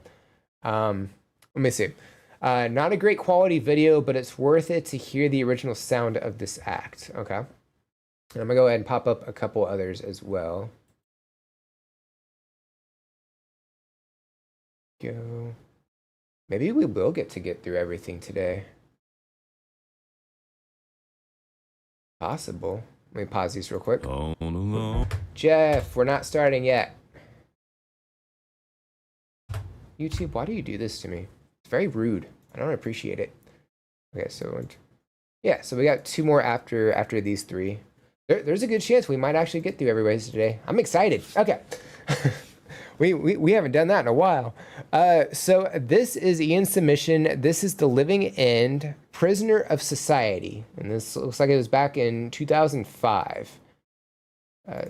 Let me see. Not a great quality video, but it's worth it to hear the original sound of this act. Okay. And I'm going to go ahead and pop up a couple others as well. Go. Maybe we will get through everything today. Possible. Let me pause these real quick. Jeff, we're not starting yet. YouTube, why do you do this to me? It's very rude. I don't appreciate it. Okay, so yeah, so we got 2 more after these 3. There's a good chance we might actually get through everybody's today. I'm excited. Okay. We haven't done that in a while. So this is Ian's submission. This is The Living End, Prisoner of Society. And this looks like it was back in 2005.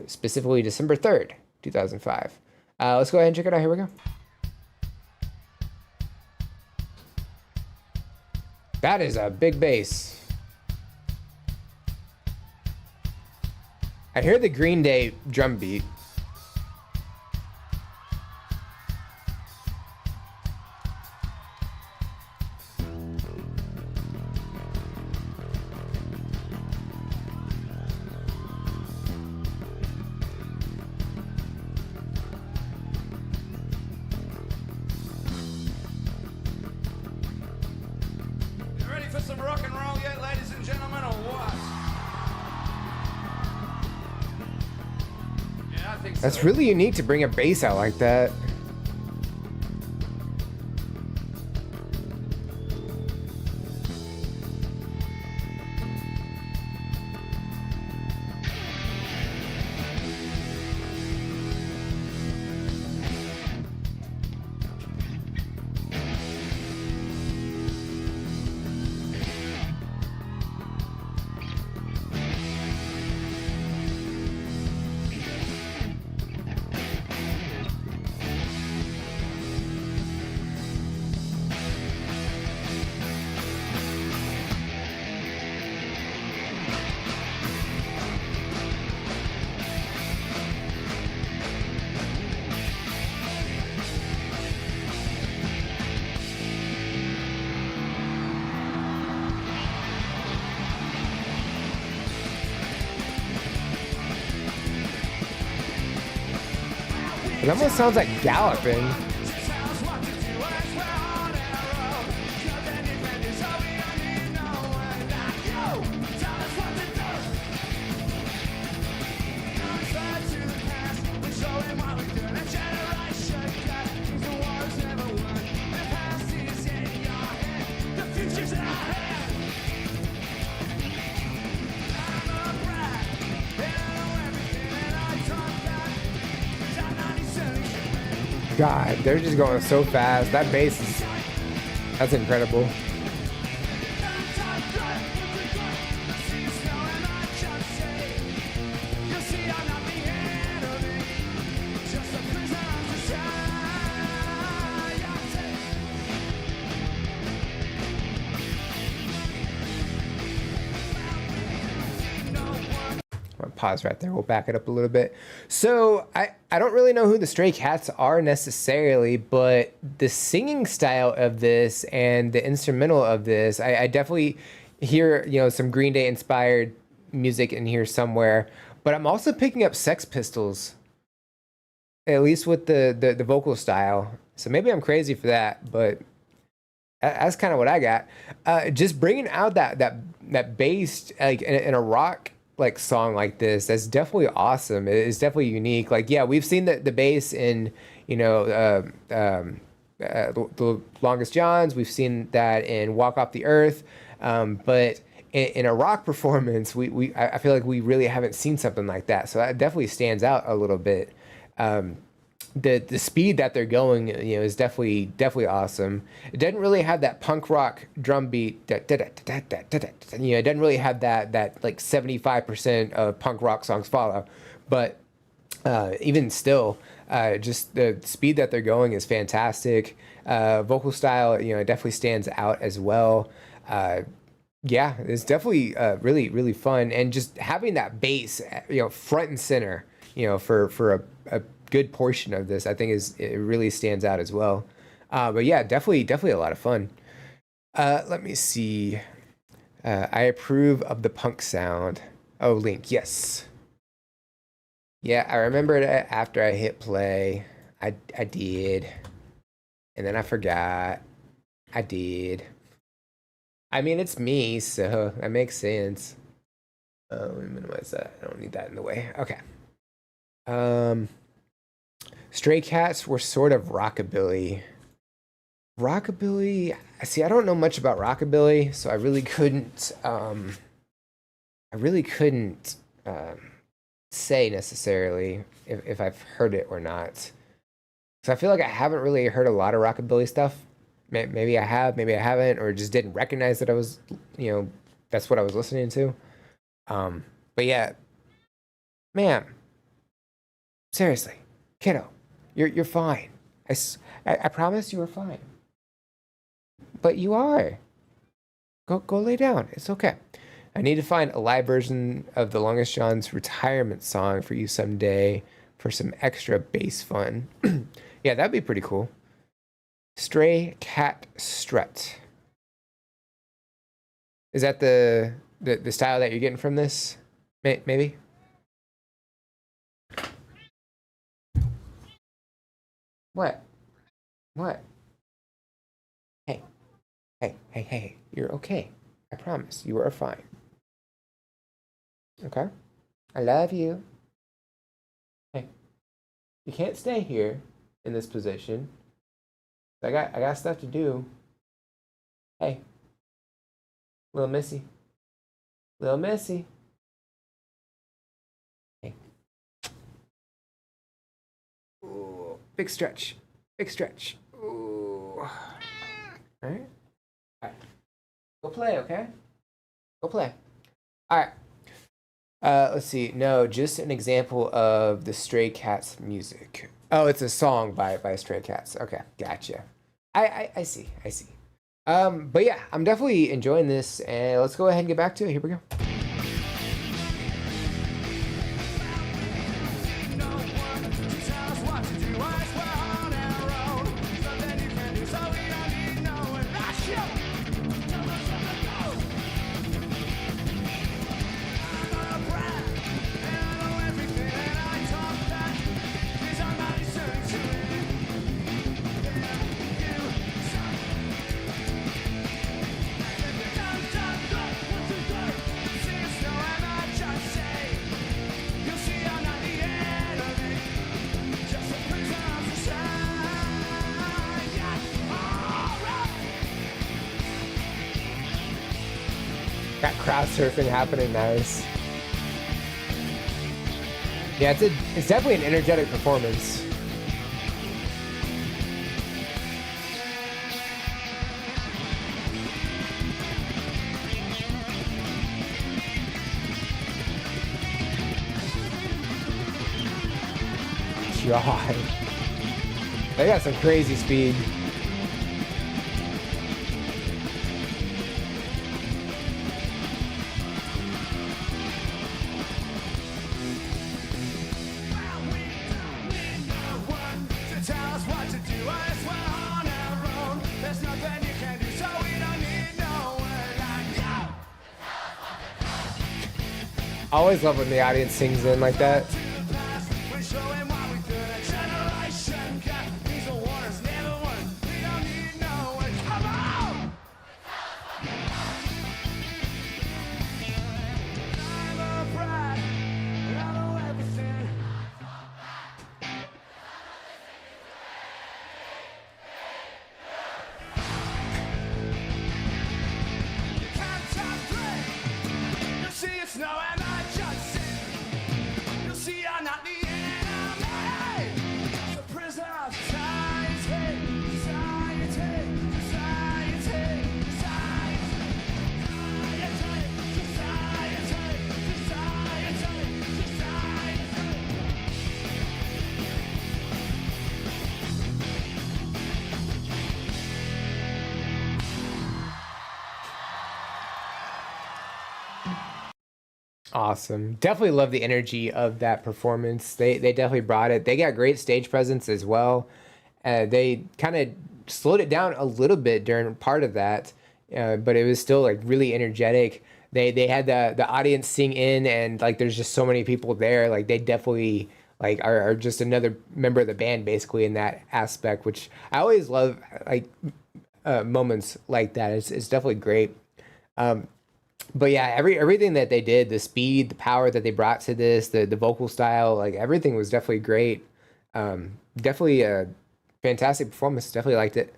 Specifically December 3rd, 2005. Let's go ahead and check it out. Here we go. That is a big bass. I hear the Green Day drum beat. You ready for some rock and roll yet, ladies and gentlemen, or what? Yeah, I think so. That's really unique to bring a bass out like that. It almost sounds like galloping. God, they're just going so fast. That bass is, that's incredible. Pause right there. We'll back it up a little bit. So I don't really know who the Stray Cats are necessarily, but the singing style of this and the instrumental of this, I definitely hear, you know, some Green Day inspired music in here somewhere, but I'm also picking up Sex Pistols, at least with the vocal style. So maybe I'm crazy for that, but that's kind of what I got. Just bringing out that bass like in a rock like song like this, that's definitely awesome. It's definitely unique. Like, yeah, we've seen the bass in, you know, the Longest Johns. We've seen that in Walk Off the Earth, but in a rock performance, I feel like we really haven't seen something like that. So that definitely stands out a little bit. The speed that they're going, you know, is definitely awesome. It doesn't really have that punk rock drum beat. You know, it doesn't really have that like 75% of punk rock songs follow. But even still, Just the speed that they're going is fantastic. Vocal style, you know, it definitely stands out as well. Yeah, it's definitely really, really fun. And just having that bass, you know, front and center, you know, for a good portion of this, I think it really stands out as well. But yeah, definitely a lot of fun. Let me see. I approve of the punk sound. Oh, Link, yes. Yeah, I remembered it after I hit play. I did. And then I forgot. I did. I mean, it's me, so that makes sense. Let me minimize that. I don't need that in the way. Okay. Stray Cats were sort of rockabilly. Rockabilly. See, I don't know much about rockabilly, so I really couldn't. Say necessarily if I've heard it or not. So I feel like I haven't really heard a lot of rockabilly stuff. Maybe I have, maybe I haven't, or just didn't recognize that I was, you know, that's what I was listening to. But yeah, man, seriously, kiddo, you're fine. I promise you are fine. But you are. Go lay down. It's okay. I need to find a live version of the Longest John's retirement song for you someday for some extra bass fun. Yeah, that'd be pretty cool. Stray Cat Strut. Is that the style that you're getting from this? Maybe? What? What? Hey, you're okay. I promise, you are fine. Okay? I love you. Hey, you can't stay here in this position. I got stuff to do. Hey, little Missy. Little Missy. Hey. Ooh, big stretch. Big stretch. Ooh. All right. Go play, okay? Go play. All right. Let's see. No, just an example of the Stray Cats music. Oh, it's a song by Stray Cats. Okay, gotcha. I see. But yeah, I'm definitely enjoying this, and let's go ahead and get back to it. Here we go. Got crowd surfing happening, nice. Yeah, it's definitely an energetic performance. God. They got some crazy speed. I always love when the audience sings in like that. You'll see Awesome. Definitely love the energy of that performance. They definitely brought it. They got great stage presence as well. They kind of slowed it down a little bit during part of that, but it was still like really energetic. They had the audience sing in, and like there's just so many people there. Like they definitely like are just another member of the band basically in that aspect, which I always love. Like moments like that. It's definitely great. But yeah, everything that they did, the speed, the power that they brought to this, the vocal style, like everything was definitely great. Definitely a fantastic performance. Definitely liked it.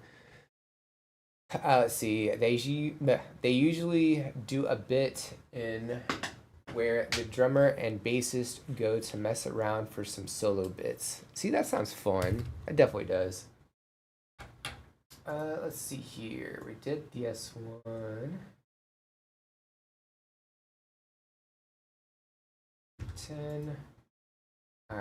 Let's see. They usually do a bit in where the drummer and bassist go to mess around for some solo bits. See, that sounds fun. It definitely does. Let's see here. We did the S1. 10. All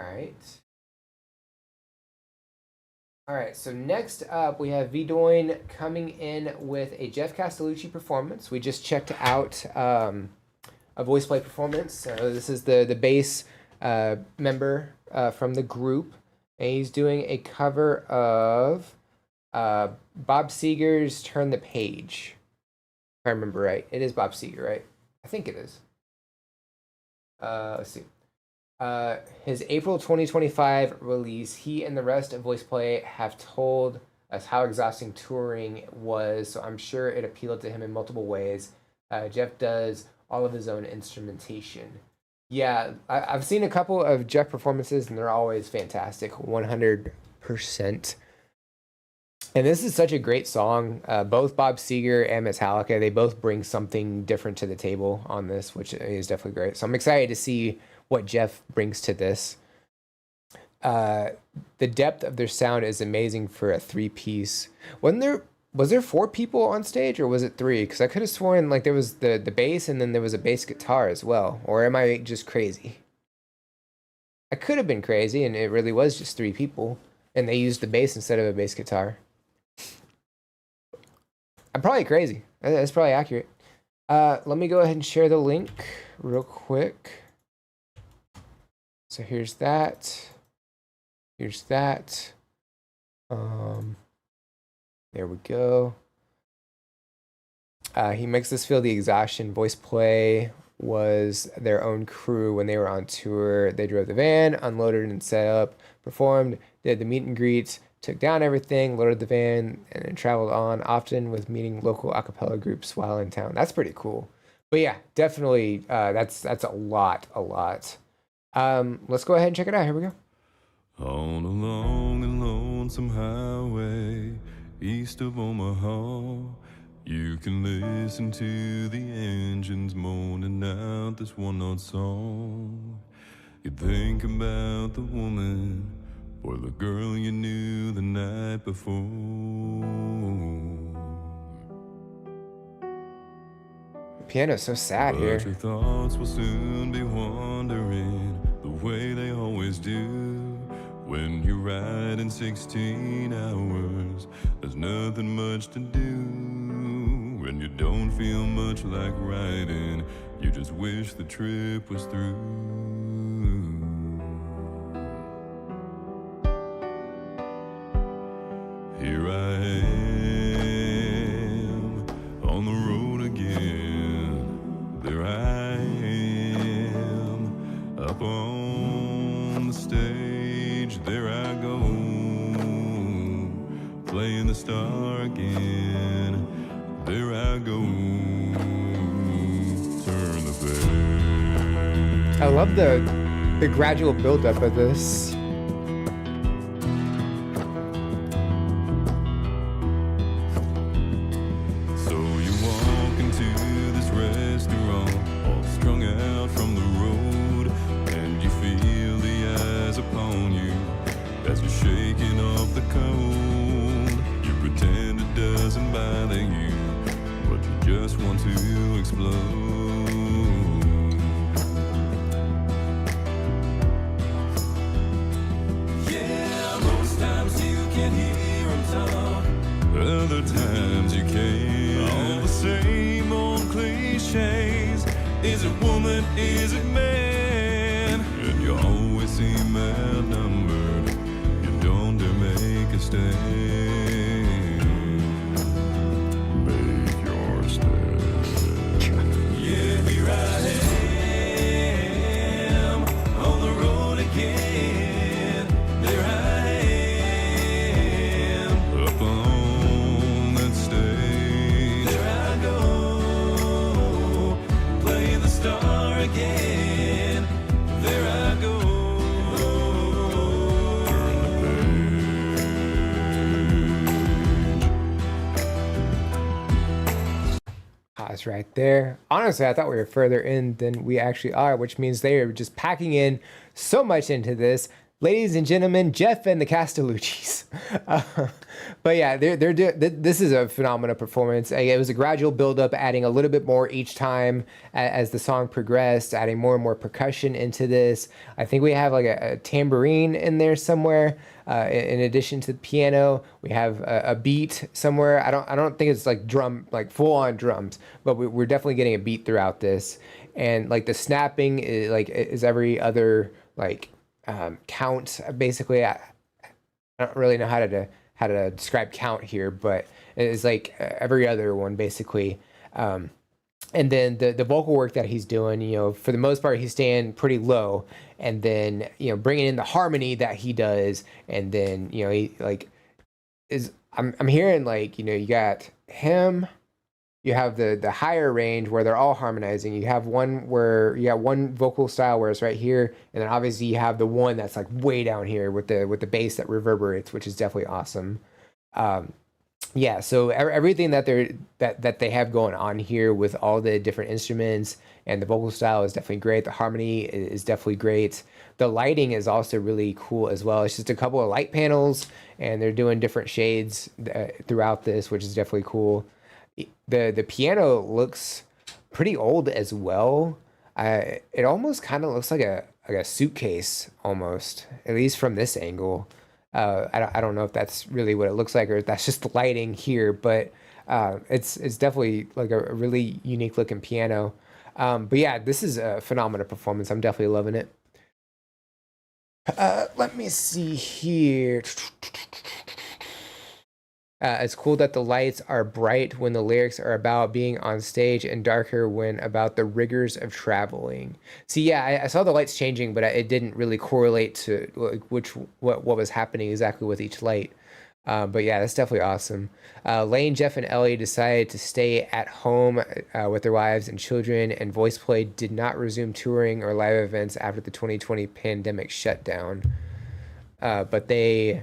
right, so next up we have Vidoin coming in with a Jeff Castellucci performance. We just checked out a voice play performance. So this is the bass member from the group, and he's doing a cover of Bob Seger's Turn the Page. If I remember right. It is Bob Seger, right? I think it is. Let's see. His April 2025 release, he and the rest of Voice Play have told us how exhausting touring was, so I'm sure it appealed to him in multiple ways. Jeff does all of his own instrumentation. Yeah, I've seen a couple of Jeff performances, and they're always fantastic, 100%. And this is such a great song. Both Bob Seger and Metallica, they both bring something different to the table on this, which is definitely great. So I'm excited to see what Jeff brings to this. The depth of their sound is amazing for a 3-piece. Was there 4 people on stage, or was it 3? Because I could have sworn like there was the bass and then there was a bass guitar as well. Or am I just crazy? I could have been crazy, and it really was just 3 people, and they used the bass instead of a bass guitar. I'm probably crazy. That's probably accurate. Let me go ahead and share the link real quick. So here's that. Here's that. There we go. He makes us feel the exhaustion. Voice Play was their own crew when they were on tour. They drove the van, unloaded and set up, performed, did the meet and greets, took down everything, loaded the van, and then traveled on, often with meeting local a cappella groups while in town. That's pretty cool. But yeah, definitely, that's a lot. Let's go ahead and check it out. Here we go. On a long and lonesome highway east of Omaha, you can listen to the engines moaning out this one-note song. You think about the woman or the girl you knew the night before. The piano's so sad But here. your thoughts will soon be wandering the way they always do. When you're riding 16 hours, there's nothing much to do. When you don't feel much like riding, you just wish the trip was through. Here I am on the road again. There I am up on the stage. There I go, playing the star again. There I go, turn the page. I love the gradual buildup of this. So you walk into this restaurant, all strung out from the road, and you feel the eyes upon you as you're shaking off the cold. You pretend it doesn't bother you, but you just want to explode. Yeah, most times you can hear them talk, other times you can't. All the same old cliches. Is it woman? Is it stand. Make your stand. Yeah, here I am on the road again. There I am up on that stage. There I go, playing the star again. There I go. Pause right there. Honestly, I thought we were further in than we actually are, which means they are just packing in so much into this. Ladies and gentlemen, Jeff and the Castellucci's. But yeah, they're doing. This is a phenomenal performance. It was a gradual build-up, adding a little bit more each time as the song progressed, adding more and more percussion into this. I think we have like a tambourine in there somewhere. In addition to the piano, we have a beat somewhere. I don't think it's like full-on drums, but we're definitely getting a beat throughout this. And like the snapping is every other like count. Basically, I don't really know how to describe count here, but it's like every other one basically. And then the vocal work that he's doing, for the most part, he's staying pretty low, and then bringing in the harmony that he does, and then he like I'm hearing like you got him. You have the higher range where they're all harmonizing. You have one where you got one vocal style where it's right here, and then obviously you have the one that's like way down here with the bass that reverberates, which is definitely awesome. Yeah, so everything that they have going on here with all the different instruments and the vocal style is definitely great. The harmony is definitely great. The lighting is also really cool as well. It's just a couple of light panels, and they're doing different shades throughout this, which is definitely cool. The piano looks pretty old as well. It almost kind of looks like a suitcase almost, at least from this angle. I don't know if that's really what it looks like or if that's just the lighting here, but it's definitely like a really unique looking piano. But yeah, this is a phenomenal performance. I'm definitely loving it. Let me see here. It's cool that the lights are bright when the lyrics are about being on stage and darker when about the rigors of traveling. See, yeah, I saw the lights changing, but it didn't really correlate to like what was happening exactly with each light. But yeah, that's definitely awesome. Lane, Jeff, and Ellie decided to stay at home with their wives and children, and VoicePlay did not resume touring or live events after the 2020 pandemic shutdown. But they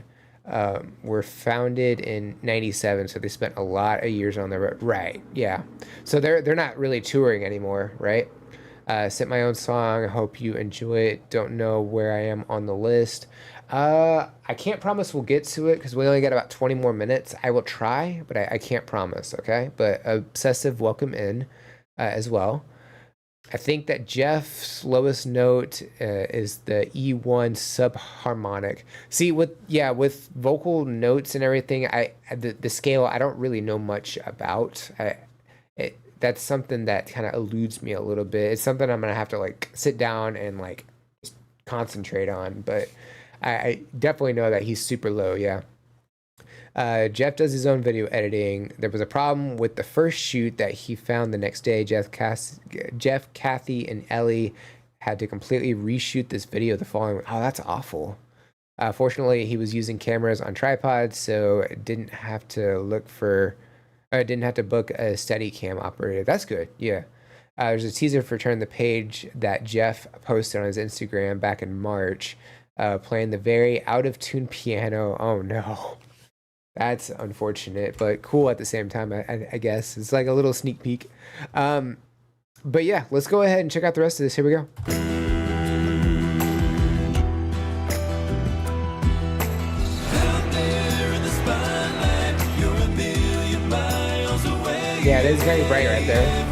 were founded in '97, so they spent a lot of years on the road. Right, yeah. So they're not really touring anymore, right? Sent my own song. Hope you enjoy it. Don't know where I am on the list. I can't promise we'll get to it because we only got about 20 more minutes. I will try, but I can't promise, okay? But Obsessive, welcome in as well. I think that Jeff's lowest note is the E1 subharmonic. See, with vocal notes and everything, the scale I don't really know much about. That's something that kind of eludes me a little bit. It's something I'm gonna have to like sit down and like just concentrate on. But I definitely know that he's super low. Yeah. Jeff does his own video editing. There was a problem with the first shoot that he found the next day. Jeff, Kathy, and Ellie had to completely reshoot this video the following week. Oh, that's awful. Fortunately, he was using cameras on tripods, so didn't have to book a Steadicam operator. That's good. Yeah. There's a teaser for Turn the Page that Jeff posted on his Instagram back in March, playing the very out of tune piano. Oh no. That's unfortunate, but cool at the same time, I guess. It's like a little sneak peek. But yeah, let's go ahead and check out the rest of this. Here we go. Yeah, it is very bright right there.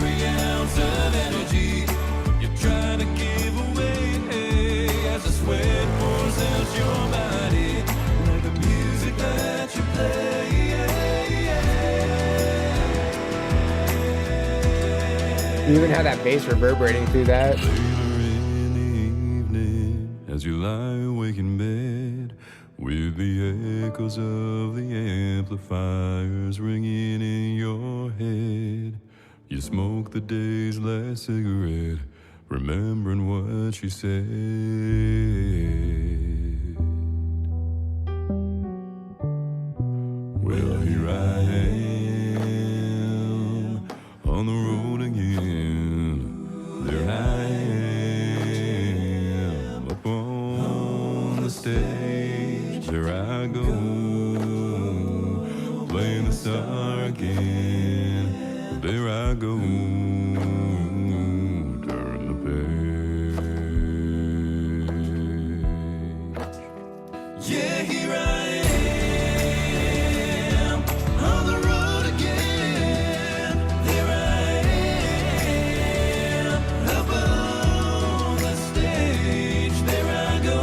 You even have that bass reverberating through that. Later in the evening, as you lie awake in bed, with the echoes of the amplifiers ringing in your head. You smoke the day's last cigarette, remembering what she said. Well, here I am on the road again. There I am up on the stage. There I go, playing the star again. There I go, turn the page. Yeah, here I am on the road again. There I am up on the stage. There I go,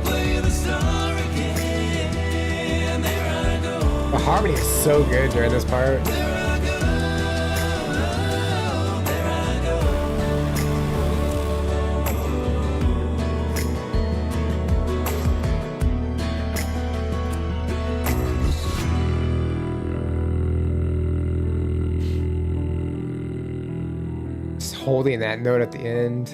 playing the star again. There I go. The harmony is so good during this part. There I go, there I go. Just holding that note at the end.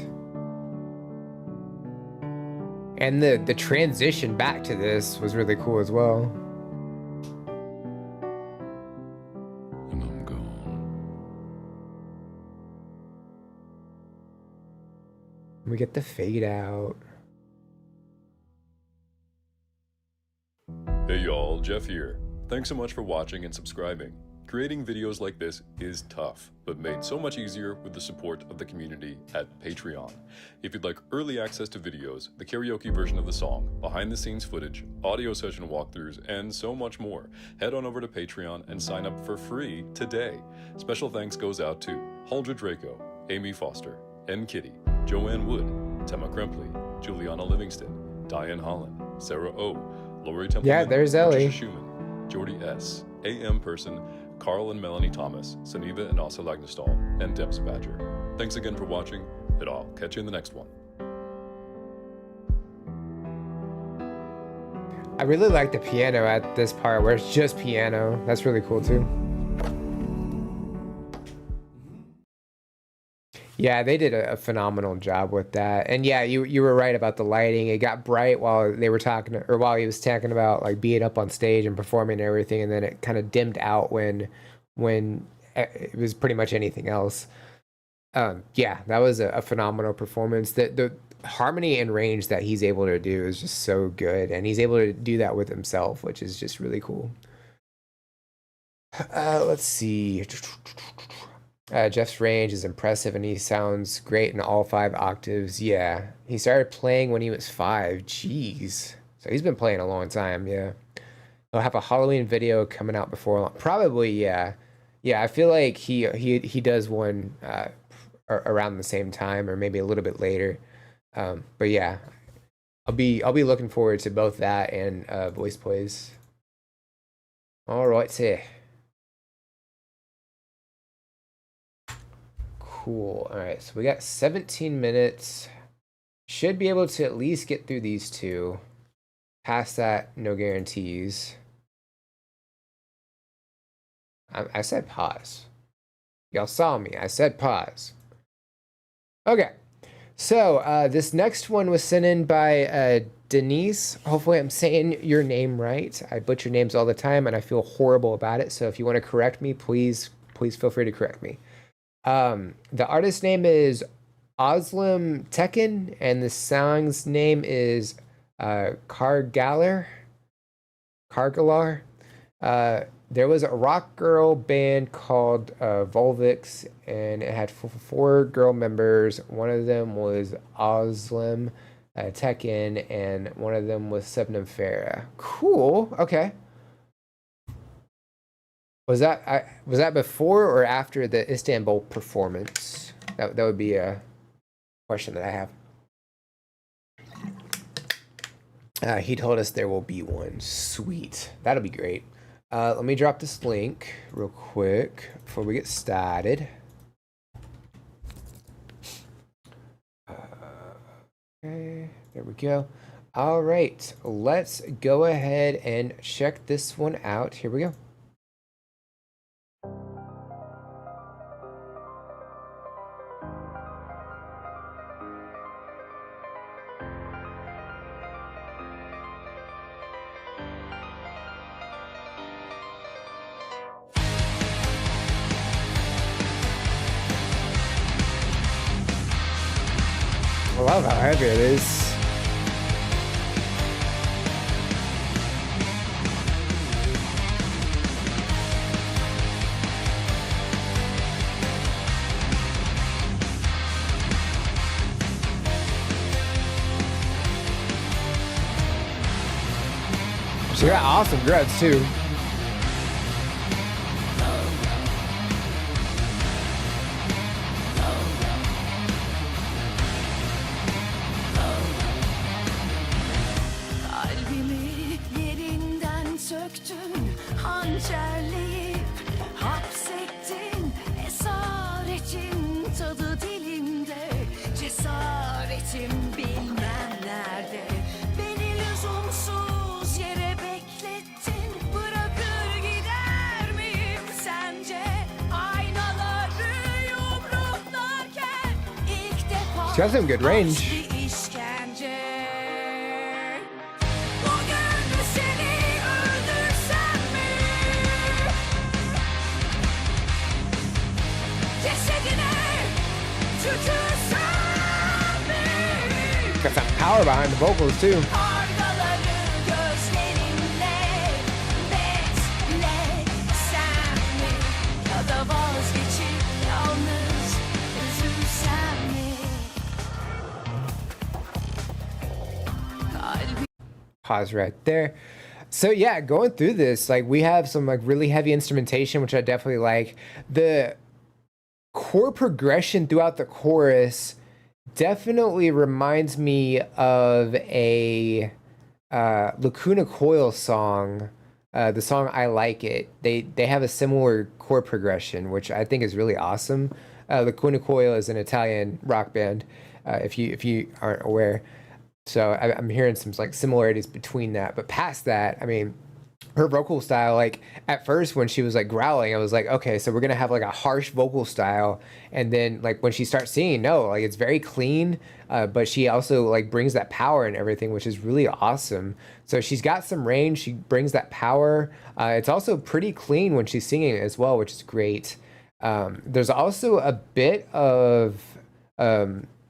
And the transition back to this was really cool as well. And I'm gone. We get the fade out. Hey y'all, Jeff here. Thanks so much for watching and subscribing. Creating videos like this is tough, but made so much easier with the support of the community at Patreon. If you'd like early access to videos, the karaoke version of the song, behind the scenes footage, audio session walkthroughs, and so much more, head on over to Patreon and sign up for free today. Special thanks goes out to Huldra Draco, Amy Foster, N. Kitty, Joanne Wood, Tema Krempley, Juliana Livingston, Diane Holland, Sarah O, Lori Templeman, Yeah, there's Ellie. Patricia Schumann, Jordy S, A.M. Person, Carl and Melanie Thomas, Saniva and Asa Lagnestall, and Debs Badger. Thanks again for watching, and I'll catch you in the next one. I really like the piano at this part where it's just piano. That's really cool too. Yeah, they did a phenomenal job with that. And yeah, you were right about the lighting. It got bright while they were talking, or while he was talking about like being up on stage and performing and everything, and then it kind of dimmed out when it was pretty much anything else. Yeah, that was a phenomenal performance. The harmony and range that he's able to do is just so good, and he's able to do that with himself, which is just really cool. Let's see. Jeff's range is impressive, and he sounds great in all 5 octaves. Yeah, he started playing when he was 5. Jeez, so he's been playing a long time. Yeah, he'll have a Halloween video coming out before long. Probably, yeah. I feel like he does one around the same time, or maybe a little bit later. But yeah, I'll be looking forward to both that and voice plays. All right, see. Cool. All right, so we got 17 minutes. Should be able to at least get through these 2. Past that, no guarantees. I said pause. Y'all saw me. I said pause. Okay. So this next one was sent in by Denise. Hopefully I'm saying your name right. I butcher names all the time, and I feel horrible about it. So if you want to correct me, please feel free to correct me. The artist's name is Oslam Tekken, and the song's name is Kargalar. There was a rock girl band called Volvix, and it had 4 girl members. One of them was Oslam Tekken, and one of them was Sebnem Farah. Cool. Okay. Was that before or after the Istanbul performance? That would be a question that I have. He told us there will be one. Sweet. That'll be great. Let me drop this link real quick before we get started. Okay, there we go. All right, let's go ahead and check this one out. Here we go. I love how heavy it is. She got awesome dreads too. Kalbimi yerinden söktün, hançerleyip hapsettin. Esaretin tadı dilimde, cesaretim bilmem nerede. Beni lüzumsuz yere beklettin, bırakır gider miyim sence? Aynaları yumruklarken ilk defa She has some good range. bir işkence. Bugün seni öldürsem mi? Cesedine tükürsem mi? Got some power behind the vocals too. Kargaları gözlerinle beklesem mi? Ya da vazgeçip yalnız üzülsem mi? Kalbim Pause right there. So yeah, going through this, like we have some like really heavy instrumentation, which I definitely like. The chord progression throughout the chorus definitely reminds me of a Lacuna Coil song. The song "I Like It." They have a similar chord progression, which I think is really awesome. Lacuna Coil is an Italian rock band, if you aren't aware. So I'm hearing some like similarities between that. But past that, I mean, her vocal style, like at first when she was like growling, I was like, okay, so we're gonna have like a harsh vocal style. And then like when she starts singing, no, like it's very clean, but she also like brings that power and everything, which is really awesome. So she's got some range. She brings that power. It's also pretty clean when she's singing as well, which is great. There's also a bit of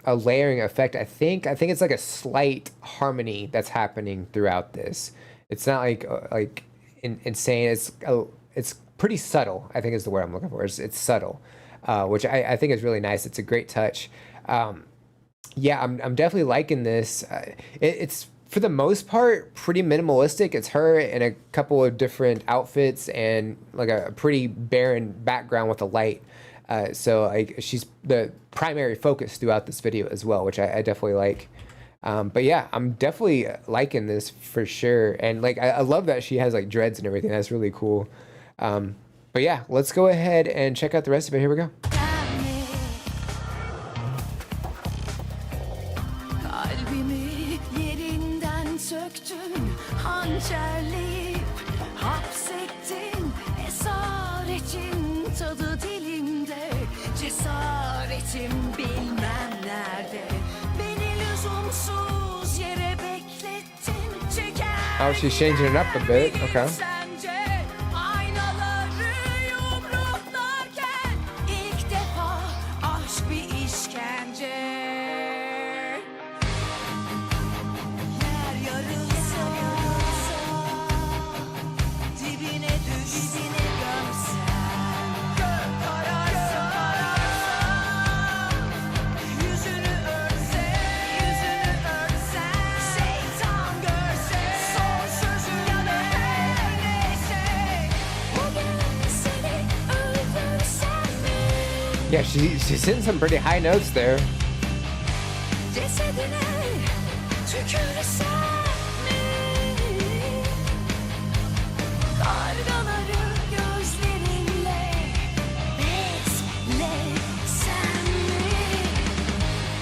a layering effect. I think it's like a slight harmony that's happening throughout this. It's not like insane. It's pretty subtle, I think is the word I'm looking for. It's subtle, which I think is really nice. It's a great touch. Yeah, I'm definitely liking this. It's for the most part pretty minimalistic. It's her in a couple of different outfits and like a pretty barren background with a light. So like she's the primary focus throughout this video as well, which I definitely like. But yeah, I'm definitely liking this for sure. And like, I love that she has like dreads and everything. That's really cool. But yeah, let's go ahead and check out the rest of it. Here we go. Kalbimi yerinden söktün, hançerleyip hapsettin. Esaretin tadı dilimde, cesaretim bilmem nerede. Beni lüzumsuz yere beklettin. Çeker Oh, she's changing it up a bit. Okay. sence? Aynaları yumruklarken ilk defa aşk bir işkence. Yer yarılsa, dibine düş, dibine gömsen. Gök kararsa, yüzünü örtsen, şeytan görse, son sözü ya da her neyse. Bugün seni öldürsem mi? Yeah, she's hitting some pretty high notes there. Cesedine tükürsem mi? Kargaları gözlerinle beklesem mi?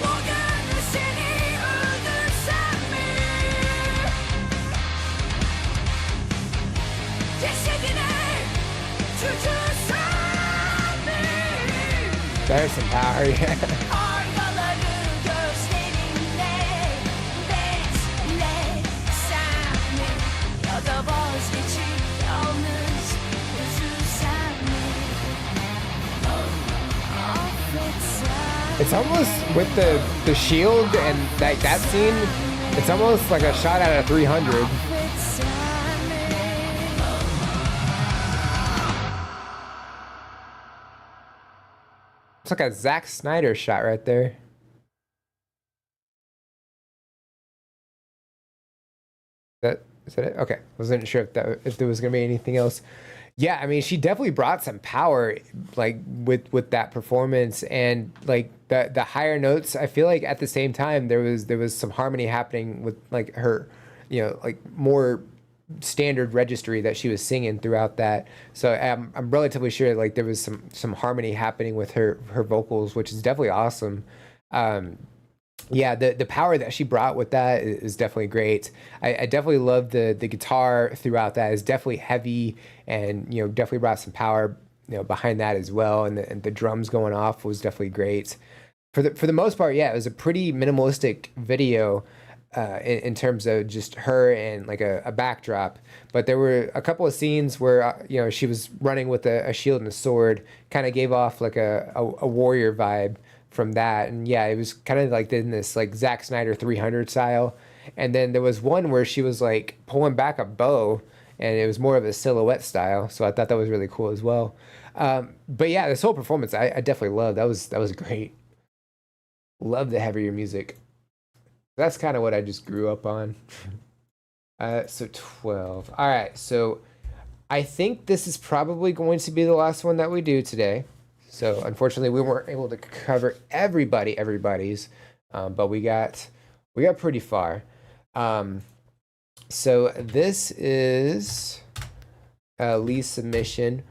Bugün seni öldürsem mi? There's some power, yeah. Arkaları gözlerinde beklesem mi? Ya da vazgeçip yalnız üzülsem mi? Affetsem It's almost with the shield and like that scene, it's almost like a shot out of 300. affetsem mi? It's like a Zack Snyder shot right there. Is that it? Okay, wasn't sure if there was gonna be anything else. Yeah, I mean, she definitely brought some power, like with that performance, and like the higher notes. I feel like at the same time there was some harmony happening with like her, like more standard registry that she was singing throughout that. So I'm relatively sure like there was some harmony happening with her vocals, which is definitely awesome. Yeah, the power that she brought with that is definitely great. I definitely love the guitar throughout that. It's definitely heavy and definitely brought some power behind that as well. And the drums going off was definitely great. For the most part, yeah, it was a pretty minimalistic video. In terms of just her and like a backdrop, but there were a couple of scenes where she was running with a shield and a sword, kind of gave off like a warrior vibe from that, and yeah, it was kind of like in this like Zack Snyder 300 style. And then there was one where she was like pulling back a bow, and it was more of a silhouette style, so I thought that was really cool as well. But yeah, this whole performance I definitely loved. That was great. Love the heavier music. That's kind of what I just grew up on. So 12. All right, so I think this is probably going to be the last one that we do today. So unfortunately, we weren't able to cover everybody's, but we got pretty far. So this is Lee's submission.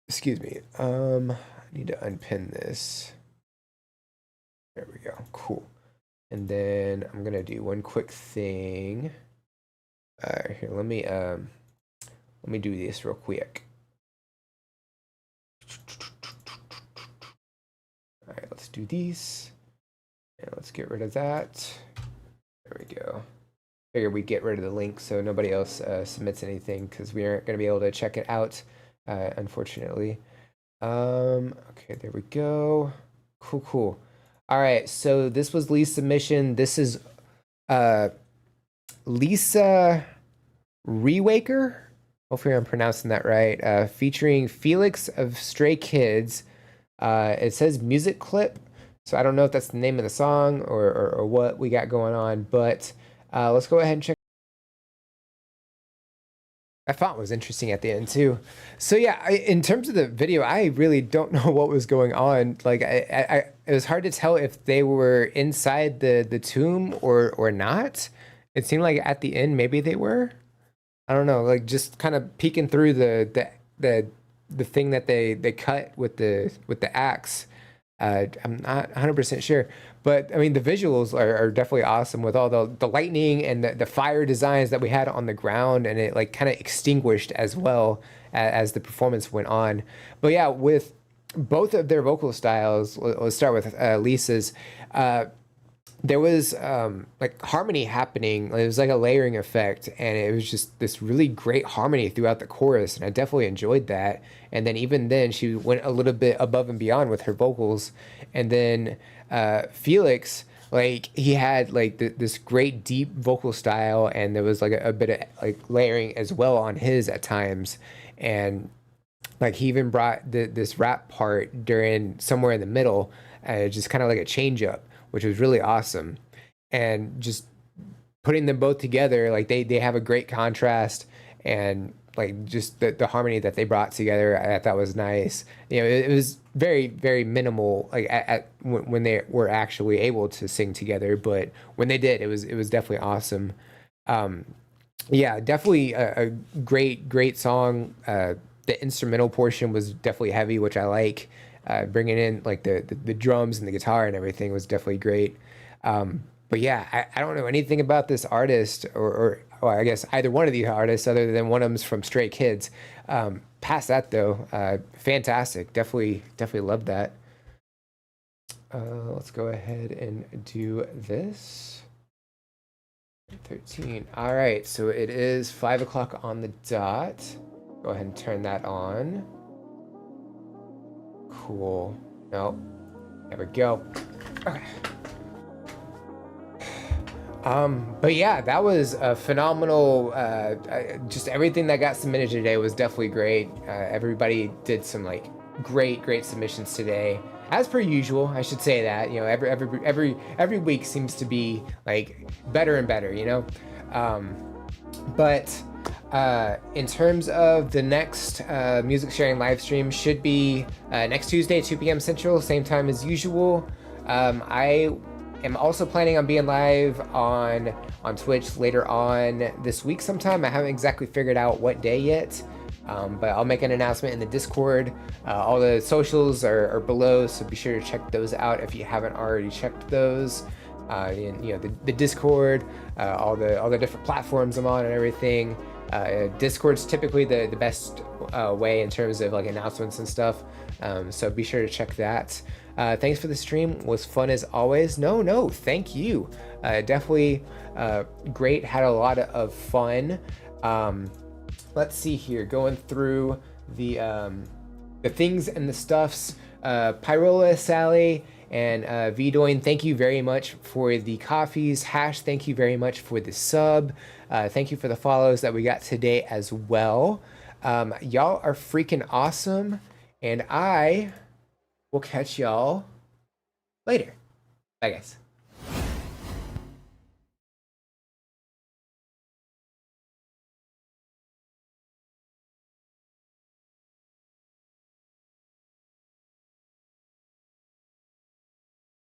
Excuse me. I need to unpin this. There we go. Cool. And then I'm gonna do one quick thing. Here, let me do this real quick. All right, let's do these, and let's get rid of that. There we go. Figure we get rid of the link so nobody else submits anything, because we aren't gonna be able to check it out, unfortunately. Okay, there we go. Cool. All right, so this was Lee's submission. This is Lisa Rewaker. Hopefully I'm pronouncing that right. Featuring Felix of Stray Kids. It says music clip, so I don't know if that's the name of the song or what we got going on, but let's go ahead and check. That font was interesting at the end too. So yeah, in terms of the video, I really don't know what was going on. Like it was hard to tell if they were inside the tomb or not. It seemed like at the end maybe they were. I don't know, like just kind of peeking through the thing that they cut with the axe. I'm not 100% sure, but I mean the visuals are definitely awesome with all the lightning and the fire designs that we had on the ground, and it like kind of extinguished as well as the performance went on. But yeah, with both of their vocal styles, let's start with Lisa's. There was like harmony happening. It was like a layering effect, and it was just this really great harmony throughout the chorus, and I definitely enjoyed that. And then even then, she went a little bit above and beyond with her vocals. And then Felix, like he had like this great deep vocal style, and there was like a bit of like layering as well on his at times. And like he even brought this rap part during somewhere in the middle, just kind of like a change up, which was really awesome. And just putting them both together, like they have a great contrast, and like just the harmony that they brought together, I thought was nice. You know, it was very, very minimal, like when they were actually able to sing together, but when they did, it was definitely awesome. Yeah, definitely a great song. The instrumental portion was definitely heavy, which I like. Bringing in like the drums and the guitar and everything was definitely great. But yeah, I don't know anything about this artist or I guess either one of these artists other than one of them's from Stray Kids. Past that though, fantastic. Definitely loved that. Let's go ahead and do this. 13. All right, so it is 5 o'clock on the dot. Go ahead and turn that on. Cool. Nope. There we go. Okay. But yeah, that was a phenomenal. Just everything that got submitted today was definitely great. Everybody did some like great submissions today, as per usual. I should say that, you know, every week seems to be like better and better, you know. But in terms of the next music sharing live stream, should be next Tuesday, 2 p.m. Central, same time as usual. I am also planning on being live on Twitch later on this week sometime. I haven't exactly figured out what day yet, but I'll make an announcement in the Discord. All the socials are below, so be sure to check those out if you haven't already checked those. And, you know, the Discord, all the different platforms I'm on and everything. Discord's typically the best way in terms of like announcements and stuff. So be sure to check that. Thanks for the stream. It was fun as always. No, thank you. Definitely great. Had a lot of fun. Let's see here. Going through the things and the stuffs. Pyrola, Sally, and Vdoin, thank you very much for the coffees. Hash, thank you very much for the sub. Thank you for the follows that we got today as well. Y'all are freaking awesome, and I will catch y'all later. Bye, guys.